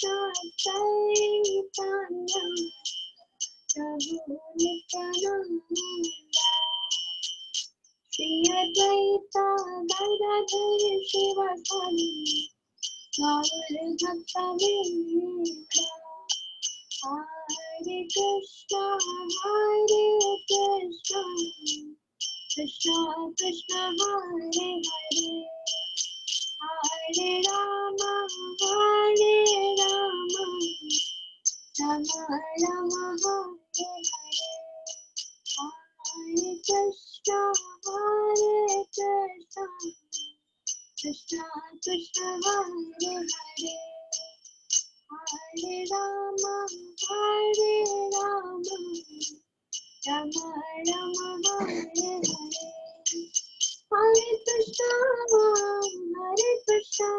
Krishna Chaitanya Prabhu Nityananda Shri Advaita Gadadhar Shivasani Gaur Bhakta Vrinda Hare Krishna Krishna Krishna Hare Hare Hare Rama Rama Rama Hare Hare Hare Krishna Krishna Krishna Hare Hare Hare Rama Rama Rama Hare Hare Hare Krishna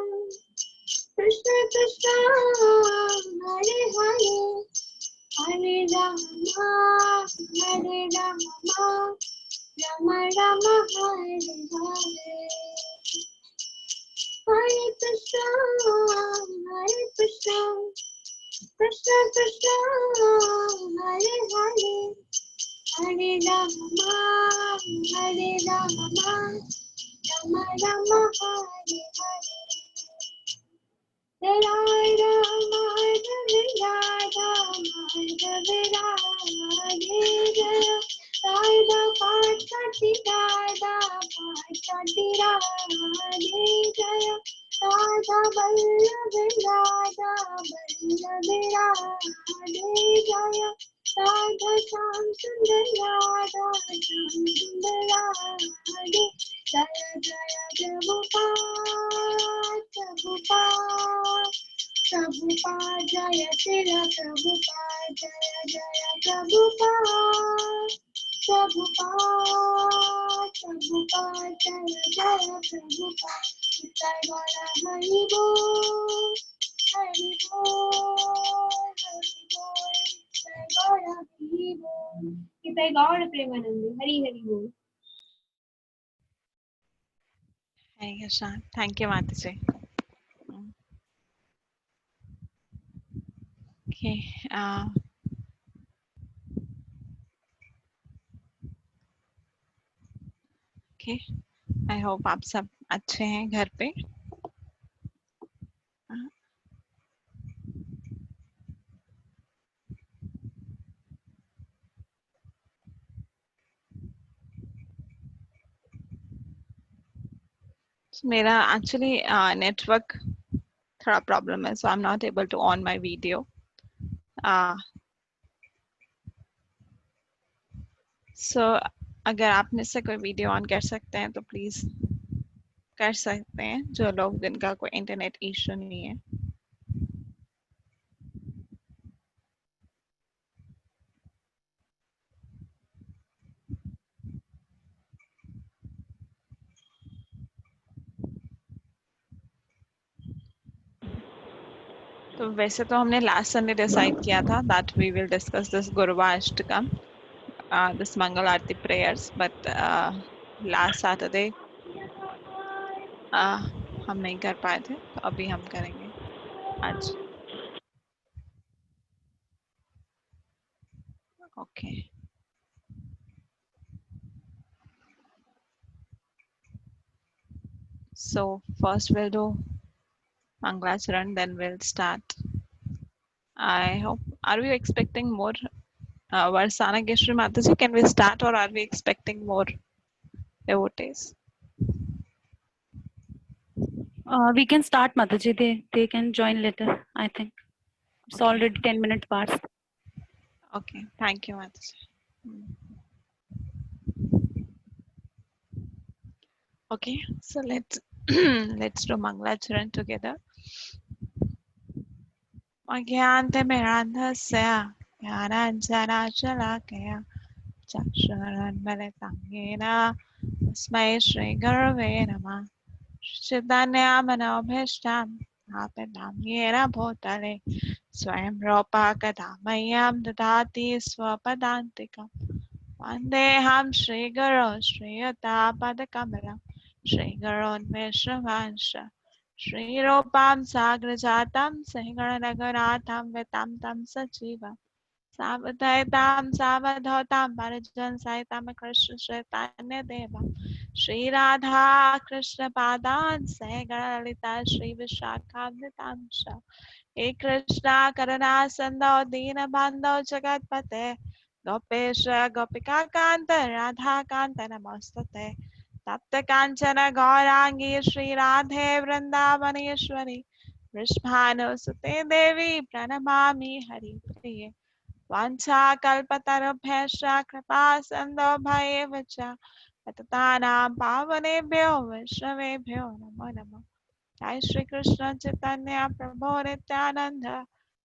Krishna Krishna Hare Hare Hare Rama Rama Rama Hare Hare Hare Krishna Krishna Krishna Hare Hare Hare Rama Rama Rama Hare Hare Rai Rama Radha Radhe Jaya Radha Pachati Radha Pachati Radhe Jaya Radha Vallabhi Radha Vallabhi Radhe Jaya Radha Shyam Sundar Radha Shyam Sundar Radhe Jaya Jaya Prabhupada Prabhupada Jaya Srila Prabhupada Jaya Jaya Prabhupada Prabhupada Jaya Jaya Prabhupada Jai Gora Hari Bol Hari Bol Jai Gora Hari Bol Jai Gora Premanande Hari Hari Bol. Hare Krishna. Thank you, Mataji. Okay. Okay. I hope आप सब अच्छे हैं घर पे. मेरा actually network थोड़ा problem है, so I'm not able to on my video. So अगर आप में से कोई वीडियो ऑन कर सकते हैं तो प्लीज कर सकते हैं, जो लोग जिनका कोई इंटरनेट इशू नहीं है. तो वैसे तो हमने लास्ट संडे डिसाइड किया था that we will discuss this गुरुवा Ashtakam, this Mangal Aarti prayers, but last Saturday हम नहीं कर पाए थे, तो अभी हम करेंगे आज. Okay. So first we'll do Mangalacharan, then we'll start. I hope, are we expecting more Varsana Geshri Mataji? Can we start or are we expecting more devotees? We can start, Mataji. They can join later, I think. It's Okay. already 10 minutes past. Okay, thank you, Mataji. Okay, so let's let's do Mangalacharan together. Agyante Mirandhasya Gyananjana Shalakaya Chakshuran Maletangena Tasmai Shri Gurave Namah Chaitanyamanoabhishtam Apadamyena Bhutale Swayam Ropa Kadamayam Dadati Swapadantikam Vandeham Shri Guru Shri Yuta Padakamalam Shri Gurun Vishwavansha श्रीरूपां साग्रजातं सहिगणनगराथं वितां तं सजीवम् सावधयतां सावधौतां परिजन सहितं कृष्ण चैतन्य देवं श्री राधा कृष्ण पादान् सहिगणललिता श्री विशाखान्वितांश हे कृष्णा करुणा सिन्धो दीनबन्धो जगत्पते गोपेश गोपिका कान्त राधा कान्त नमोस्तुते तप्त काञ्चन गौरांगी श्री राधे वृन्दावनेश्वरी वृषभानुसुते देवी प्रणमामि हरिप्रिये वाञ्छाकल्पतरुभ्यश्च कृपा सिन्धुभ्येव च पतितानां पावनेभ्यो वैष्णवेभ्यो नमो नमः जय श्री कृष्ण चैतन्य प्रभु नित्यानंद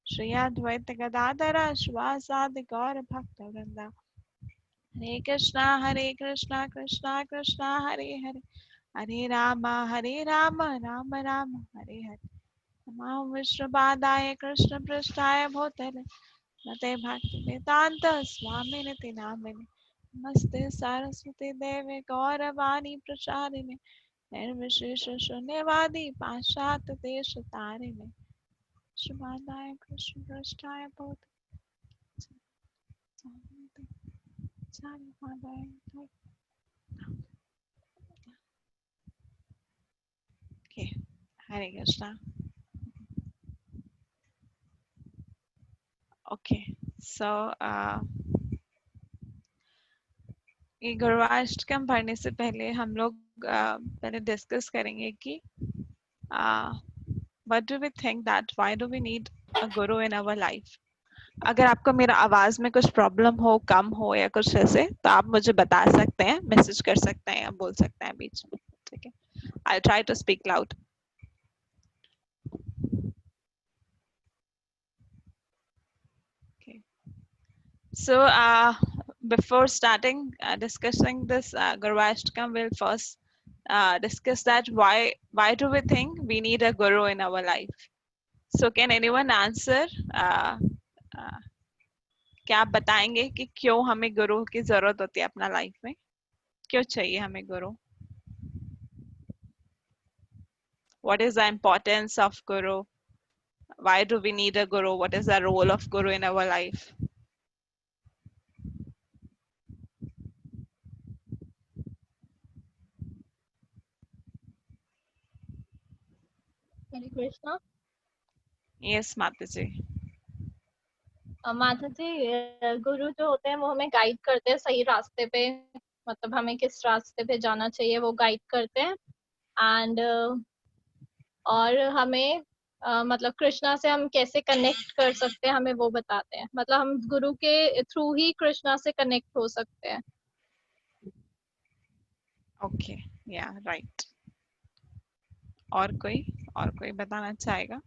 श्री अद्वैत गदाधर श्रीवासादि गौर भक्त वृंद हरे कृष्णा कृष्णा कृष्णा हरे हरे हरे राम राम राम हरे हरे नमो विष्णुपादाय कृष्ण पृष्ठाय भूतले नते भक्ति वेदांत स्वामी निति नामिने नमस्ते सरस्वती देवे गौरवाणी प्रचारिणे निर्विशेष शून्यवादी पाश्चात्य देश तारिणे शुभादाय कृष्ण पृष्ठाय भूत Okay, Hare Krishna. Okay, so ये गुरुवाष्टकम पढ़ने से पहले हम लोग पहले डिस्कस करेंगे कि what do we think that why do we need a guru in our life? अगर आपको मेरा आवाज में कुछ प्रॉब्लम हो, कम हो या कुछ ऐसे, तो आप मुझे बता सकते हैं, मैसेज कर सकते हैं या बोल सकते हैं बीच में, ठीक है? I'll try to speak loud. Okay. So before starting discussing this Guruvashtakam, we'll first discuss that why do we think we need a guru in our life? So can anyone answer? क्या आप बताएंगे कि क्यों हमें गुरु की जरूरत होती है अपना लाइफ में? क्यों चाहिए हमें गुरु? What is the importance of guru? Why do we need a guru? What is the role of guru in our life? Hare Krishna. Yes, Mataji. माता जी, गुरु जो होते हैं वो हमें गाइड करते हैं सही रास्ते पे, मतलब हमें किस रास्ते पे जाना चाहिए वो गाइड करते हैं। एंड और हमें मतलब कृष्णा से हम कैसे कनेक्ट कर सकते हैं हमें वो बताते हैं, मतलब हम गुरु के थ्रू ही कृष्णा से कनेक्ट हो सकते हैं। Okay, yeah, right. और कोई बताना चाहेगा?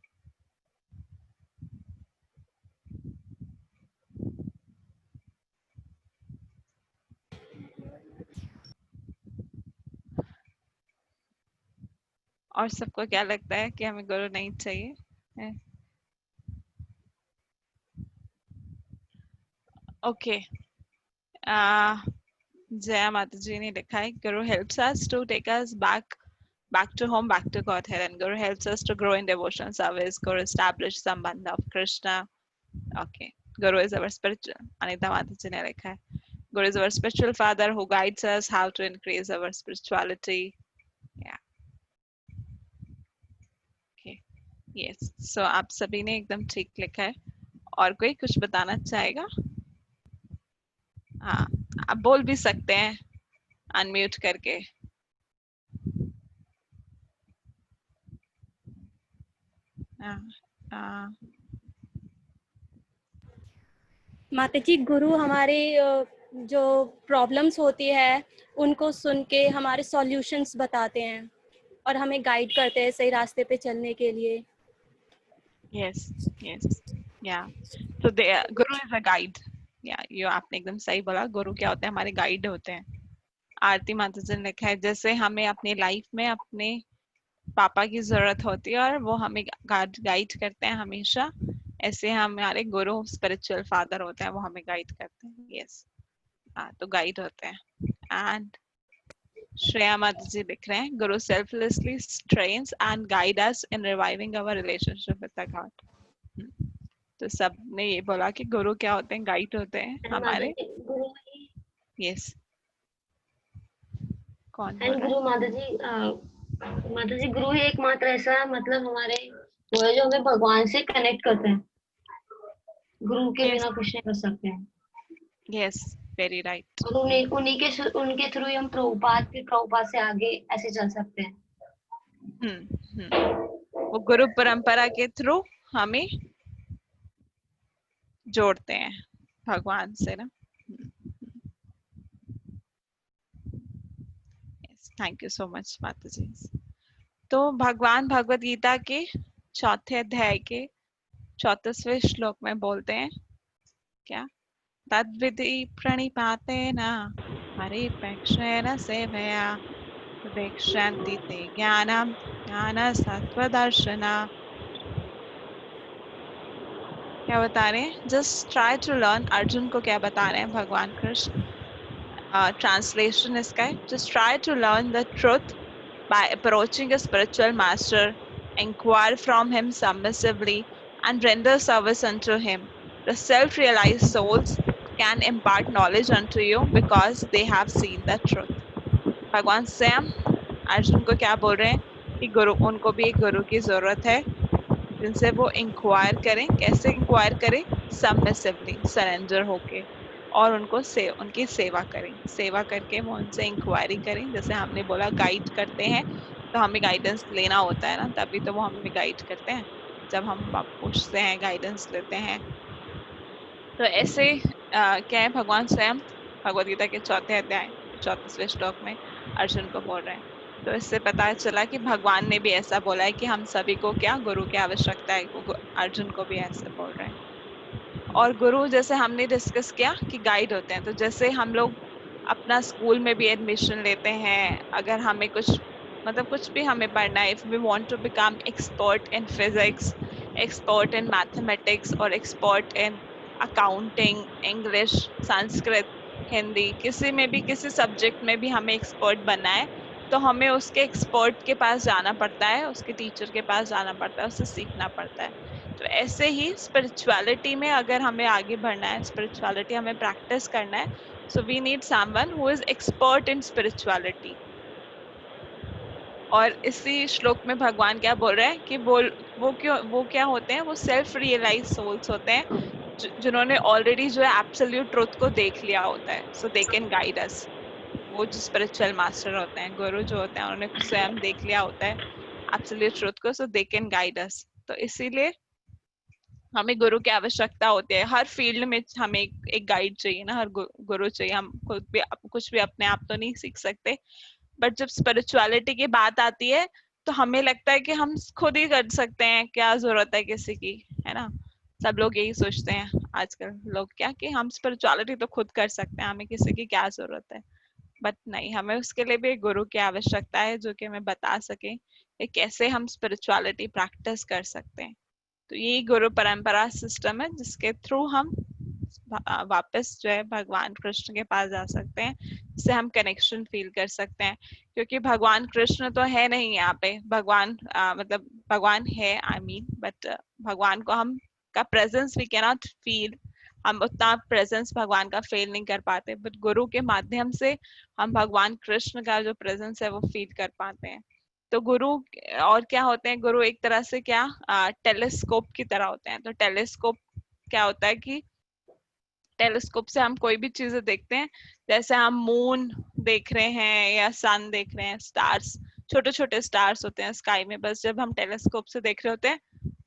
और सबको क्या लगता है कि हमें गुरु नहीं चाहिए? ओके, जया माता जी ने लिखा है गुरु helps us to take us back to home, back to Godhead, and Guru helps us to grow in devotional service. Guru establish sambandha of Krishna. Okay, Guru is our spiritual. Anita माता जी ने लिखा है Guru is our spiritual father who guides us how to increase our spirituality. Yeah. Okay. Yes. So आप सभी ने एकदम ठीक लिखा है। और कोई कुछ बताना चाहेगा? हाँ, आप बोल भी सकते हैं अनम्यूट करके। माता जी, गुरु हमारे जो प्रॉब्लम्स होती है उनको सुन के हमारे सॉल्यूशंस बताते हैं और हमें गाइड करते हैं सही रास्ते पे चलने के लिए। Yes, yes, yeah. So Guru is a guide. Yeah, ये आपने एकदम सही बोला। गुरु क्या होते हैं? हमारे गाइड होते हैं। आरती माता जी ने लिखा है जैसे हमें अपनी लाइफ में अपने पापा की जरूरत होती है और वो हमें गाइड करते हैं हमेशा, ऐसे हमारे गुरु स्पिरिचुअल फादर होते हैं, वो हमें गाइड करते हैं। यस, तो गाइड होते हैं। एंड श्रेया माता जी लिख रहे हैं, गुरु selflessly trains and guide us in reviving our relationship with the God. तो सबने ये बोला कि गुरु क्या होते हैं, गाइड होते हैं एंड हमारे. गुरु यस, कौन बोल एंड रहा है? गुरु माता जी गुरु ही एकमात्र ऐसा मतलब हमारे वो है जो हमें भगवान से कनेक्ट करते हैं। गुरु के Yes. बिना कुछ नहीं कर सकते हैं। Yes, very right. और उनके थ्रू ही हम प्रभुपाद से आगे ऐसे चल सकते हैं। वो गुरु परंपरा के थ्रू हमें जोड़ते हैं भगवान से ना. थैंक यू सो मच माता जी. तो भगवान भगवत गीता के चौथे अध्याय के 34वें श्लोक में बोलते हैं क्या? तद्विधि प्रणिपातेन परिप्रेक्ष्येन सेवया तदेक्षन्ति ते ज्ञानं ज्ञानसत्त्वदर्शिना. क्या बता रहे हैं? Just try to learn. Arjun को क्या बता रहे हैं भगवान कृष्ण? ट्रांसलेशन इसका है, just try to learn the truth by approaching a spiritual master, inquire from him submissively, and render service unto him. The self-realized souls can impart knowledge unto you because they have seen the truth. भगवान स्वयं अर्जुन को क्या बोल रहे हैं कि गुरु, उनको भी एक गुरु की जरूरत है जिनसे वो इंक्वायर करें. कैसे इंक्वायर करें? सबमिसिवली, सरेंडर होके, और उनको उनकी सेवा करें. सेवा करके वो उनसे इंक्वायरी करें. जैसे हमने बोला गाइड करते हैं, तो हमें गाइडेंस लेना होता है ना, तभी तो वो हमें गाइड करते हैं. जब हम पूछते हैं, गाइडेंस लेते हैं. तो ऐसे क्या है, भगवान स्वयं भगवद गीता के चौथे अध्याय 34वें श्लोक में अर्जुन को बोल रहे हैं. तो इससे पता चला कि भगवान ने भी ऐसा बोला है कि हम सभी को क्या गुरु की आवश्यकता है. अर्जुन को भी ऐसे बोल रहे हैं. और गुरु जैसे हमने डिस्कस किया कि गाइड होते हैं. तो जैसे हम लोग अपना स्कूल में भी एडमिशन लेते हैं, अगर हमें कुछ मतलब कुछ भी हमें पढ़ना है, if we want to become expert in physics, expert in mathematics और expert in accounting, English, Sanskrit, Hindi, किसी में भी किसी सब्जेक्ट में भी हमें एक्सपर्ट बनना है, तो हमें उसके एक्सपर्ट के पास जाना पड़ता है, उसके टीचर के पास जाना पड़ता है, उससे सीखना पड़ता है. तो ऐसे ही स्पिरिचुअलिटी में अगर हमें आगे बढ़ना है, स्पिरिचुअलिटी हमें प्रैक्टिस करना है, so we need someone who is expert in spirituality. और इसी श्लोक में भगवान क्या बोल रहे हैं कि वो क्या होते हैं? वो सेल्फ रियलाइज सोल्स होते हैं, जिन्होंने ऑलरेडी जो है एब्सोल्यूट ट्रुथ को देख लिया होता है. सो दे कैन गाइड अस. वो जो स्पिरिचुअल मास्टर होते हैं, गुरु जो होते हैं, उन्होंने स्वयं देख लिया होता है एब्सोल्यूट ट्रुथ को, सो दे कैन गाइड अस. तो इसीलिए हमें गुरु की आवश्यकता होती है. हर फील्ड में हमें एक गाइड चाहिए ना, हर गुरु चाहिए. हम खुद भी कुछ भी अपने आप तो नहीं सीख सकते, बट जब स्पिरिचुअलिटी की बात आती है तो हमें लगता है कि हम खुद ही कर सकते हैं, क्या जरूरत है किसी की, है ना. सब लोग यही सोचते हैं आजकल लोग, क्या कि हम स्पिरिचुअलिटी तो खुद कर सकते हैं, हमें किसी की क्या जरूरत है. बट नहीं, हमें उसके लिए भी गुरु की आवश्यकता है जो कि हमें बता सके कि कैसे हम स्पिरिचुअलिटी प्रैक्टिस कर सकते हैं. तो ये गुरु परंपरा सिस्टम है जिसके थ्रू हम वापस जो है भगवान कृष्ण के पास जा सकते हैं, जिससे हम कनेक्शन फील कर सकते हैं. क्योंकि भगवान कृष्ण तो है नहीं यहाँ पे, भगवान मतलब भगवान है आई मीन, बट भगवान को हम का presence we can not feel. हम उतना प्रेजेंस भगवान का फील नहीं कर पाते, बट गुरु के माध्यम से हम भगवान कृष्ण का जो प्रेजेंस है वो फील कर पाते हैं. तो गुरु और क्या होते हैं? गुरु एक तरह से क्या टेलीस्कोप की तरह होते हैं. तो टेलीस्कोप क्या होता है कि टेलीस्कोप से हम कोई भी चीजें देखते हैं, जैसे हम मून देख रहे हैं या सन देख रहे हैं, स्टार्स, छोटे छोटे स्टार्स होते हैं स्काई में, बस जब हम टेलीस्कोप से देख रहे होते हैं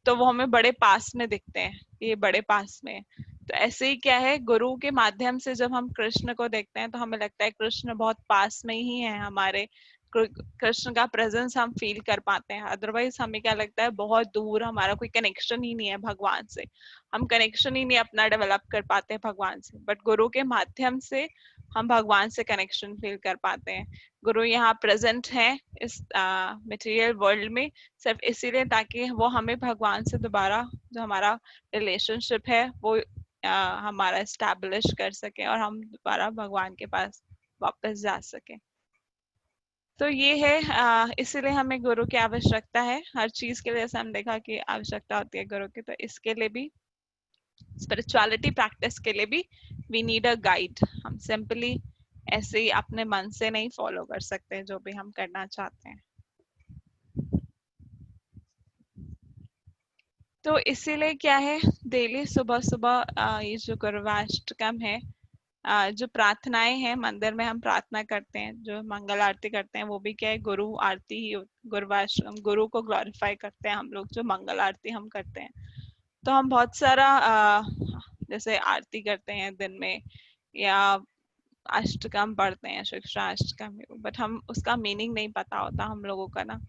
तो वो हमें बड़े पास में दिखते हैं, ये बड़े पास में. तो ऐसे ही क्या है, गुरु के माध्यम से जब हम कृष्ण को देखते हैं तो हमें लगता है कृष्ण बहुत पास में ही है हमारे. कृष्ण का प्रेजेंस हम फील कर पाते हैं. अदरवाइज हमें क्या लगता है, बहुत दूर, हमारा कोई कनेक्शन ही नहीं है भगवान से, हम कनेक्शन ही नहीं अपना डेवलप कर पाते हैं भगवान से. बट गुरु के माध्यम से हम भगवान से कनेक्शन फील कर पाते हैं. गुरु यहाँ प्रेजेंट है इस मटेरियल वर्ल्ड में सिर्फ इसीलिए ताकि वो हमें भगवान से दोबारा जो हमारा रिलेशनशिप है वो हमारा एस्टैब्लिश कर सके और हम दोबारा भगवान के पास वापस जा सके. तो ये है, इसीलिए हमें गुरु की आवश्यकता है हर चीज के लिए। जैसे हम देखा कि आवश्यकता होती है गुरु की, तो इसके लिए भी, स्पिरिचुअलिटी प्रैक्टिस के लिए भी वी नीड अ गाइड। हम सिंपली ऐसे ही अपने मन से नहीं फॉलो कर सकते जो भी हम करना चाहते हैं। तो इसीलिए क्या है, डेली सुबह सुबह ये जो गुरुवाष्टकम है, जो प्रार्थनाएं हैं मंदिर में हम प्रार्थना करते हैं, जो मंगल आरती करते हैं, वो भी क्या है, गुरु आरती ही, गुरुवाष्टकम, गुरु को ग्लोरीफाई करते हैं हम लोग। जो मंगल आरती हम करते हैं, तो हम बहुत सारा जैसे आरती करते हैं दिन में, या अष्टकम पढ़ते हैं, शिक्षा अष्टकम, बट हम उसका मीनिंग नहीं पता होता हम लोगों का ना।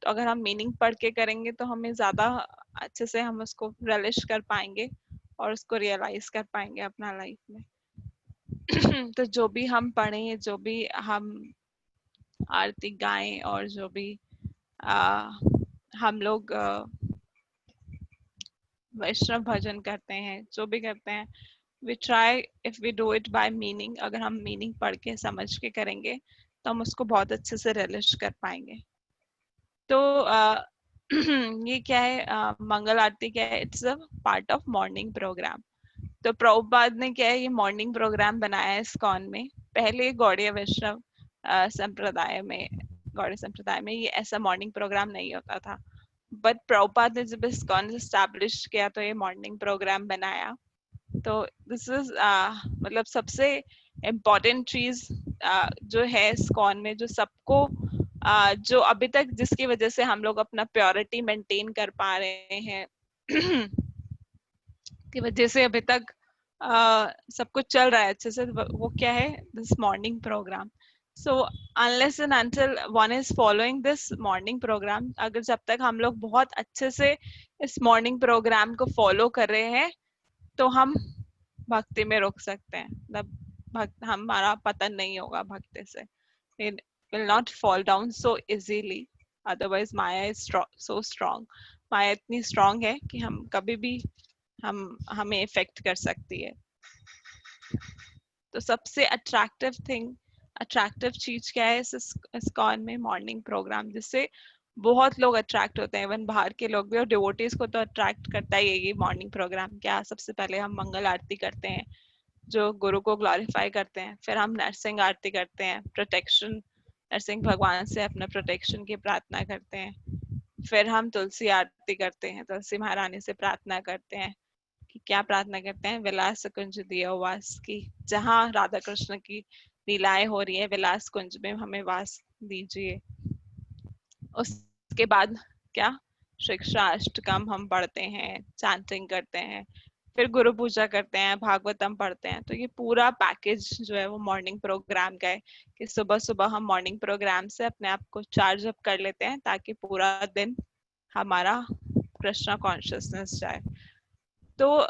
तो अगर हम मीनिंग पढ़ के करेंगे तो हमें ज्यादा अच्छे से हम उसको रिलिश कर पाएंगे और उसको रियलाइज कर पाएंगे अपना लाइफ में। तो जो भी हम पढ़ें, जो भी हम आरती गाएं, और जो भी हम लोग वैष्णव भजन करते हैं, जो भी करते हैं, we try if we do it by meaning, अगर हम मीनिंग पढ़ के समझ के करेंगे तो हम उसको बहुत अच्छे से रिलिश कर पाएंगे। तो ये क्या है, मंगल आरती क्या है, it's a part of morning program. तो प्रभुपाद ने क्या है, ये मॉर्निंग प्रोग्राम बनाया है इस्कॉन में। पहले गौड़ीय वैष्णव संप्रदाय में, गौड़ीय संप्रदाय में ये ऐसा मॉर्निंग प्रोग्राम नहीं होता था, बट प्रभुपाद ने जब इस्कॉन एस्टैब्लिश किया तो ये मॉर्निंग प्रोग्राम बनाया। तो दिस इज मतलब सबसे इम्पोर्टेंट चीज जो है इस्कॉन में, जो सबको जो अभी तक, जिसकी वजह से हम लोग अपना प्योरिटी मेंटेन कर पा रहे हैं की वजह से अभी तक सब कुछ चल रहा है अच्छे से, वो क्या है, this morning program. So unless and until one is following this morning program, अगर जब तक हम लोग बहुत अच्छे से इस मॉर्निंग प्रोग्राम को फॉलो कर रहे हैं तो हम भक्ति में रुक सकते हैं। मतलब हमारा पतन नहीं होगा भक्ति से, it will not fall down so easily, otherwise Maya is so strong। माया इतनी strong है कि हम कभी भी हमें इफेक्ट कर सकती है। तो सबसे अट्रैक्टिव चीज क्या है इस्कॉन में, मॉर्निंग प्रोग्राम, जिससे बहुत लोग अट्रैक्ट होते हैं, इवन बाहर के लोग भी। और डिवोटीज को तो अट्रैक्ट करता ही है ये मॉर्निंग प्रोग्राम। क्या, सबसे पहले हम मंगल आरती करते हैं जो गुरु को ग्लोरीफाई करते हैं, फिर हम नरसिंह आरती करते हैं, प्रोटेक्शन, नरसिंह भगवान से अपना प्रोटेक्शन की प्रार्थना करते हैं, फिर हम तुलसी आरती करते हैं, तुलसी महारानी से प्रार्थना करते हैं। कि क्या प्रार्थना करते हैं, विलास कुंज दियो वास की, जहाँ राधा कृष्ण की लीलाएं हो रही है, विलास कुंज में हमें वास दीजिए। उसके बाद क्या, शिक्षा अष्टकम हम पढ़ते हैं, चैंटिंग करते हैं, फिर गुरु पूजा करते हैं, भागवतम पढ़ते हैं। तो ये पूरा पैकेज जो है वो मॉर्निंग प्रोग्राम का है, कि सुबह सुबह हम मॉर्निंग प्रोग्राम से अपने आप को चार्ज अप कर लेते हैं, ताकि पूरा दिन हमारा कृष्णा कॉन्शियसनेस जाए। तो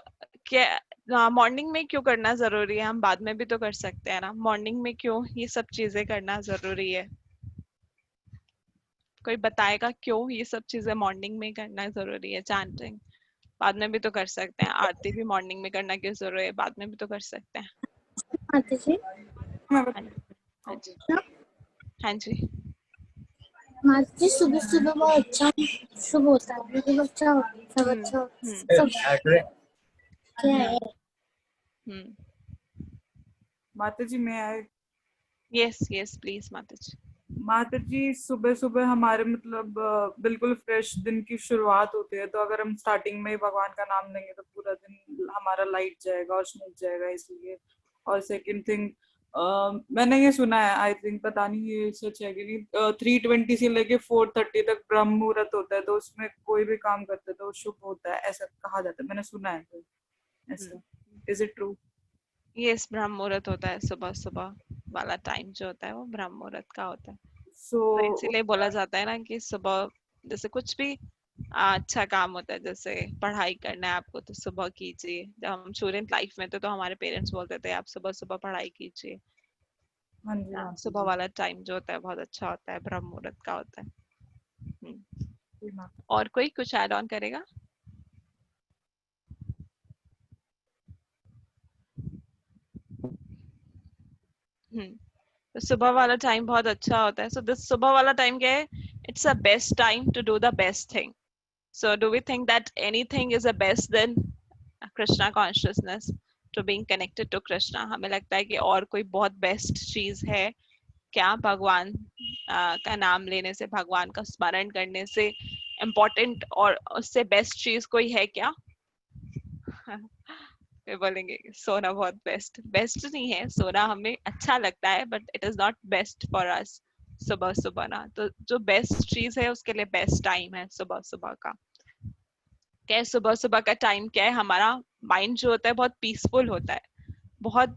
क्या मॉर्निंग में क्यों करना जरूरी है, हम बाद में भी तो कर सकते हैं ना, मॉर्निंग में क्यों ये सब चीजें करना जरूरी है? कोई बताएगा क्यों ये सब चीजें मॉर्निंग में करना जरूरी है? चैंटिंग बाद में भी तो कर सकते हैं, आरती भी मॉर्निंग में करना क्यों जरूरी है, बाद में भी तो कर सकते हैं। माता जी, हाँ जी, हाँ जी। माता जी, सुबह सुबह बहुत अच्छा शुभ होता है, मतलब अच्छा होता है, सब अच्छा सब क्या है। माता जी मैं आए। यस यस प्लीज माता जी। माता जी, सुबह सुबह हमारे मतलब बिल्कुल फ्रेश दिन की शुरुआत होती है, तो अगर हम स्टार्टिंग में ही भगवान का नाम लेंगे तो पूरा दिन हमारा लाइट जाएगा और स्मूथ जाएगा, इसलिए। और सेकंड थिंग, मैंने ये सुना है, आई थिंक, पता नहीं ये सच है कि नहीं, 3:20 से लेके 4:30 तक ब्रह्म मुहूर्त होता है, तो उसमें कोई भी काम करते हैं तो शुभ होता है, ऐसा कहा जाता है, मैंने सुना है। तो ऐसा, इज इट ट्रू? यस, ब्रह्म मुहूर्त होता है, सुबह सुबह वाला टाइम जो होता है वो ब्रह्म मुहूर्त का होता है। तो इसीलिए बोला जाता है ना कि सुबह जैसे कुछ भी अच्छा काम होता है, जैसे पढ़ाई करना है आपको तो सुबह कीजिए। जब हम स्टूडेंट लाइफ में थे तो हमारे पेरेंट्स बोलते थे आप सुबह सुबह पढ़ाई कीजिए। हाँ जी, सुबह वाला टाइम जो होता है बहुत अच्छा होता है, ब्रह्म मुहूर्त का होता है। और कोई कुछ ऐड ऑन करेगा? तो सुबह वाला टाइम बहुत अच्छा होता है. सो दिस सुबह वाला टाइम क्या है? It's a best time to do the best thing. So do we think that anything is a best than Krishna consciousness, to being connected to Krishna? हमें लगता है कि और कोई बहुत बेस्ट चीज है क्या भगवान का नाम लेने से, भगवान का स्मरण करने से इम्पोर्टेंट और उससे बेस्ट चीज कोई है क्या? वे बोलेंगे सोना बहुत बेस्ट नहीं है, सोना हमें अच्छा लगता है but it is not best for us सुबह सुबह ना. तो जो बेस्ट चीज है उसके लिए बेस्ट टाइम है सुबह सुबह का. क्या है सुबह सुबह का टाइम? क्या है, हमारा माइंड जो होता है बहुत पीसफुल होता है, बहुत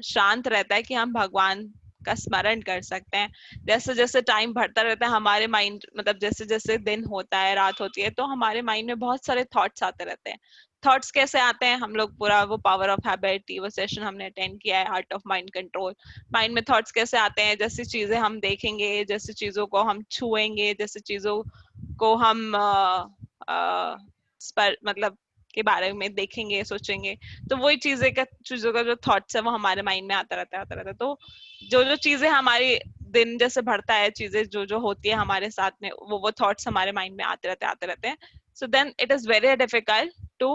शांत रहता है कि हम भगवान का स्मरण कर सकते हैं. जैसे जैसे टाइम बढ़ता रहता है हमारे माइंड, मतलब जैसे जैसे दिन होता है, रात होती है, तो हमारे माइंड में बहुत सारे थॉट्स आते रहते हैं. थॉट्स कैसे आते हैं? हम लोग पूरा वो पावर ऑफ हैबिट, वो सेशन हमने अटेंड किया है, art of mind control. Mind में थॉट्स कैसे आते हैं? जैसी चीजें हम देखेंगे, जैसी चीजों को हम छुएंगे, जैसी चीजों को हम मतलब के बारे में देखेंगे, सोचेंगे, तो वही चीजों का जो थॉट्स है वो हमारे माइंड में आता रहता है. तो जो जो चीजें हमारी दिन जैसे बढ़ता है, चीजें जो जो होती है हमारे साथ में, वो थॉट्स हमारे माइंड में आते रहते हैं. So then it is very difficult to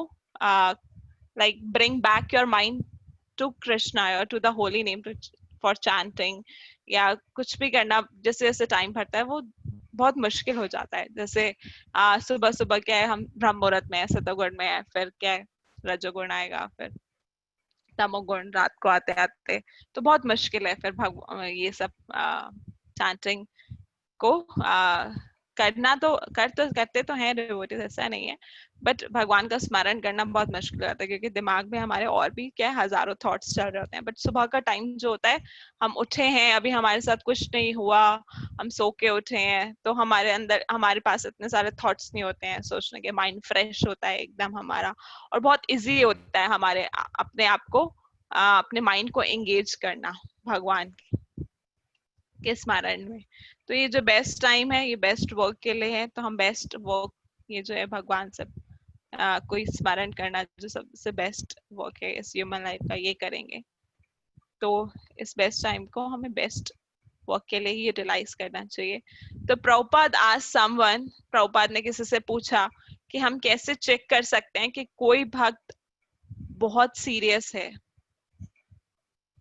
like bring back your mind to Krishna or to the holy name for chanting, या कुछ भी करना जैसे जैसे टाइम बढ़ता है वो बहुत मुश्किल हो जाता है. जैसे सुबह सुबह क्या है, हम ब्रह्म मुहूर्त में है, सतोगुण में है, फिर क्या है रजोगुण आएगा, फिर तमोगुण रात को आते आते, तो बहुत मुश्किल है फिर ये सब चैंटिंग को करना. तो करते तो हैं डिवोटीज, ऐसा नहीं है, बट भगवान का स्मरण करना बहुत मुश्किल होता है क्योंकि दिमाग में हमारे और भी क्या है हजारों थॉट्स चल रहे होते हैं. बट सुबह का टाइम जो होता है, हम उठे हैं, अभी हमारे साथ कुछ नहीं हुआ, हम सो के उठे हैं, तो हमारे अंदर हमारे पास इतने सारे थॉट्स नहीं होते हैं सोचने के. माइंड फ्रेश होता है एकदम हमारा, और बहुत इजी होता है हमारे अपने आप को अपने माइंड को एंगेज करना भगवान के स्मरण में. तो ये जो बेस्ट टाइम है ये बेस्ट वर्क के लिए है. तो हम बेस्ट वर्क ये जो है भगवान से कोई स्मरण करना जो सबसे बेस्ट वर्क है इस ह्यूमन लाइफ का, ये करेंगे. तो इस बेस्ट टाइम को हमें बेस्ट वर्क के लिए ही यूटिलाइज करना चाहिए. तो प्रभुपाद प्रभुपाद ने किसी से पूछा कि हम कैसे चेक कर सकते हैं कि कोई भक्त बहुत सीरियस है,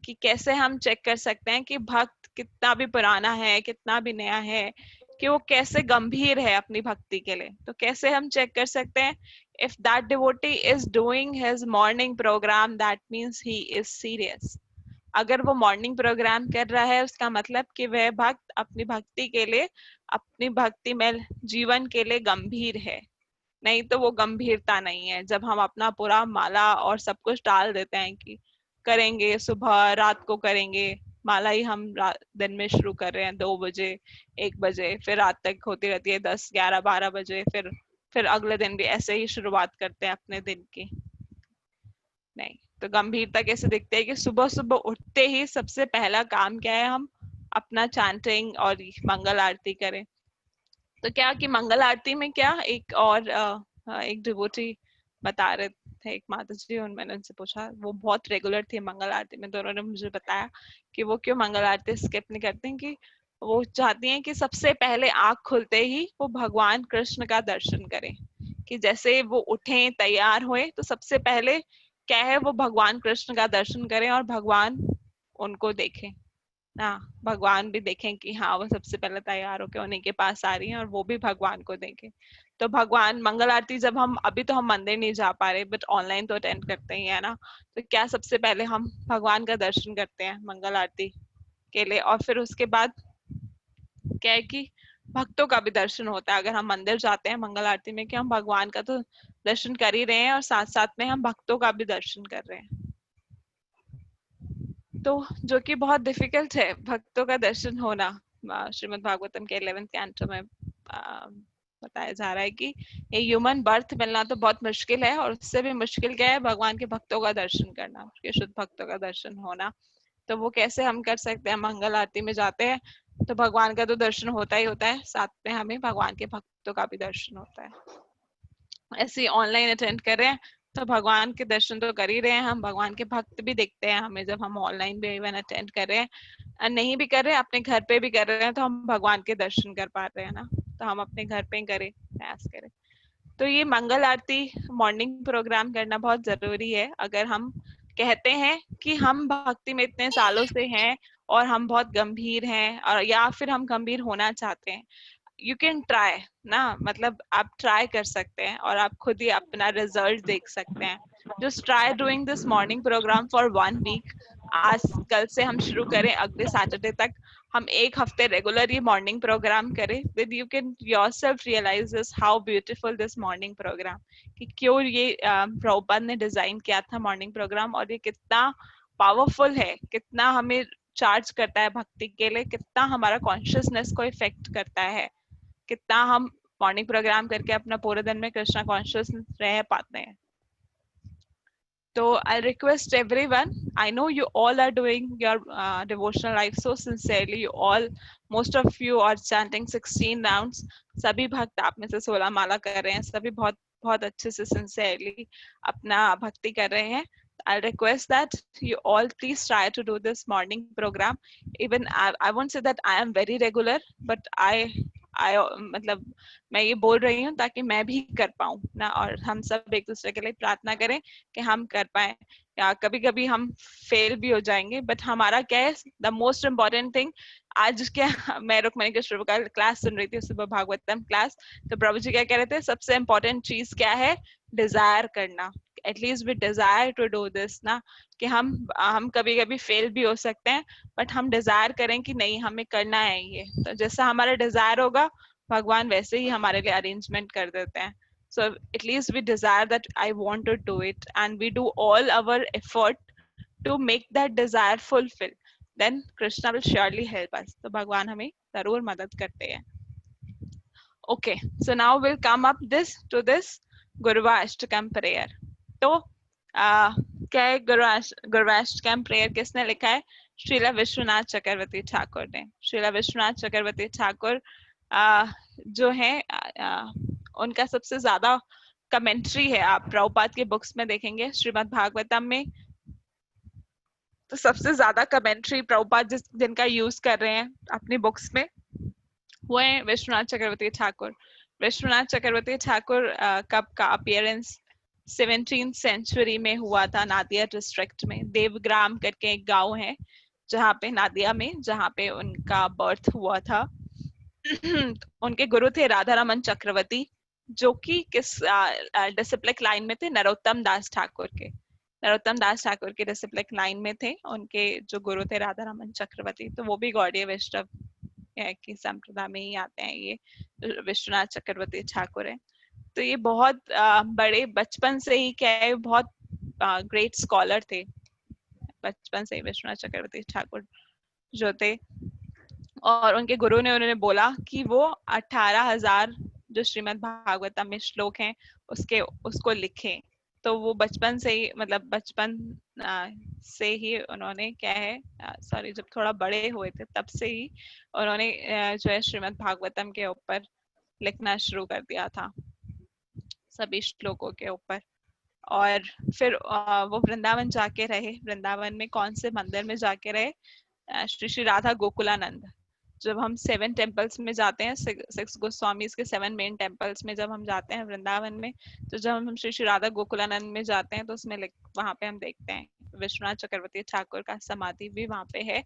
कि कैसे हम चेक कर सकते हैं कि भक्त कितना भी पुराना है, कितना भी नया है, कि वो कैसे गंभीर है अपनी भक्ति के लिए. तो कैसे हम चेक कर सकते हैं? If that devotee is doing his morning program, that means he is serious. अगर वो मॉर्निंग प्रोग्राम कर रहा है उसका मतलब कि वह भक्त अपनी भक्ति के लिए, अपनी भक्ति में जीवन के लिए गंभीर है. नहीं तो वो गंभीरता नहीं है. जब हम अपना पूरा माला और सब कुछ डाल देते हैं कि करेंगे, सुबह रात को करेंगे, माला ही हम दिन में शुरू कर रहे हैं 2 बजे 1 बजे, फिर रात तक होती रहती है 10 11 12 बजे, फिर अगले दिन भी ऐसे ही शुरुआत करते हैं अपने दिन की. नहीं, तो गंभीरता कैसे दिखती है कि सुबह सुबह उठते ही सबसे पहला काम क्या है, हम अपना चैंटिंग और मंगल आरती करें. तो क्या कि मंगल आरती में क्या एक डिवोटी बता रहे थे, एक माता जी, और मैंने उनसे पूछा, वो बहुत रेगुलर थी मंगल आरती में, तो उन्होंने मुझे बताया कि वो क्यों मंगल आरती स्किप नहीं करते हैं, कि वो चाहती हैं कि सबसे पहले आंख खुलते ही वो भगवान कृष्ण का दर्शन करें. कि जैसे वो उठे तैयार हुए तो सबसे पहले क्या है, वो भगवान कृष्ण का दर्शन करें और भगवान उनको देखें ना, भगवान भी देखें कि हाँ वो सबसे पहले तैयार होके उन्हीं के पास आ रही हैं, और वो भी भगवान को देखें. तो भगवान मंगल आरती जब हम, अभी तो हम मंदिर नहीं जा पा रहे बट ऑनलाइन तो अटेंड करते ही है ना, तो क्या सबसे पहले हम भगवान का दर्शन करते हैं मंगल आरती के लिए, और फिर उसके बाद क्या है कि भक्तों का भी दर्शन होता है. अगर हम मंदिर जाते हैं मंगल आरती में, कि हम भगवान का तो दर्शन कर ही रहे हैं और साथ साथ में हम भक्तों का भी दर्शन कर रहे हैं. तो जो कि बहुत डिफिकल्ट है भक्तों का दर्शन होना. श्रीमद् भागवतम के 11th कैंटो में बताया जा रहा है कि ये ह्यूमन बर्थ मिलना तो बहुत मुश्किल है, और उससे भी मुश्किल क्या है, भगवान के भक्तों का दर्शन करना, शुद्ध भक्तों का दर्शन होना. तो वो कैसे हम कर सकते हैं? मंगल आरती में जाते हैं तो भगवान का तो दर्शन होता ही होता है, साथ में हमें भगवान के भक्तों का भी दर्शन होता है. ऐसे ऑनलाइन अटेंड कर रहे हैं तो भगवान के दर्शन तो कर ही रहे हैं हम, भगवान के भक्त भी दिखते हैं हमें जब हम ऑनलाइन भी इवन अटेंड कर रहे हैं, और नहीं भी कर रहे हैं अपने घर पे भी कर रहे हैं, तो हम भगवान के दर्शन कर पा रहे हैं ना। तो हम अपने घर पे करें, प्रयास करें। तो ये मंगल आरती मॉर्निंग प्रोग्राम करना बहुत जरूरी है। अगर हम कहते हैं कि हम भक्ति में इतने सालों से हैं और हम बहुत गंभीर हैं, और या फिर हम गंभीर होना चाहते हैं, यू कैन ट्राई ना, मतलब आप ट्राई कर सकते हैं और आप खुद ही अपना रिजल्ट देख सकते हैं। Just try doing this morning program for 1 week. आज कल से हम शुरू करें, अगले सैटरडे तक हम 1 हफ्ते रेगुलर ये मॉर्निंग प्रोग्राम करें, with you can yourself realise this how beautiful this morning program, कि क्यों ये प्रभुपाद ने डिजाइन किया था मॉर्निंग प्रोग्राम, और ये कितना पावरफुल है, कितना हमें चार्ज करता है भक्ति के लिए, कितना हमारा कॉन्शियसनेस को इफेक्ट करता है, कितना हम मॉर्निंग प्रोग्राम करके अपना पूरे दिन में कृष्णा कॉन्शियस रह पाते हैं। So I request everyone, I know you all are doing your devotional life so sincerely, you all, most of you are chanting 16 rounds, सभी भक्त आप में से 16 माला कर रहे हैं, सभी बहुत बहुत अच्छे से sincerely अपना भक्ति कर रहे हैं। I request that you all please try to do this morning program. Even I won't say that I am very regular, but I मतलब मैं ये बोल रही हूँ ताकि मैं भी कर पाऊँ ना, और हम सब एक दूसरे के लिए प्रार्थना करें कि हम कर पाए। या कभी कभी हम फेल भी हो जाएंगे, बट हमारा क्या है, द मोस्ट इम्पोर्टेंट थिंग, आज क्या मैं रुक्मणी कृष्ण का क्लास सुन रही थी, सुबह भागवतम क्लास, तो प्रभु जी क्या कह रहे थे, सबसे इम्पोर्टेंट चीज क्या है, डिजायर करना, at least we desire to do this ना, कि हम कभी कभी फेल भी हो सकते हैं, बट हम डिजायर करें कि नहीं हमें करना है ये, तो जैसा हमारा डिजायर होगा भगवान वैसे ही हमारे लिए अरेंजमेंट कर देते हैं। So at least we desire that I want to do it, and we do all our effort to make that desire fulfill. Then Krishna will surely help us. तो भगवान हमें जरूर मदद करते हैं। Okay, so now we'll come up to this गुरुवाष्टकम prayer. तो क्या है गुरुवाष्टकम प्रेयर किसने लिखा है? श्रीला विश्वनाथ चक्रवर्ती ठाकुर ने। श्रीला विश्वनाथ चक्रवर्ती ठाकुर जो है उनका सबसे ज्यादा कमेंट्री है, आप प्रभुपाद के बुक्स में देखेंगे, श्रीमद् भागवतम में तो सबसे ज्यादा कमेंट्री प्रभुपाद जिनका यूज कर रहे हैं अपनी बुक्स में, वो है विश्वनाथ चक्रवर्ती ठाकुर। विश्वनाथ चक्रवर्ती ठाकुर कब का अपीयरेंस 17th सेंचुरी में हुआ था, नादिया डिस्ट्रिक्ट में, देवग्राम करके एक गांव है जहाँ पे नादिया में, जहाँ पे उनका बर्थ हुआ था। उनके गुरु थे राधा रमन चक्रवर्ती, जो कि किस डिसिप्लिक लाइन में थे, नरोत्तम दास ठाकुर के, नरोत्तम दास ठाकुर के डिसिप्लिक लाइन में थे उनके जो गुरु थे राधा रमन चक्रवर्ती। तो वो भी गौड़ीय वैष्णव की संप्रदाय में ही आते हैं, ये विश्वनाथ चक्रवर्ती ठाकुर है। तो ये बहुत बड़े बचपन से ही क्या है, बहुत ग्रेट स्कॉलर थे बचपन से ही विश्वनाथ चक्रवर्ती ठाकुर जो थे, और उनके गुरु ने उन्होंने बोला कि वो 18,000 जो श्रीमद् भागवतम में श्लोक हैं उसको लिखें। तो वो बचपन से ही, मतलब बचपन से ही उन्होंने क्या है, सॉरी जब थोड़ा बड़े हुए थे तब से ही उन्होंने जो है श्रीमद् भागवतम के ऊपर लिखना शुरू कर दिया था, सभी श्लोकों के ऊपर। और फिर वो वृंदावन जाके रहे। वृंदावन में कौन से मंदिर में जाके रहे? श्री श्री राधा गोकुलानंद। जब हम 7 टेम्पल्स में जाते हैं, 6 गोस्वामीज के 7 मेन टेम्पल्स में जब हम जाते हैं वृंदावन में, तो जब हम श्री श्री राधा गोकुलानंद में जाते हैं तो उसमें वहां पे हम देखते हैं विश्वनाथ चक्रवर्ती ठाकुर का समाधि भी वहां पे है,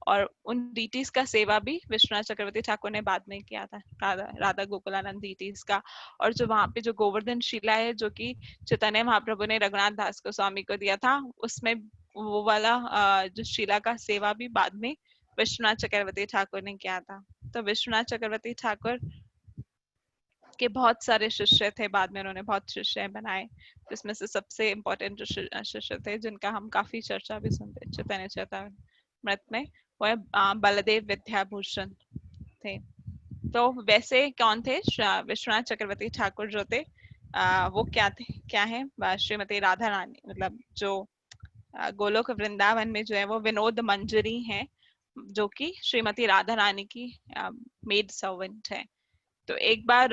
और उन डीटीज का सेवा भी विश्वनाथ चक्रवर्ती ठाकुर ने बाद में किया था, राधा गोकुलानंद डीटीज का। और जो वहां पे जो गोवर्धन शिला है, जो कि चैतन्य महाप्रभु ने रघुनाथ दास गोस्वामी को दिया था, उसमें वो वाला जो शिला का सेवा भी बाद में विश्वनाथ चक्रवर्ती ठाकुर ने किया था। तो विश्वनाथ चक्रवर्ती ठाकुर के बहुत सारे शिष्य थे, बाद में उन्होंने बहुत शिष्य बनाए, जिसमें से सबसे इम्पोर्टेंट जो शिष्य थे जिनका हम काफी चर्चा भी सुनते चैतन्य चरितामृत में, वो है बलदेव विद्याभूषण थे। तो वैसे कौन थे? विश्वनाथ चक्रवर्ती ठाकुर जो थे वो क्या है, श्रीमती राधा रानी, मतलब जो गोलोक वृंदावन में जो है वो विनोद मंजरी है, जो कि श्रीमती राधा रानी की मेड सर्वेंट है। तो एक बार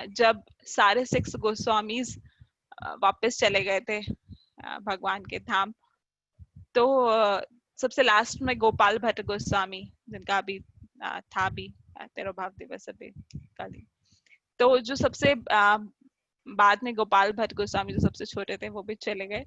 जब सारे 6 गोस्वामीज वापस चले गए थे भगवान के धाम। तो सबसे लास्ट में गोपाल भट्ट गोस्वामी, जिनका अभी था भी तिरुभाव दिवस अभी कल ही, तो जो सबसे बाद में गोपाल भट्ट गोस्वामी जो सबसे छोटे थे वो भी चले गए।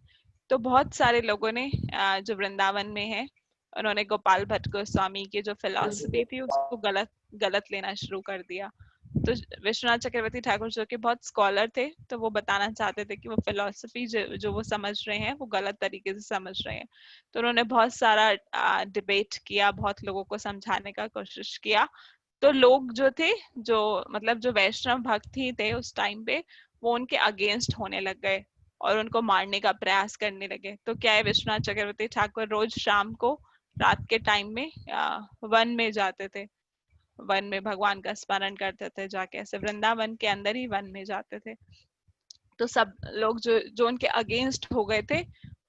तो बहुत सारे लोगों ने जो वृंदावन में है उन्होंने गोपाल भट्ट गोस्वामी की जो फिलॉसफी थी उसको गलत लेना शुरू कर दिया। तो विश्वनाथ चक्रवर्ती ठाकुर जो कि बहुत स्कॉलर थे, तो वो बताना चाहते थे कि वो फिलॉसफी जो वो समझ रहे हैं वो गलत तरीके से समझ रहे हैं। तो उन्होंने बहुत सारा डिबेट किया, बहुत लोगों को समझाने का कोशिश किया। तो लोग जो थे, जो मतलब जो वैष्णव भक्त ही थे उस टाइम पे, वो उनके अगेंस्ट होने लग गए और उनको मारने का प्रयास करने लगे। तो क्या है, विश्वनाथ चक्रवर्ती ठाकुर रोज शाम को रात के टाइम में वन में जाते थे, वन में भगवान का स्मरण करते थे जाके, ऐसे वृंदावन के अंदर ही वन में जाते थे। तो सब लोग जो उनके अगेंस्ट हो गए थे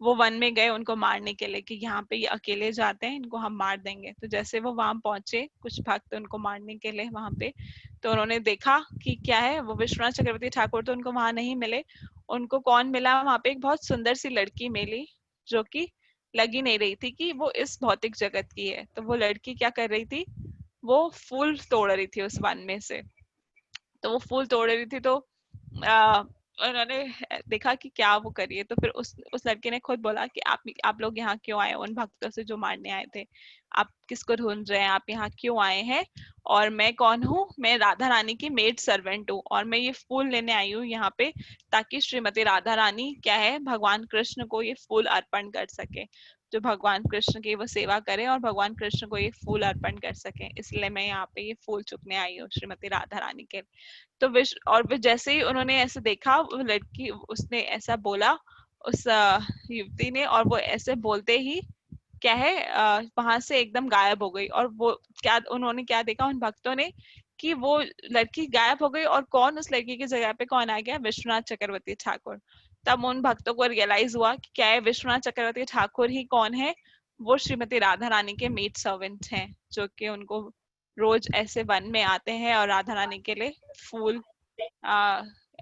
वो वन में गए उनको मारने के लिए कि यहाँ पे ये अकेले जाते हैं, इनको हम मार देंगे। तो जैसे वो वहां पहुंचे कुछ भक्त उनको मारने के लिए वहां पे, तो उन्होंने देखा कि क्या है, वो विश्वनाथ चक्रवर्ती ठाकुर तो उनको वहां नहीं मिले। उनको कौन मिला, वहां पे एक बहुत सुंदर सी लड़की मिली जो कि लगी नहीं रही थी कि वो इस भौतिक जगत की है। तो वो लड़की क्या कर रही थी, वो फूल तोड़ रही थी उस वन में से। तो वो फूल तोड़ रही थी, तो उन्होंने देखा कि क्या वो करिए। तो फिर उस लड़के ने खुद बोला कि आप लोग यहाँ क्यों आए, उन भक्तों से जो मारने आए थे, आप किसको ढूंढ रहे हैं, आप यहाँ क्यों आए हैं, और मैं कौन हूँ, मैं राधा रानी की मेड सर्वेंट हूँ, और मैं ये फूल लेने आई हूँ यहाँ पे ताकि श्रीमती राधा रानी क्या है, भगवान कृष्ण को ये फूल अर्पण कर सके, जो भगवान कृष्ण की वो सेवा करें और भगवान कृष्ण को ये फूल अर्पण कर सके, इसलिए मैं यहाँ पे ये फूल चुकने आई हूँ श्रीमती राधा रानी के। तो और जैसे ही उन्होंने ऐसे देखा, वो लड़की, उसने ऐसा बोला उस युवती ने, और वो ऐसे बोलते ही क्या है वहां से एकदम गायब हो गई। और वो क्या, उन्होंने क्या देखा उन भक्तों ने कि वो लड़की गायब हो गई, और कौन उस लड़की की जगह पे कौन आ गया, विश्वनाथ चक्रवर्ती ठाकुर। तब उन भक्तों को रियलाइज हुआ कि क्या है, विश्वनाथ चक्रवर्ती ठाकुर ही कौन है, वो श्रीमती राधा रानी के मेड सर्वेंट हैं, जो कि उनको रोज ऐसे वन में आते हैं और राधा रानी के लिए फूल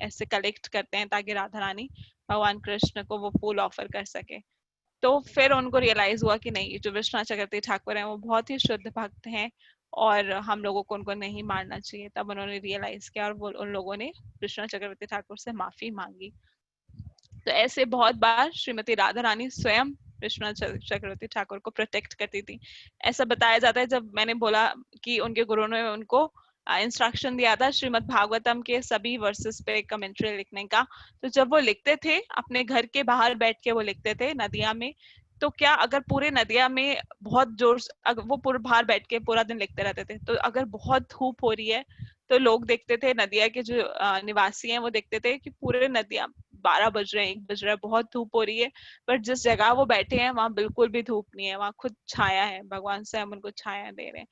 ऐसे कलेक्ट करते हैं ताकि राधा रानी भगवान कृष्ण को वो फूल ऑफर कर सके। तो फिर उनको रियलाइज हुआ कि नहीं, जो विश्वनाथ चक्रवर्ती ठाकुर हैं वो बहुत ही शुद्ध भक्त हैं और हम लोगों को उनको नहीं मारना चाहिए। तब उन्होंने रियलाइज किया और वो उन लोगों ने विश्वनाथ चक्रवर्ती ठाकुर से माफी मांगी। तो ऐसे बहुत बार श्रीमती राधा रानी स्वयं विश्वनाथ चक्रवर्ती ठाकुर को प्रोटेक्ट करती थी। ऐसा बताया जाता है, जब मैंने बोला कि उनके गुरु ने उनको इंस्ट्रक्शन दिया था श्रीमद् भागवतम के सभी वर्सेस पे कमेंट्री लिखने का, तो जब वो लिखते थे अपने घर के बाहर बैठ के वो लिखते थे नदिया में, तो क्या अगर पूरे नदिया में बहुत जोर से, अगर वो पूरे बाहर बैठ के पूरा दिन लिखते रहते थे, तो अगर बहुत धूप हो रही है तो लोग देखते थे, नदिया के जो निवासी हैं वो देखते थे कि पूरे नदिया 12 बज रहे हैं, 1 बज रहा है, बहुत धूप हो रही है, पर जिस जगह वो बैठे हैं वहां बिल्कुल भी धूप नहीं है, वहां खुद छाया है, भगवान से हम उनको छाया दे रहे हैं।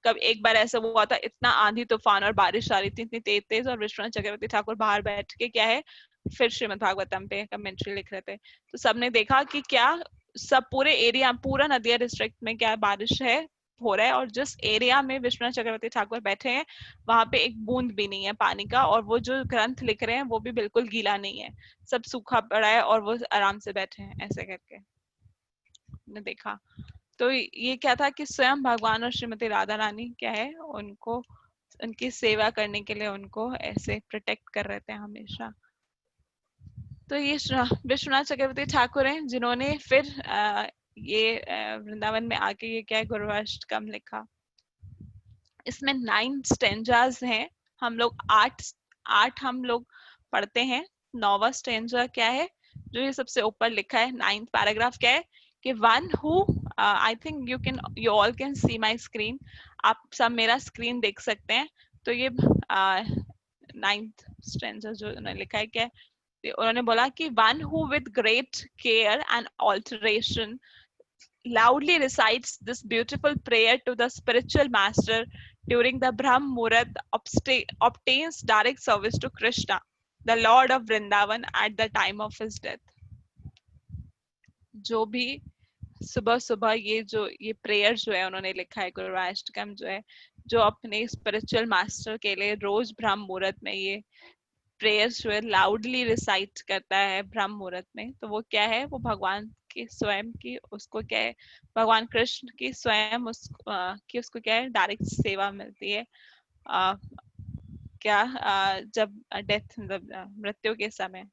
कब एक बार ऐसा हुआ था, इतना आंधी तूफान और बारिश आ रही थी इतनी तेज तेज, और विश्वनाथ चक्रवर्ती ठाकुर बाहर बैठ के क्या है, फिर श्रीमद् भागवतम पे कमेंट्री लिख रहे थे। तो सबने देखा कि क्या सब पूरे एरिया, पूरा नदिया डिस्ट्रिक्ट में क्या बारिश है, हो रहा है, और जिस एरिया में विश्वनाथ चक्रवर्ती ठाकुर बैठे हैं वहां पे एक बूंद भी नहीं है पानी का, और वो जो ग्रंथ लिख रहे हैं वो भी बिल्कुल गीला नहीं है, सब सूखा पड़ा है और वो आराम से बैठे हैं ऐसे करके ने देखा। तो ये क्या था कि स्वयं भगवान और श्रीमती राधा रानी क्या है, उनको उनकी सेवा करने के लिए उनको ऐसे प्रोटेक्ट कर रहे थे हमेशा। तो ये विश्वनाथ चक्रवर्ती ठाकुर हैं जिन्होंने फिर ये वृंदावन में आके ये क्या है, गुरुवाष्टकम लिखा। इसमें 9 स्टेंजास हैं, हम लोग 8 हम लोग पढ़ते हैं। 9वां स्टेंजा क्या है, जो ये सबसे ऊपर लिखा है, 9th पैराग्राफ क्या है कि one who, I think you all can see my screen, आप सब मेरा स्क्रीन देख सकते हैं। तो ये 9th स्टेंजा जो उन्होंने लिखा है क्या है, उन्होंने बोला कि one who with great care and alteration loudly recites this beautiful prayer to the spiritual master during the Brahm Muhurat obtains direct service to Krishna, the Lord of Vrindavan, at the time of his death. जो भी सुबह सुबह ये prayer जो है उन्होंने लिखा है, गुरुवाष्टकम जो है, जो अपने स्पिरिचुअल मास्टर के लिए रोज ब्रह्म मुहूर्त में ये प्रेयर्स जो है लाउडली रिसाइट करता है ब्रह्म मुहूर्त में, तो वो क्या है, वो भगवान की स्वयं की उसको क्या है, भगवान कृष्ण की स्वयं की उसको क्या है, डायरेक्ट सेवा मिलती है। क्या जब डेथ मतलब मृत्यु के समय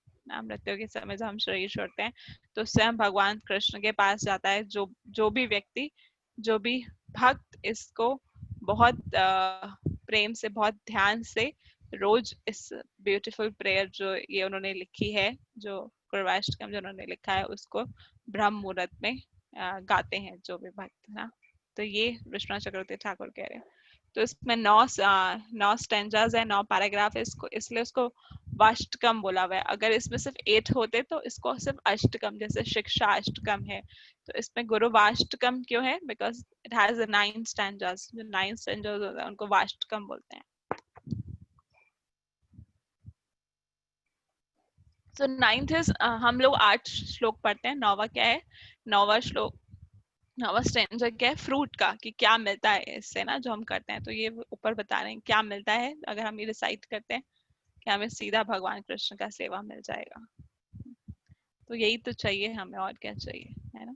जब हम शरीर छोड़ते हैं तो स्वयं भगवान कृष्ण के पास जाता है। जो भी व्यक्ति, जो भी भक्त इसको बहुत प्रेम से, बहुत ध्यान से रोज इस ब्यूटीफुल प्रेयर जो ये उन्होंने लिखी है, जो गुरुवाष्टकम जो उन्होंने लिखा है, उसको ब्रह्म मुहूर्त में गाते हैं जो भी भक्त ना। तो ये विश्वनाथ चक्रवर्ती ठाकुर कह रहे हैं। तो इसमें 9 स्टेंजास है, 9 पैराग्राफ है, इसको इसलिए उसको वाष्टकम बोला हुआ है। अगर इसमें सिर्फ 8 होते तो इसको सिर्फ अष्टकम, जैसे शिक्षा अष्टकम है, तो इसमें गुरु वाष्टकम क्यों है, बिकॉज इट हैज 9 स्टेंजास। जो 9 स्टेंजास होते हैं उनको वाष्टकम बोलते हैं। तो 9th इज हम लोग 8 श्लोक पढ़ते हैं। 9वां क्या है, 9वां श्लोक, 9वां स्टेंजा क्या है, फ्रूट का, कि क्या मिलता है इससे ना जो हम करते हैं। तो ये ऊपर बता रहे हैं क्या मिलता है अगर हम ये रिसाइट करते हैं, कि हमें सीधा भगवान कृष्ण का सेवा मिल जाएगा। तो यही तो चाहिए हमें, और क्या चाहिए, है ना।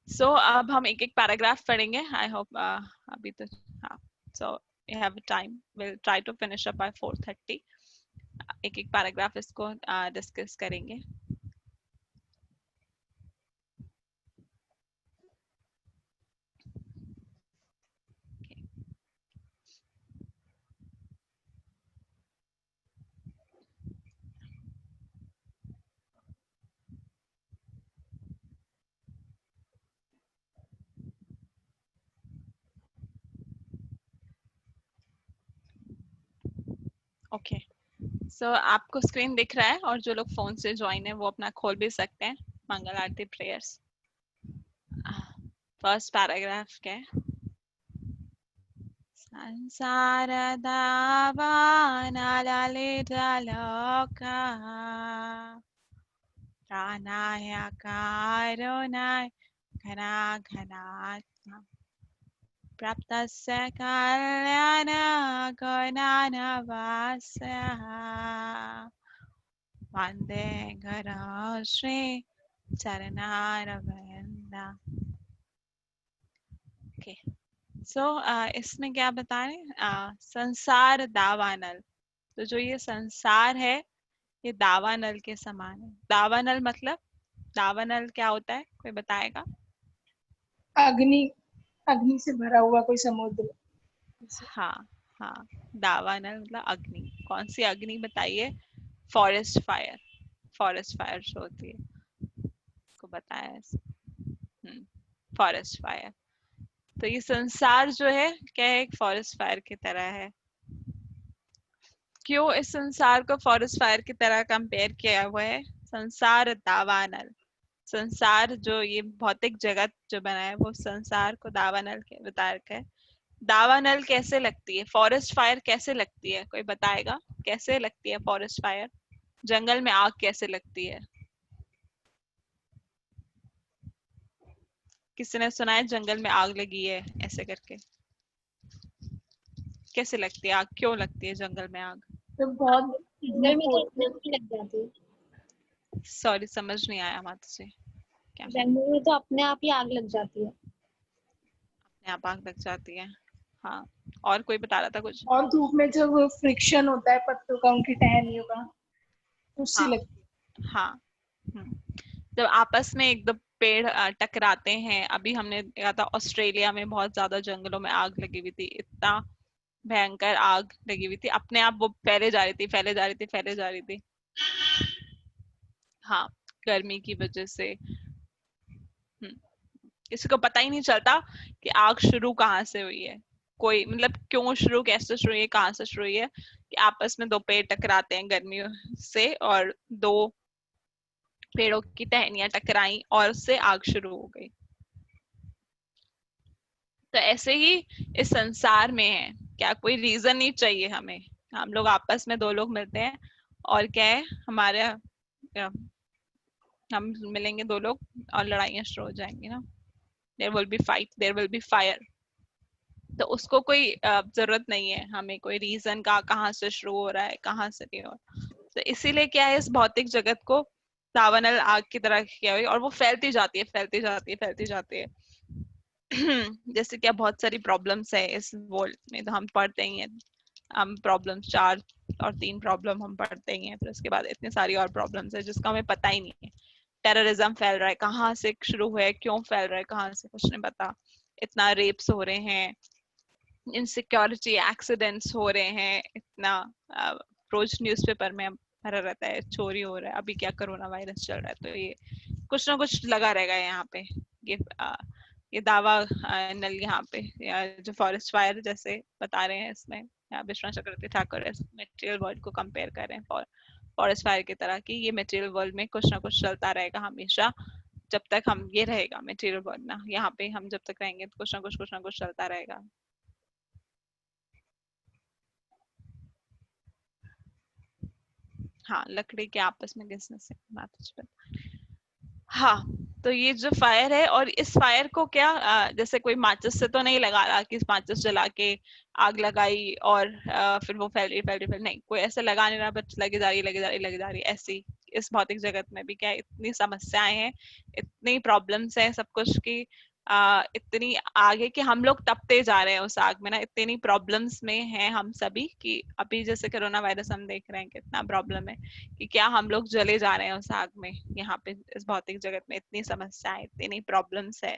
सो अब हम एक एक पैराग्राफ पढ़ेंगे। आई होप अभी तो हाँ, so you have time, will try to finish up by 4:30। एक एक पैराग्राफ इसको डिस्कस करेंगे। ओके, सो आपको स्क्रीन दिख रहा है, और जो लोग फोन से ज्वाइन है वो अपना खोल भी सकते हैं। मंगल आरती प्रेयर्स, फर्स्ट पैराग्राफ क्या है, संसार दावानललितलोका प्राणाय कारुणाय घनाघनात्मा प्राप्तस्य कल्याण गुणानवास्यः वन्दे गुरुं श्री चरणारविन्द। ओके, सो इसमें क्या बता रहे हैं, संसार दावानल। तो जो ये संसार है ये दावानल के समान है। दावानल मतलब, दावानल क्या होता है, कोई बताएगा? अग्नि से भरा हुआ कोई समुद्र। हाँ हाँ, दावानल मतलब अग्नि। कौन सी अग्नि बताइए? फॉरेस्ट फायर, फॉरेस्ट फायर जो होती है को बताया, फॉरेस्ट फायर। तो ये संसार जो है क्या है, एक फॉरेस्ट फायर की तरह है। क्यों इस संसार को फॉरेस्ट फायर की तरह कंपेयर किया हुआ है? संसार दावानल, संसार जो ये भौतिक जगत जो बना है वो संसार को दावानल के बता रखा है। दावानल कैसे लगती है, फॉरेस्ट फायर कैसे लगती है, कोई बताएगा कैसे लगती है फॉरेस्ट फायर? जंगल में आग कैसे लगती है? किसी ने सुना है जंगल में आग लगी है ऐसे करके? कैसे लगती है आग, क्यों लगती है जंगल में आग? तो बहुत जंगल में तो अपने आप ही लग जाती है। सॉरी समझ नहीं आया माता जी, क्या? जंगल में तो अपने आप ही आग लग जाती है। अपने आप आग लग जाती है, हाँ। और कोई बता रहा था कुछ? और धूप में जब फ्रिक्शन होता है पत्तों का, उनकी टहनियों का, उससे हाँ लगती है। हाँ, जब आपस में एक दो पेड़ टकराते हैं। अभी हमने देखा था ऑस्ट्रेलिया में बहुत ज्यादा जंगलों में आग लगी हुई थी, इतना भयंकर आग लगी हुई थी, अपने आप वो फैले जा रही थी, फैले जा रही थी, फैले जा रही थी। हाँ, गर्मी की वजह से किसी को पता ही नहीं चलता कि आग शुरू कहाँ से हुई है, कोई मतलब क्यों शुरू, कैसे शुरू हुई है, कहाँ से शुरू हुई है। कि आपस में दो पेड़ टकराते हैं गर्मियों से, और दो पेड़ों की टहनियां टकराई और उससे आग शुरू हो गई। तो ऐसे ही इस संसार में है, क्या कोई रीजन नहीं चाहिए हमें, हम लोग आपस में दो लोग मिलते हैं और क्या है हमारे, हम मिलेंगे दो लोग और लड़ाइयां शुरू हो जाएंगी ना। There will be fight, there will be fire. तो उसको कोई जरूरत नहीं है हमें कोई रीजन का, कहाँ से शुरू हो रहा है कहाँ से नहीं हो रहा। तो इसीलिए क्या है, इस भौतिक जगत को दावानल आग की तरह किया हुआ है और वो फैलती जाती है फैलती जाती है फैलती जाती है। जैसे क्या बहुत सारी प्रॉब्लम्स है इस वर्ल्ड में, तो हम पढ़ते ही हैं, हम प्रॉब्लम 4 और 3 प्रॉब्लम हम पढ़ते ही हैं, फिर उसके बाद इतनी सारी और प्रॉब्लम्स है जिसका हमें पता ही नहीं है। टेररिज्म फैल रहा है, कहाँ से शुरू हुआ है, क्यों फैल रहा है, कहाँ से, कुछ नहीं पता। इतना रेप्स हो रहे हैं, इनसिक्योरिटी, एक्सीडेंट्स हो रहे हैं, इतना रोज न्यूज़पेपर में भरा रहता है चोरी हो रहा है, अभी क्या कोरोना वायरस चल रहा है, तो ये कुछ ना कुछ लगा रहेगा यहाँ पे। ये दावा नल यहाँ पे जो फॉरेस्ट फायर जैसे बता रहे हैं इसमें, विश्वनाथ चक्रवर्ती ठाकुर मटेरियल वर्ल्ड को कंपेयर कर रहे हैं फॉरेस्ट फायर की तरह की। ये मटेरियल वर्ल्ड में कुछ ना कुछ चलता रहेगा हमेशा, जब तक हम ये रहेगा मटेरियल वर्ल्ड ना, यहाँ पे हम जब तक रहेंगे तो कुछ ना कुछ चलता रहेगा। हाँ, लकड़ी के आपस में घिसने से बात। हाँ, तो ये जो फायर है, और इस फायर को क्या जैसे कोई माचिस से तो नहीं लगा रहा कि माचिस जला के आग लगाई और फिर वो फैल रही, नहीं, कोई ऐसे लगा नहीं रहा, बस लगी जा रही ऐसी। इस भौतिक जगत में भी क्या इतनी समस्याएं हैं, इतनी प्रॉब्लम्स हैं सब कुछ की इतनी आगे कि हम लोग तपते जा रहे हैं उस आग में ना, इतनी प्रॉब्लम्स में हैं हम सभी कि अभी जैसे कोरोना वायरस हम देख रहे हैं कितना प्रॉब्लम है कि क्या हम लोग जले जा रहे हैं उस आग में। यहाँ पे इस भौतिक जगत में इतनी समस्याएं, इतनी प्रॉब्लम्स है।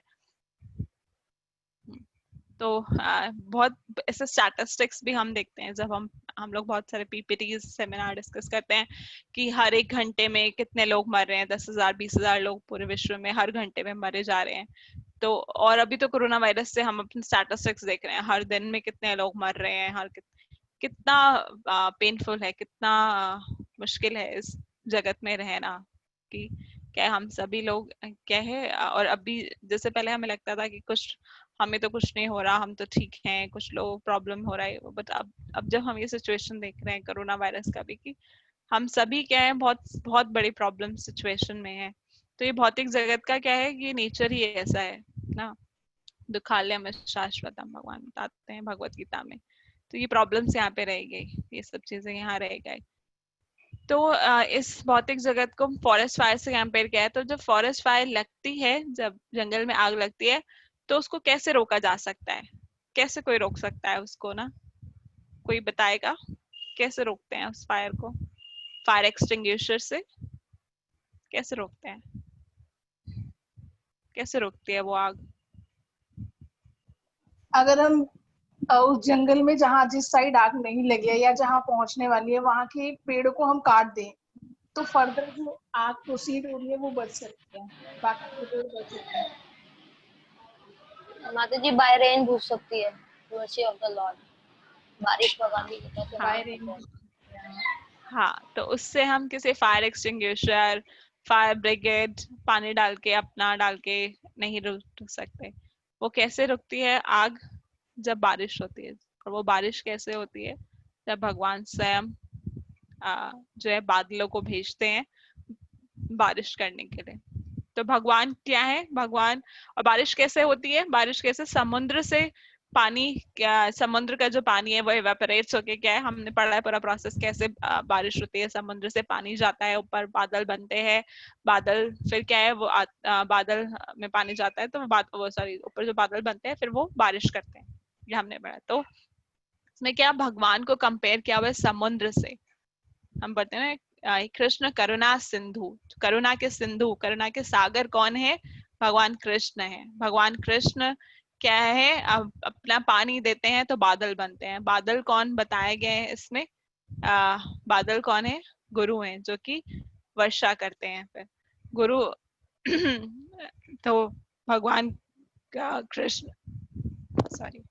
तो बहुत ऐसे स्टैटिस्टिक्स भी हम देखते हैं जब हम लोग बहुत सारे पीपीटीज सेमिनार डिस्कस करते हैं कि हर एक घंटे में कितने लोग मर रहे हैं, 10,000 20,000 लोग पूरे विश्व में हर घंटे में मरे जा रहे हैं। तो और अभी तो कोरोना वायरस से हम अपने स्टैटिस्टिक्स देख रहे हैं, हर दिन में कितने लोग मर रहे हैं, कितना पेनफुल है, कितना मुश्किल है इस जगत में रहना कि क्या हम सभी लोग क्या है। और अभी जैसे पहले हमें लगता था कि कुछ हमें तो कुछ नहीं हो रहा, हम तो ठीक हैं, कुछ लोग प्रॉब्लम हो रहा है, बट अब जब हम ये सिचुएशन देख रहे हैं कोरोना वायरस का भी कि हम सभी क्या है बहुत बहुत बड़ी प्रॉब्लम सिचुएशन में है। तो ये भौतिक जगत का क्या है, ये नेचर ही ऐसा है ना, दुखालय में शाश्वतम भगवान बताते हैं भगवत गीता में। तो ये प्रॉब्लम्स यहाँ पे रह गई, ये सब चीजें यहाँ रह गए। तो इस भौतिक जगत को फॉरेस्ट फायर से कंपेयर किया है। तो जब फॉरेस्ट फायर लगती है, जब जंगल में आग लगती है, तो उसको कैसे रोका जा सकता है, कैसे कोई रोक सकता है उसको ना, कोई बताएगा कैसे रोकते हैं उस फायर को? फायर एक्सटिंग्विशर से कैसे रोकते हैं, कैसे रोकती है वो आग? अगर हम उस जंगल में जहाँ जिस साइड आग नहीं लगी है या जहाँ पहुंचने वाली है वहां के पेड़ों को हम काट दें तो फर्दर जो आग प्रोसीड हो रही है वो बच सकती है, बाकी पेड़ बच सकते हैं। माता जी बाय रेन पूछ सकती है, मर्सी ऑफ द लॉर्ड, बारिश भगवान की कृपा से बाय रेन। हाँ, तो उससे हम किसी फायर एक्सटिंग्विशर, फायर ब्रिगेड पानी डाल के अपना डाल के नहीं रुक सकते। वो कैसे रुकती है आग? जब बारिश होती है। और वो बारिश कैसे होती है? जब भगवान स्वयं जो है बादलों को भेजते हैं बारिश करने के लिए। तो भगवान क्या है? भगवान। और बारिश कैसे होती है? बारिश कैसे? समुद्र से पानी, समुद्र का जो पानी है वो इवेपोरेट्स होके क्या है, हमने पढ़ा है पूरा प्रोसेस कैसे बारिश होती है। समुद्र से पानी जाता है ऊपर, बादल बनते हैं, बादल फिर क्या है वो बादल में पानी जाता है तो वो सॉरी ऊपर जो बादल बनते हैं फिर वो बारिश करते हैं, ये हमने पढ़ा। तो इसमें क्या भगवान को कंपेयर किया हुआ है समुद्र से। हम पढ़ते हैं ना कृष्ण करुणा सिंधु, करुणा के सिंधु, करुणा के सागर कौन है? भगवान कृष्ण है। भगवान कृष्ण क्या है? अपना पानी देते हैं तो बादल बनते हैं। बादल कौन बताए गए हैं इसमें? बादल कौन है? गुरु हैं जो कि वर्षा करते हैं। फिर गुरु तो भगवान का कृष्ण सॉरी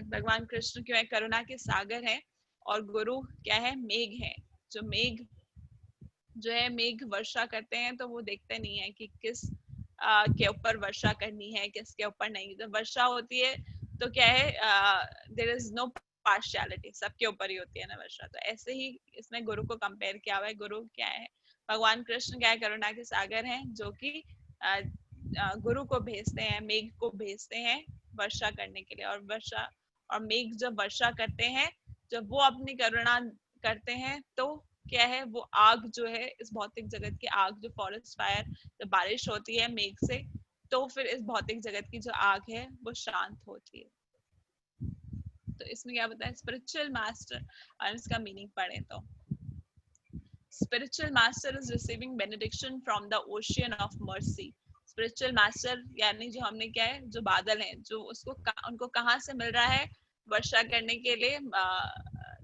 भगवान कृष्ण क्यों है? करुणा के सागर है। और गुरु क्या है? मेघ है। जो मेघ जो है मेघ वर्षा करते हैं तो वो देखते नहीं है कि किस के ऊपर वर्षा करनी है, किसके ऊपर नहीं। जब वर्षा होती है तो क्या है, देयर इज नो पार्शियलिटी, सबके ऊपर ही होती है ना वर्षा। तो ऐसे ही इसमें गुरु को कंपेयर किया हुआ है। गुरु क्या है? भगवान कृष्ण क्या है? करुणा के सागर हैं जो कि गुरु को भेजते हैं, मेघ को भेजते हैं वर्षा करने के लिए, और वर्षा और मेघ जब वर्षा करते हैं, जब वो अपनी करुणा करते हैं, तो क्या है, वो आग जो है, इस भौतिक जगत की आग, जो फॉरेस्ट फायर, जब बारिश होती है मेघ से, तो फिर इस भौतिक जगत की जो आग है वो शांत होती है। तो इसमें क्या बताया, स्पिरिचुअल मास्टर, और इसका मीनिंग पढ़े तो spiritual master is receiving benediction from the ocean of mercy. spiritual master यानी जो हमने क्या है, जो बादल हैं, जो उसको उनको कहाँ से मिल रहा है वर्षा करने के लिए,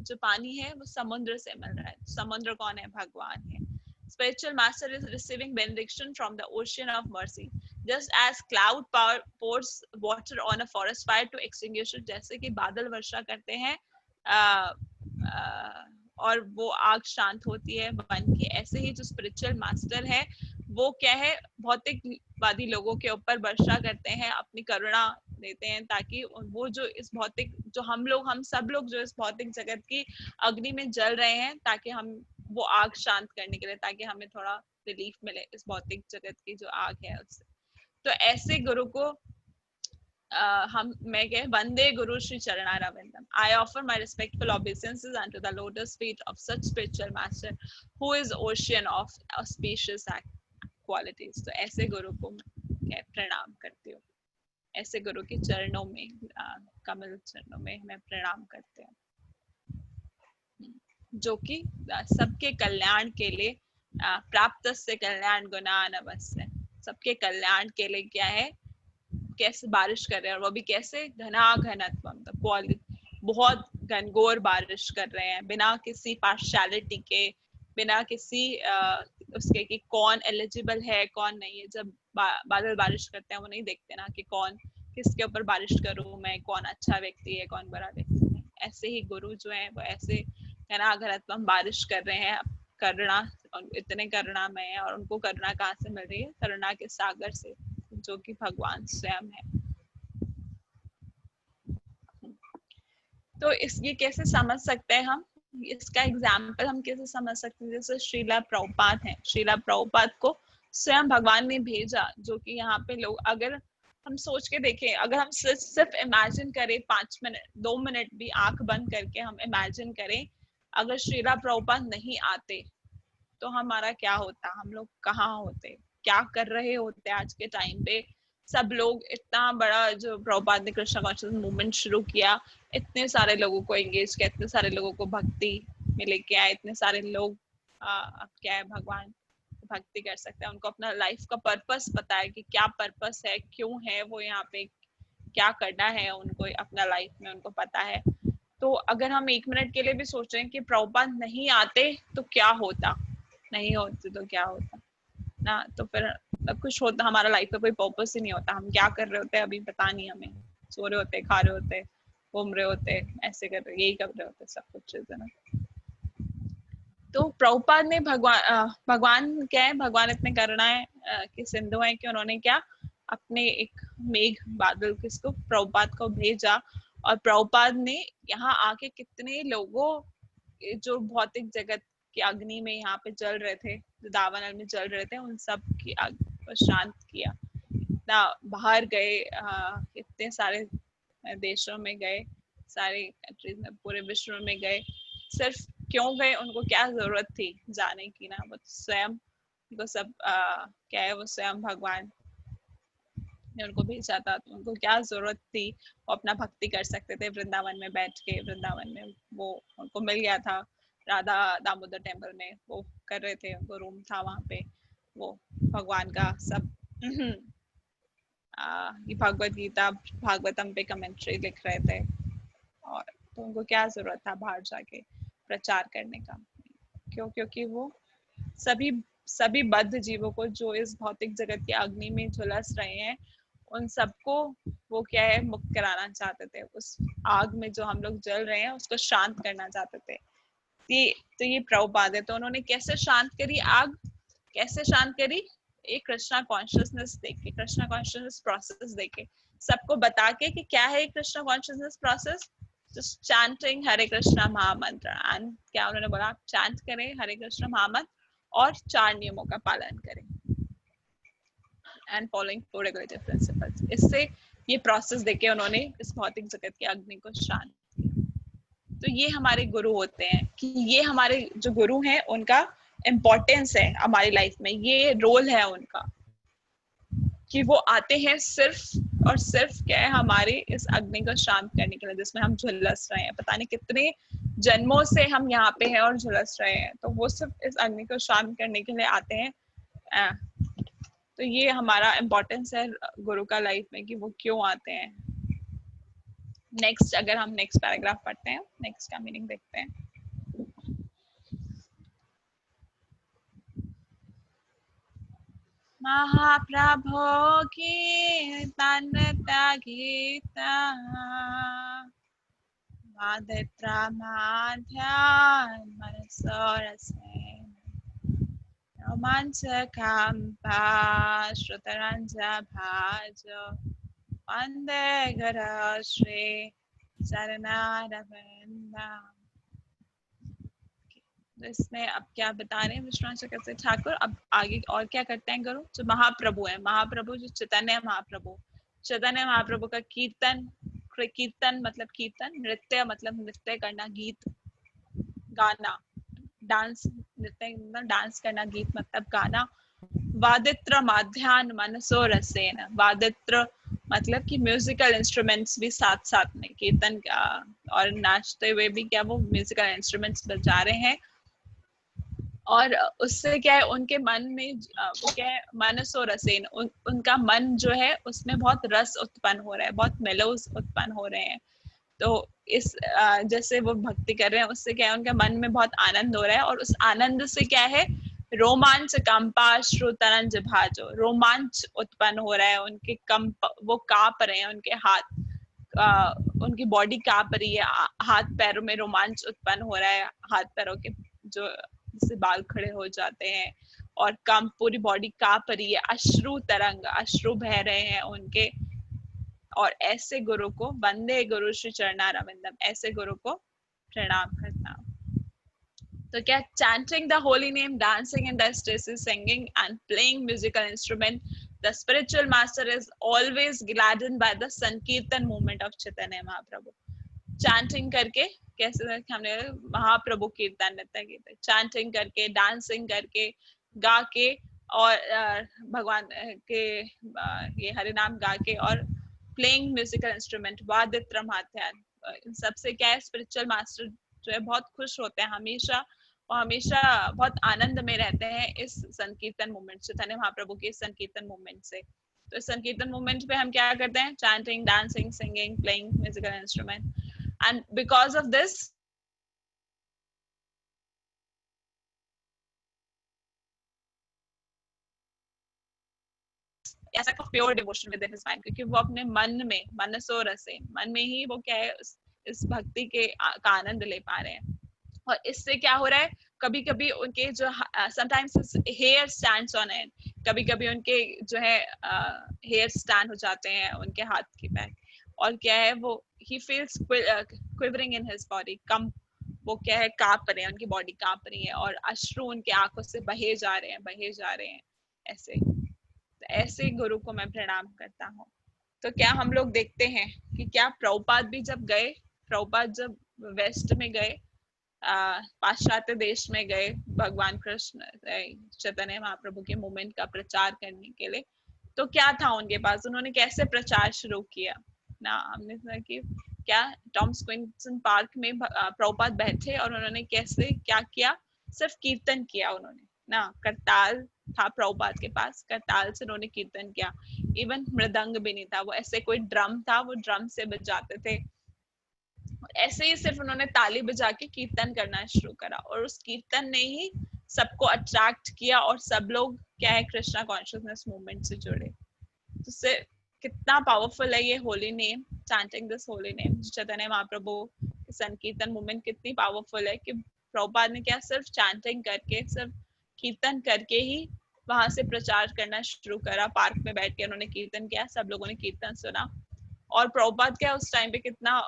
जो पानी है वो समुद्र से मिल रहा है। समुद्र कौन है? भगवान है। spiritual master is receiving benediction from the ocean of mercy, just as cloud pours water on a forest fire to extinguish it. जैसे कि बादल वर्षा करते हैं और वो आग शांत होती है वन की, ऐसे ही जो स्पिरिचुअल मास्टर है वो क्या है, भौतिकवादी लोगों के ऊपर वर्षा करते हैं, अपनी करुणा देते हैं, ताकि वो जो इस भौतिक, जो हम सब लोग जो इस भौतिक जगत की अग्नि में जल रहे हैं, ताकि हम वो आग शांत करने के लिए, ताकि हमें थोड़ा रिलीफ मिले इस भौतिक जगत की जो आग है उससे। तो ऐसे गुरु को मैं कह वंदे गुरु श्री चरणारविंदम। I offer my respectful obeisances unto the lotus feet of such spiritual master who is ocean of auspicious qualities। तो ऐसे गुरु को मैं प्रणाम करती हूँ, ऐसे गुरु के चरणों में, कमल चरणों में मैं प्रणाम करते हैं, जो कि सबके कल्याण के लिए, प्राप्त से कल्याण गुणान अवश्य, सबके कल्याण के लिए क्या है, कैसे बारिश कर रहे हैं, और वो भी कैसे, घना घनत्वम, बहुत घनघोर बारिश कर रहे हैं, बिना किसी पार्शियलिटी के, बिना किसी उसके कि कौन एलिजिबल है कौन नहीं है। जब बादल बारिश करते हैं वो नहीं देखते ना कि कौन किसके ऊपर बारिश करूं मैं, कौन अच्छा व्यक्ति है कौन बुरा व्यक्ति है। ऐसे ही गुरु जो है वो ऐसे घना घनत्वम बारिश कर रहे हैं, करुणा, इतने करुणामय है, और उनको करुणा कहाँ से मिल रही है? करुणा के सागर से, जो कि भगवान स्वयं है। तो ये कैसे समझ सकते हैं हम? इसका एग्जाम्पल हम कैसे समझ सकते हैं? जैसे श्रीला प्रभुपाद हैं, श्रीला प्रभुपाद को स्वयं भगवान ने भेजा, जो कि यहाँ पे लोग, अगर हम सोच के देखें, अगर हम सिर्फ इमेजिन करें 5 मिनट 2 मिनट भी आंख बंद करके हम इमेजिन करें, अगर श्रीला प्रभुपाद नहीं आते तो हमारा क्या होता, हम लोग कहाँ होते, क्या कर रहे होते आज के टाइम पे? सब लोग, इतना बड़ा जो प्रभुपाद ने कृष्ण कॉन्शियसनेस मूवमेंट शुरू किया, इतने सारे लोगों को एंगेज किया, इतने सारे लोगों को भक्ति में लेके आए, इतने सारे लोग अब क्या है, भगवान भक्ति कर सकते हैं, उनको अपना लाइफ का पर्पस पता है कि क्या पर्पस है, क्यों है वो यहाँ पे, क्या करना है उनको अपना लाइफ में, उनको पता है। तो अगर हम 1 मिनट के लिए भी सोच रहे हैं कि प्रभुपाद नहीं आते तो क्या होता, नहीं होते तो क्या होता ना, तो फिर कुछ होता, हमारा लाइफ का कोई पर्पस ही नहीं होता, हम क्या कर रहे होते अभी पता नहीं, हमें सो रहे होते, खा रहे होते, घूम रहे होते, ऐसे कर रहे, यही कर रहे होते, सब कुछ चीजें ना। तो प्रभुपाद ने भगवान क्या है, भगवान इतने करुणाएं के सिंधु है कि उन्होंने क्या, अपने एक मेघ बादल किसको, प्रभुपाद को भेजा, और प्रभुपाद ने यहाँ आके कितने लोगों, जो भौतिक जगत की अग्नि में यहाँ पे जल रहे थे, जो दावानल में जल रहे थे, उन सब की आग को शांत किया। ना बाहर गए, इतने सारे देशों में गए, सारे कंट्रीज में, पूरे विश्व में गए, सिर्फ क्यों गए, उनको क्या जरूरत थी जाने की ना, वो स्वयं उनको सब क्या है, वो स्वयं भगवान ने उनको भेजा था, तो उनको क्या जरूरत थी, वो अपना भक्ति कर सकते थे वृंदावन में बैठ के, वृंदावन में वो उनको मिल गया था, राधा दामोदर टेम्पल में वो कर रहे थे, उनको रूम था वहां पे, वो भगवान का सब ये भगवत गीता भागवतम पे कमेंट्री लिख रहे थे, और तो उनको क्या जरूरत था बाहर जाके प्रचार करने का? क्यों? क्योंकि वो सभी बद्ध जीवों को जो इस भौतिक जगत की अग्नि में झुलस रहे हैं, उन सबको वो क्या है, मुक्त कराना चाहते थे, उस आग में जो हम लोग जल रहे हैं उसको शांत करना चाहते थे। ये प्रभुपाद है। तो उन्होंने कैसे शांत करी आग, कैसे शांत करी? एक कृष्णा कॉन्शियसनेस देके, कृष्णा कॉन्शियसनेस प्रोसेस देके, सबको बता के कि क्या है Krishna consciousness process, just chanting Hare Krishna mahamantra. And क्या उन्होंने बोला, आप चैंट करें हरे कृष्णा महामंत्र और 4 नियमों का पालन करें, एंड फॉलोइंग 4 रेगुलेटरी प्रिंसिपल्स। इससे ये प्रोसेस देके उन्होंने इस भौतिक जगत के अग्नि को शांत किया। तो ये हमारे गुरु होते हैं कि ये हमारे जो गुरु हैं उनका इम्पोर्टेंस है हमारी लाइफ में, ये रोल है उनका कि वो आते हैं सिर्फ और सिर्फ क्या है हमारे इस अग्नि को शांत करने के लिए जिसमें हम झुलस रहे हैं। पता नहीं कितने जन्मों से हम यहाँ पे हैं और झुलस रहे हैं, तो वो सिर्फ इस अग्नि को शांत करने के लिए आते हैं। तो ये हमारा इम्पोर्टेंस है गुरु का लाइफ में कि वो क्यों आते हैं। नेक्स्ट, अगर हम नेक्स्ट पैराग्राफ पढ़ते हैं, नेक्स्ट का मीनिंग देखते हैं। महाप्रभो कीर्तन गीता वादित्रा माध्यान मनसोरसेन रोमांचकम्पा श्रुतरंजा भाजो वंदे गुरु श्री चरणारविंदम। तो इसमें अब क्या बता रहे हैं विश्वनाथ चक्रवर्ती ठाकुर, अब आगे और क्या करते हैं गुरु? जो महाप्रभु है, महाप्रभु जो चैतन्य महाप्रभु, चैतन्य महाप्रभु का कीर्तन, कीर्तन मतलब कीर्तन, नृत्य मतलब नृत्य करना, गीत गाना, डांस, नृत्य मतलब डांस करना, गीत मतलब गाना। वादित्र माध्यान मनसो रसेन, वादित्र मतलब कि म्यूजिकल इंस्ट्रूमेंट्स भी साथ साथ में, कीर्तन और नाचते हुए भी क्या वो म्यूजिकल इंस्ट्रूमेंट्स बजा रहे हैं। और उससे क्या है उनके मन में क्या है मनसो रसेन, उनका मन जो है उसमें बहुत रस उत्पन्न हो रहा है, बहुत मेलोस उत्पन्न हो रहे हैं। तो इस जैसे वो भक्ति कर रहे हैं उससे क्या है उनके मन में बहुत आनंद हो रहा है, और उस आनंद से क्या है रोमांच कंपा श्रुतरंज भाजो, रोमांच उत्पन्न हो रहा है, उनके कंप, वो कांप रहे हैं, उनके हाथ उनकी बॉडी कांप रही है, हाथ पैरों में रोमांच उत्पन्न हो रहा है, हाथ पैरों के जो जिससे बाल खड़े हो जाते हैं, और कंप, पूरी बॉडी कांप रही है, अश्रु तरंग, अश्रु बह रहे हैं उनके। और ऐसे गुरु को वंदे गुरु श्री चरणारविंदम, ऐसे गुरु को प्रणाम करना। तो क्या chanting the holy name, dancing in the ecstasis, singing and playing musical instrument, the spiritual master is always gladdened by the Sankirtan movement of Chaitanya Mahaprabhu. Chanting करके कैसे हमने महाप्रभु कीर्तन नृत्य गीत, chanting करके, dancing करके, गा के और भगवान के ये हरि नाम गा के और प्लेइंग म्यूजिकल इंस्ट्रूमेंट, वादित्र माध्यान, इन सबसे क्या है स्पिरिचुअल मास्टर जो है बहुत खुश होते हैं हमेशा, और हमेशा बहुत आनंद में रहते हैं इस संकीर्तन मूवमेंट से, चैतन्य महाप्रभु के संकीर्तन मूवमेंट से। तो इस संकीर्तन मूवमेंट पे हम क्या करते हैं? Chanting, dancing, singing, playing musical instrument, and because of this ऐसा pure devotion within his mind, क्योंकि वो अपने मन में, मनसो रसे, मन में ही वो क्या है इस भक्ति के का आनंद ले पा रहे हैं। और इससे क्या हो रहा है, कभी कभी उनके जो sometimes hair stands on it, कभी कभी उनके जो है हेयर स्टैंड हो जाते हैं उनके हाथ के बैक, और क्या है वो ही feels quivering in his body, कम वो क्या है कांप रहे हैं, उनकी बॉडी कांप रही है, और अश्रु उनके आंखों से बहे जा रहे हैं, बहे जा रहे हैं ऐसे। ऐसे गुरु को मैं प्रणाम करता हूँ। तो क्या हम लोग देखते हैं कि क्या प्रभुपाद भी जब गए, प्रभुपाद जब वेस्ट में गए, पाश्चात्य देश में गए, भगवान कृष्ण चैतन्य महाप्रभु के मूवमेंट का प्रचार करने के लिए, तो क्या था उनके पास, उन्होंने कैसे प्रचार शुरू किया ना? हमने सुना कि क्या टॉम्स क्विंसन पार्क में प्रभुपाद बैठे और उन्होंने कैसे क्या किया, सिर्फ कीर्तन किया उन्होंने ना। करताल था प्रभुपाद के पास, करताल से उन्होंने कीर्तन किया, इवन मृदंग भी नहीं था, वो ऐसे कोई ड्रम था, वो ड्रम से बजाते थे, ऐसे ही सिर्फ उन्होंने ताली बजा के कीर्तन करना शुरू करा, और उस कीर्तन ने ही सबको अट्रैक्ट किया, और सब लोग क्या है कृष्णा कॉन्शियसनेस मूवमेंट से जुड़े। तो इससे कितना पावरफुल है ये holy name, chanting this holy name. Chaitanya Mahaprabhu sankirtan movement कितनी पावरफुल है कि प्रभुपाद ने क्या सिर्फ चैंटिंग करके, सिर्फ कीर्तन करके ही वहां से प्रचार करना शुरू करा। पार्क में बैठ के उन्होंने कीर्तन किया, सब लोगों ने कीर्तन सुना, और प्रभुपाद क्या उस टाइम पे कितना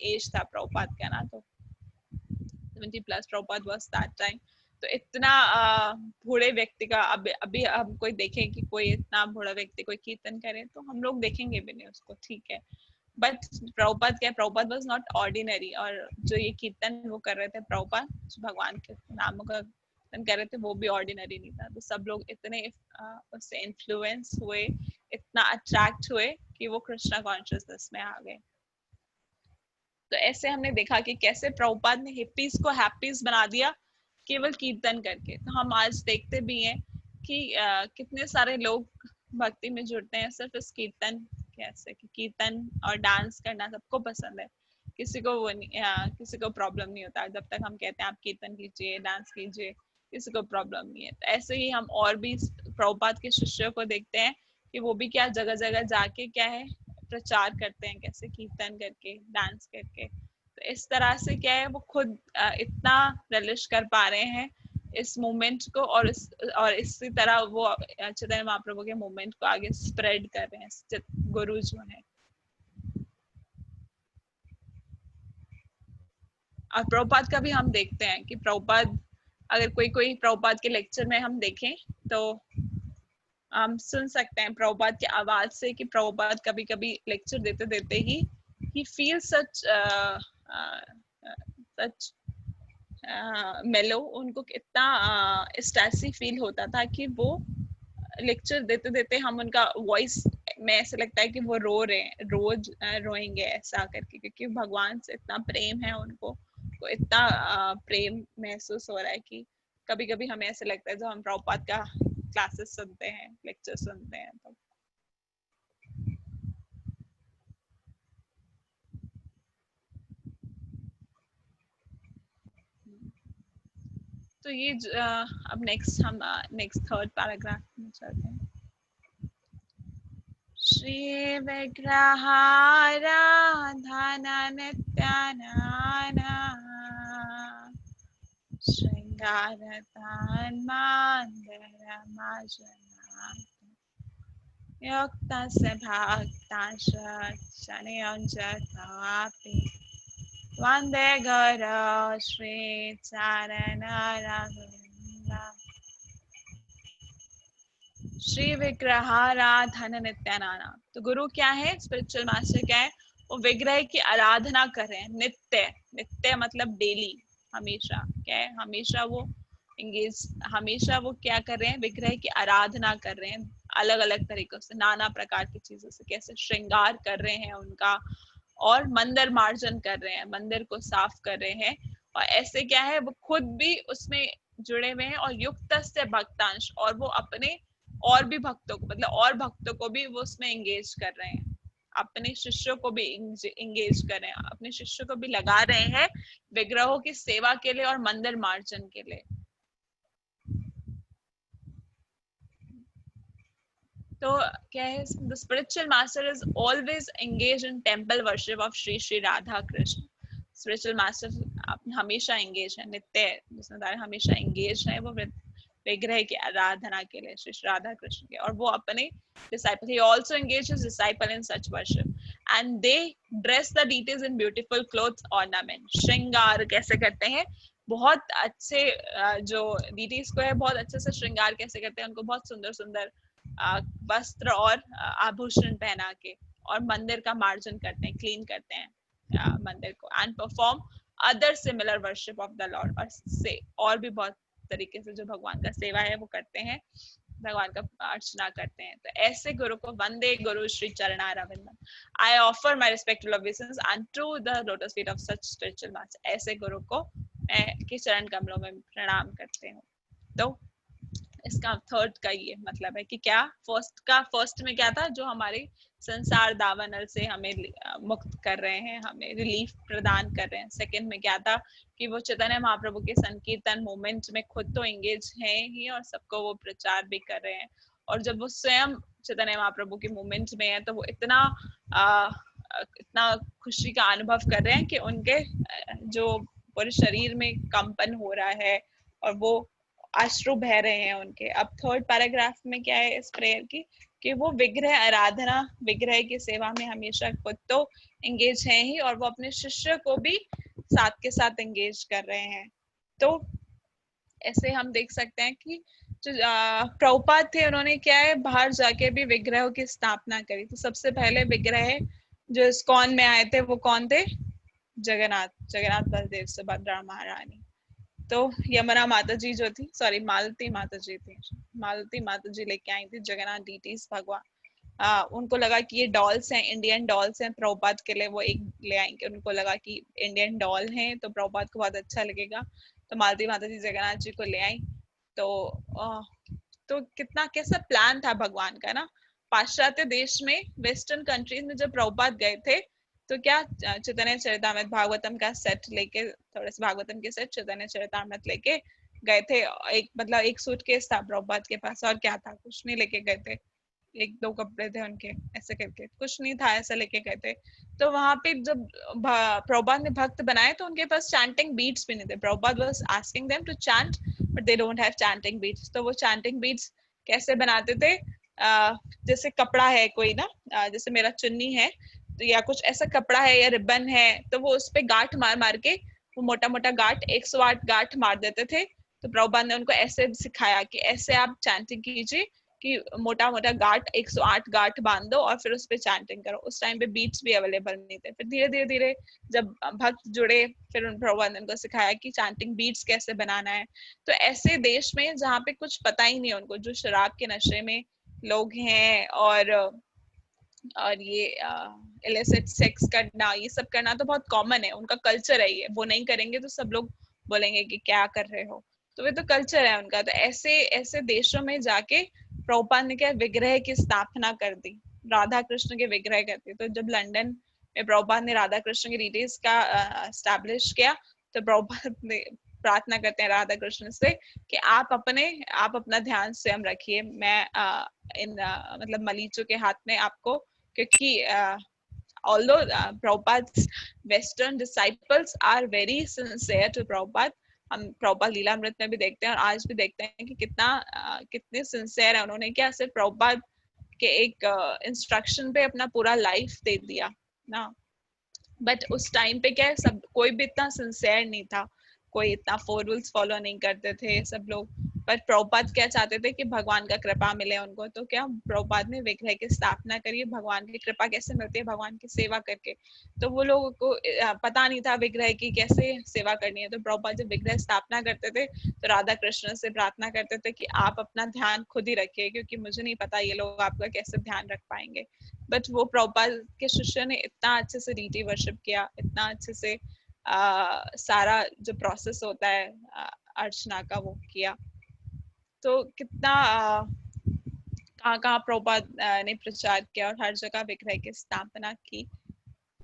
एज था प्रभुपाद का ना, तो 70 plus Prabhupada was that time. तो इतना बूढ़े व्यक्ति का अभी हम कोई देखें कि कोई इतना बूढ़ा व्यक्ति कोई कीर्तन करे तो हम लोग देखेंगे भी नहीं उसको, ठीक है। बट प्रभुपाद क्या, प्रभुपाद वाज नॉट ऑर्डिनरी, और जो ये कीर्तन वो कर रहे थे प्रभुपाद, भगवान के नामों का कीर्तन कर रहे थे, वो भी ऑर्डिनरी नहीं था। तो सब लोग इतने उससे इन्फ्लुएंस हुए, इतना अट्रैक्ट हुए कि वो कृष्णा कॉन्शियसनेस में आ गए। तो ऐसे हमने देखा कि कैसे प्रभुपाद ने हिप्पीज को हैप्पीज बना दिया केवल कीर्तन करके। तो हम आज देखते भी हैं कि कितने सारे लोग भक्ति में जुड़ते हैं सिर्फ इस कीर्तन, कैसे कि कीर्तन और डांस करना सबको पसंद है, किसी को वो नहीं, किसी को प्रॉब्लम नहीं होता जब तक हम कहते हैं आप कीर्तन कीजिए, डांस कीजिए, किसी को प्रॉब्लम नहीं है। तो ऐसे ही हम और भी प्रभुपाद के शिष्यों को देखते हैं कि वो भी क्या जगह जगह जाके क्या है प्रचार करते हैं, कैसे कीर्तन करके, डांस करके। तो इस तरह से क्या है वो खुद इतना रिलिश कर पा रहे हैं इस मूवमेंट को, और इसी तरह वो चैतन्य महाप्रभु के मूवमेंट को आगे स्प्रेड कर रहे हैं गुरु जो है। और प्रभुपाद का भी हम देखते हैं कि प्रभुपाद, अगर कोई प्रभुपाद के लेक्चर में हम देखें तो हम सुन सकते हैं प्रभुपाद की आवाज से कि प्रभुपाद कभी कभी लेक्चर देते देते ही फील सच मेलो, उनको कितना स्टैसी फील होता था कि वो लेक्चर देते देते हम उनका वॉइस में ऐसा लगता है कि वो रो रहे हैं, रोज रोएंगे ऐसा करके, क्योंकि भगवान से इतना प्रेम है उनको, तो इतना प्रेम महसूस हो रहा है कि कभी कभी हमें ऐसा लगता है जब हम प्रभुपाद का क्लासेस सुनते हैं, लेक्चर सुनते हैं तो ये अब हम नेक्स्ट थर्ड पैराग्राफ में चलते हैं। श्री विग्रहाराधन नित्यानंद श्रृंगारतान्मान्दरमाजना युक्तस्य भक्तांश शनयोञ्जतापि वन्दे गुरो श्री चरणरविन्द। श्री विग्रहाराधन नित्यानंद। तो गुरु क्या है, स्पिरिचुअल मास्टर क्या है, वो विग्रह की आराधना कर रहे हैं नित्य। नित्य मतलब डेली, हमेशा क्या है, हमेशा वो एंगेज, हमेशा वो क्या कर रहे हैं, विग्रह की आराधना कर रहे हैं अलग अलग तरीकों से, नाना प्रकार की चीजों से, कैसे श्रृंगार कर रहे हैं उनका, और मंदिर मार्जन कर रहे हैं, मंदिर को साफ कर रहे हैं। और ऐसे क्या है वो खुद भी उसमें जुड़े हुए हैं, और युक्त से भक्तांश, और वो अपने और भी भक्तों को, मतलब और भक्तों को भी वो उसमें एंगेज कर रहे हैं, अपने शिष्यों को भी एंगेज कर रहे हैं, अपने शिष्यों को भी लगा रहे हैं विग्रहों की सेवा के लिए और मंदिर मार्जन के लिए। तो क्या है, the spiritual master is always engage in temple worship of Shri Shri Radha Krishna. Spiritual master हमेशा एंगेज है, नित्य हमेशा एंगेज है वो विग्रह की आराधना के लिए, श्री राधा कृष्ण के, और वो अपने disciple, he also engages his disciple in such worship and they dress the deities in beautiful clothes ornament। श्रृंगार कैसे करते हैं, बहुत अच्छे जो deities को है बहुत अच्छे से श्रृंगार कैसे करते हैं, उनको बहुत सुंदर सुंदर वस्त्र और आभूषण पहना के, और मंदिर का मार्जन करते हैं, क्लीन करते हैं मंदिर को, and perform other similar worship of the Lord, और भी बहुत तरीके से जो भगवान का सेवा है वो करते हैं, भगवान का अर्चना करते हैं। तो ऐसे गुरु को वंदे गुरु श्री चरणारविंदम, I offer my respectful obeisance unto the lotus feet of such spiritual master. ऐसे गुरु को मैं के चरण कमलों में प्रणाम करते हूँ। तो इसका थर्ड का ये मतलब है कि क्या, फर्स्ट में क्या था, जो हमारे संसार दावानल से हमें मुक्त कर रहे हैं, हमें रिलीफ प्रदान कर रहे हैं। सेकंड में क्या था कि वो चैतन्य महाप्रभु के संकीर्तन मूवमेंट में खुद तो एंगेज हैं ही, और सबको वो प्रचार भी कर रहे हैं, और जब वो स्वयं चैतन्य महाप्रभु के मूवमेंट में है तो वो इतना खुशी का अनुभव कर रहे हैं कि उनके जो पूरे शरीर में कंपन हो रहा है और वो अश्रु बह रहे हैं उनके। अब थर्ड पैराग्राफ में क्या है इस प्रेयर की, कि वो विग्रह आराधना, विग्रह की सेवा में हमेशा खुद तो एंगेज हैं ही, और वो अपने शिष्य को भी साथ के साथ एंगेज कर रहे हैं। तो ऐसे हम देख सकते हैं कि जो प्रभुपाद थे उन्होंने क्या है बाहर जाके भी विग्रहों की स्थापना करी। तो सबसे पहले विग्रह जो इस्कॉन में आए थे वो कौन थे? जगन्नाथ बलदेव सुभद्रा महारानी। तो यमुना माता जी जो थी, सॉरी मालती माता जी थी, मालती माता जी लेके आई थी जगन्नाथ डीटीज भगवान। उनको लगा कि ये डॉल्स हैं, इंडियन डॉल्स हैं, प्रभुपाद के लिए वो एक ले आएंगे। उनको लगा कि इंडियन डॉल हैं तो प्रभुपाद को बहुत अच्छा लगेगा, तो मालती माता जी जगन्नाथ जी को ले आई। तो कितना कैसा प्लान था भगवान का ना। पाश्चात्य देश में, वेस्टर्न कंट्रीज में जब प्रभुपाद गए थे तो क्या चैतन्य चरितामृत भागवतम का सेट लेके, थोड़े से भागवतम के सेट चैतन्य चरितामृत लेके गए थे। एक मतलब एक सूटकेस था प्रभुपाद के पास, और क्या था, कुछ नहीं लेके गए थे, एक दो कपड़े थे उनके, ऐसे करके कुछ नहीं था, ऐसा लेके गए थे। तो वहां पे जब प्रभुपाद ने भक्त बनाए तो उनके पास चैंटिंग बीट्स भी नहीं थे। Prabhupada was asking them to chant but they don't have chanting beats. तो वो चैंटिंग बीट्स कैसे बनाते थे? जैसे कपड़ा है कोई ना, जैसे मेरा चुन्नी है तो या कुछ ऐसा कपड़ा है या रिबन है, तो वो उस पे गांठ मार मार के, वो मोटा मोटा गांठ 108 गांठ मार देते थे। तो प्रभुपाद ने उनको ऐसे सिखाया कि ऐसे आप चैंटिंग कीजिए कि मोटा मोटा गांठ 108 गांठ बांध दो और फिर उस पे चैंटिंग करो। उस टाइम पे बीट्स भी अवेलेबल नहीं थे। फिर धीरे धीरे धीरे जब भक्त जुड़े, फिर उन प्रभुपाद ने उनको सिखाया कि चैंटिंग बीट्स कैसे बनाना है। तो ऐसे देश में जहाँ पे कुछ पता ही नहीं उनको, जो शराब के नशे में लोग हैं और ये इलिसिट सेक्स करना, ये सब करना तो बहुत कॉमन है, उनका कल्चर है ये। वो नहीं करेंगे तो सब लोग बोलेंगे कि क्या कर रहे हो, तो वे तो कल्चर है उनका। तो ऐसे ऐसे देशों में जाके प्रभुपाद ने क्या विग्रह की स्थापना कर दी, राधा कृष्ण के विग्रह करती। तो जब लंदन में प्रभुपाद ने राधा कृष्ण के डिटेल्स का एस्टैब्लिश किया, तो प्रभुपाद ने प्रार्थना करते हैं राधा कृष्ण से कि आप अपना ध्यान स्वयं रखिए, मैं मतलब मलीचों के हाथ में आपको, क्योंकि although Prabhupada's Western disciples are very sincere to Prabhupada, हम प्रभुपाद लीलामृत में भी देखते हैं और आज भी देखते हैं कि कितने सिंसियर है। उन्होंने क्या सिर्फ प्रभुपाद के एक इंस्ट्रक्शन पे अपना पूरा लाइफ दे दिया ना। बट उस टाइम पे क्या है, सब कोई भी इतना सिंसियर नहीं था, कोई इतना 4 रूल्स फॉलो नहीं करते थे सब लोग। पर प्रभुपाद क्या चाहते थे कि भगवान का कृपा मिले उनको। तो क्या प्रभुपाद ने विग्रह की स्थापना करी। भगवान की कृपा कैसे मिलती है? भगवान की सेवा करके। तो वो लोगों को पता नहीं था विग्रह की कैसे सेवा करनी है। तो प्रभुपाद जब विग्रह स्थापना करते थे तो राधा कृष्ण से प्रार्थना करते थे कि आप अपना ध्यान खुद ही रखिए, क्योंकि मुझे नहीं पता ये लोग आपका कैसे ध्यान रख पाएंगे। बट वो प्रभुपाद के शिष्य ने इतना अच्छे से डीटी वर्शिप किया, इतना अच्छे से सारा जो प्रोसेस होता है अर्चना का वो किया। तो कितना कहाँ प्रभुपाद ने प्रचार किया और हर जगह विग्रह की स्थापना की।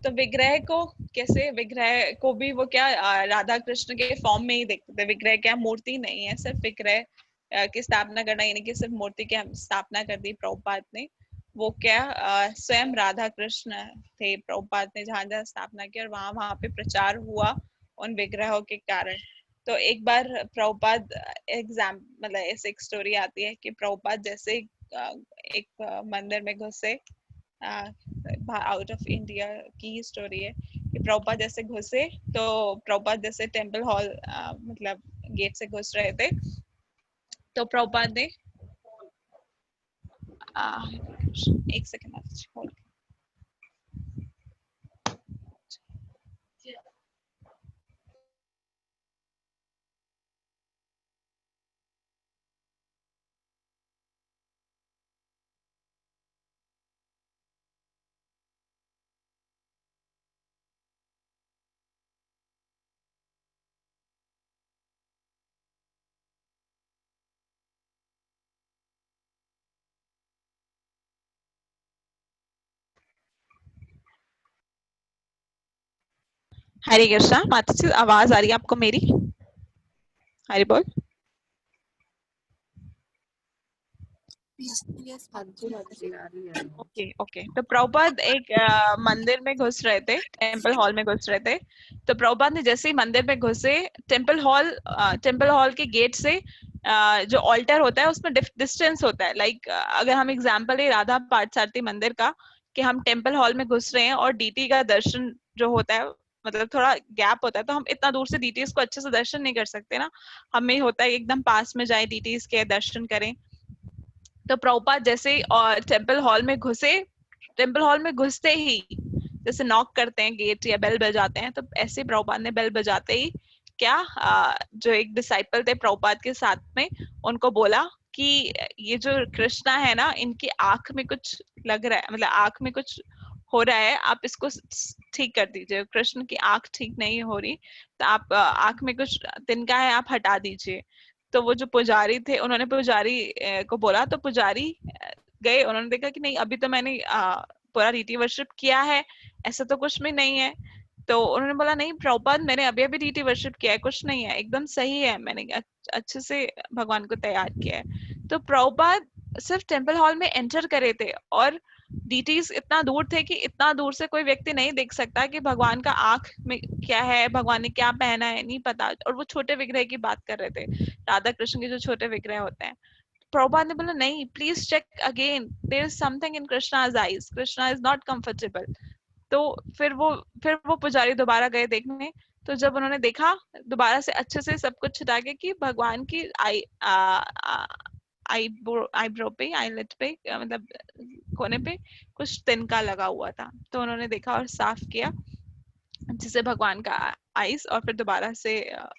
तो विग्रह को कैसे, विग्रह को भी वो क्या राधा कृष्ण के फॉर्म में ही देखते थे। विग्रह क्या मूर्ति नहीं है, सिर्फ विग्रह की स्थापना करना, यानी कि सिर्फ मूर्ति की स्थापना कर दी प्रभुपाद ने। वो क्या स्वयं राधा कृष्ण थे प्रभुपाद ने जहाँ जहाँ स्थापना की, और वहां पे प्रचार हुआ उन विग्रहों के कारण। तो एक बार प्रभुपाद मतलब ऐसे एक स्टोरी आती है कि प्रभुपाद जैसे एक मंदिर में घुसे, आउट ऑफ इंडिया की ही स्टोरी है कि प्रभुपाद जैसे घुसे, तो प्रभुपाद जैसे टेम्पल हॉल मतलब गेट से घुस रहे थे, तो प्रभुपाद ने एक सेकंड हरे कृष्णा। माता जी आवाज आ रही है आपको मेरी? हरि बोल। Okay okay. तो प्रभुपाद एक मंदिर में घुस रहे थे, टेम्पल हॉल में घुस रहे थे। तो प्रभुपाद ने जैसे ही मंदिर में घुसे, टेम्पल हॉल के गेट से जो ऑल्टर होता है उसमें डिस्टेंस होता है। लाइक अगर हम एग्जांपल ले राधा पार्थसारथी मंदिर का, कि हम टेम्पल हॉल में घुस रहे हैं और डीटी का दर्शन जो होता है मतलब थोड़ा गैप होता है, तो हम इतना दूर से डीटीज को अच्छे से दर्शन नहीं कर सकते ना, हमें होता है एकदम पास में जाए डीटीज के दर्शन करें। तो प्रभुपाद जैसे टेम्पल हॉल में घुसे, टेम्पल हॉल में घुसते ही जैसे नॉक करते हैं गेट या बेल बजाते हैं, तो ऐसे प्रभुपाद ने बेल बजाते ही क्या जो एक डिसाइपल थे प्रभुपाद के साथ में, उनको बोला कि ये जो कृष्णा है ना, इनकी आंख में कुछ लग रहा है, मतलब आंख में कुछ हो रहा है, आप इसको ठीक कर दीजिए। कृष्ण की आंख ठीक नहीं हो रही, तो आप आंख में कुछ तिनका है, आप हटा दीजिए। तो वो जो पुजारी थे, उन्होंने पुजारी को बोला, तो पुजारी गए, उन्होंने देखा कि नहीं अभी तो मैंने पूरा रीति वर्शिप किया है, ऐसा तो कुछ भी नहीं है। तो उन्होंने बोला नहीं प्रभुपाद, मैंने अभी अभी रीति वर्शिप किया है, कुछ नहीं है, एकदम सही है, मैंने अच्छे से भगवान को तैयार किया है। तो प्रभुपाद सिर्फ टेम्पल हॉल में एंटर करे थे, और डीटीज इतना दूर थे कि इतना दूर से कोई व्यक्ति नहीं देख सकता कि भगवान का आंख में क्या है, भगवान ने क्या पहना है, नहीं पता। और वो छोटे विग्रह की बात कर रहे थे, राधा कृष्ण के जो छोटे विग्रह होते हैं। प्रभुपाद ने बोला नहीं, please check again, there is something in Krishna's eyes, Krishna is not comfortable. तो फिर वो पुजारी दोबारा गए देखने। तो जब उन्होंने देखा दोबारा से अच्छे से सब कुछ हटा के कि भगवान की आईब्रो पे, आईलेट पे, मतलब कोने पे कुछ तिनका लगा हुआ था। तो उन्होंने देखा और साफ किया जिससे भगवान का आईज, और फिर दोबारा से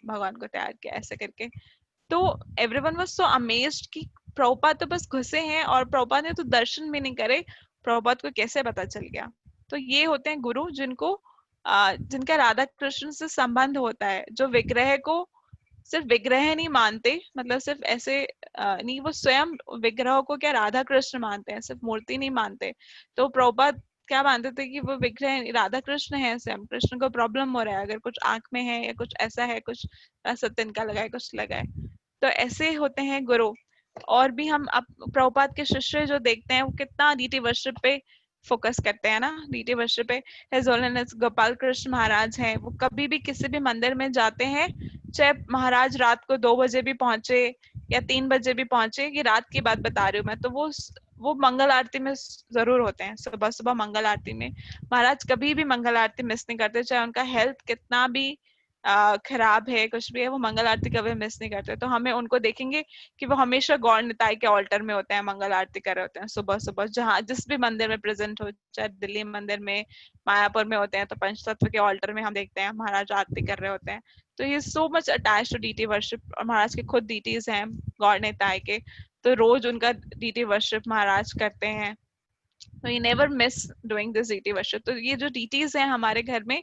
भगवान को तैयार किया, ऐसे करके। तो एवरीवन वाज सो अमेज्ड कि प्रभुपाद तो बस घुसे हैं और प्रभुपाद ने तो दर्शन भी नहीं करे, प्रभुपाद को कैसे पता चल गया। तो ये होते हैं गुरु जिनका राधा कृष्ण से संबंध होता है, जो विग्रह को सिर्फ विग्रह नहीं मानते, मतलब सिर्फ ऐसे नहीं, वो स्वयं विग्रह को क्या राधा कृष्ण मानते हैं, सिर्फ मूर्ति नहीं मानते। तो प्रभुपाद क्या मानते थे कि वो विग्रह राधा कृष्ण है, स्वयं कृष्ण को प्रॉब्लम हो रहा है, अगर कुछ आंख में है या कुछ ऐसा है, कुछ ऐसा तिनका लगाए, कुछ लगाए। तो ऐसे होते हैं गुरु। और भी हम प्रभुपाद के शिष्य जो देखते हैं, वो कितना डीटी वर्शिप पे फोकस करते हैं ना, डीटी वर्शिप पे। हिज होलीनेस गोपाल कृष्ण महाराज हैं, वो कभी भी किसी भी मंदिर में जाते हैं, चाहे महाराज रात को 2 बजे भी पहुंचे या 3 बजे भी पहुंचे, ये रात की बात बता रही हूँ मैं, तो वो मंगल आरती में जरूर होते हैं, सुबह सुबह मंगल आरती में। महाराज कभी भी मंगल आरती मिस नहीं करते, चाहे उनका हेल्थ कितना भी खराब है, कुछ भी है, वो मंगल आरती कभी मिस नहीं करते। तो हमें उनको देखेंगे कि वो हमेशा गौर निताई के ऑल्टर में होते हैं, मंगल आरती कर रहे होते हैं सुबह सुबह, जहाँ जिस भी मंदिर में प्रेजेंट हो, चाहे दिल्ली मंदिर में, मायापुर में होते हैं, तो पंचतत्व के ऑल्टर में हम देखते हैं महाराज आरती कर रहे होते हैं। तो ये so much attach to deity worship, और महाराज के खुद डीटीज हैं गौर निताई के, तो रोज उनका डीटी वर्शिप महाराज करते हैं। तो you never miss doing this deity worship. तो ये जो डीटीज हैं हमारे घर में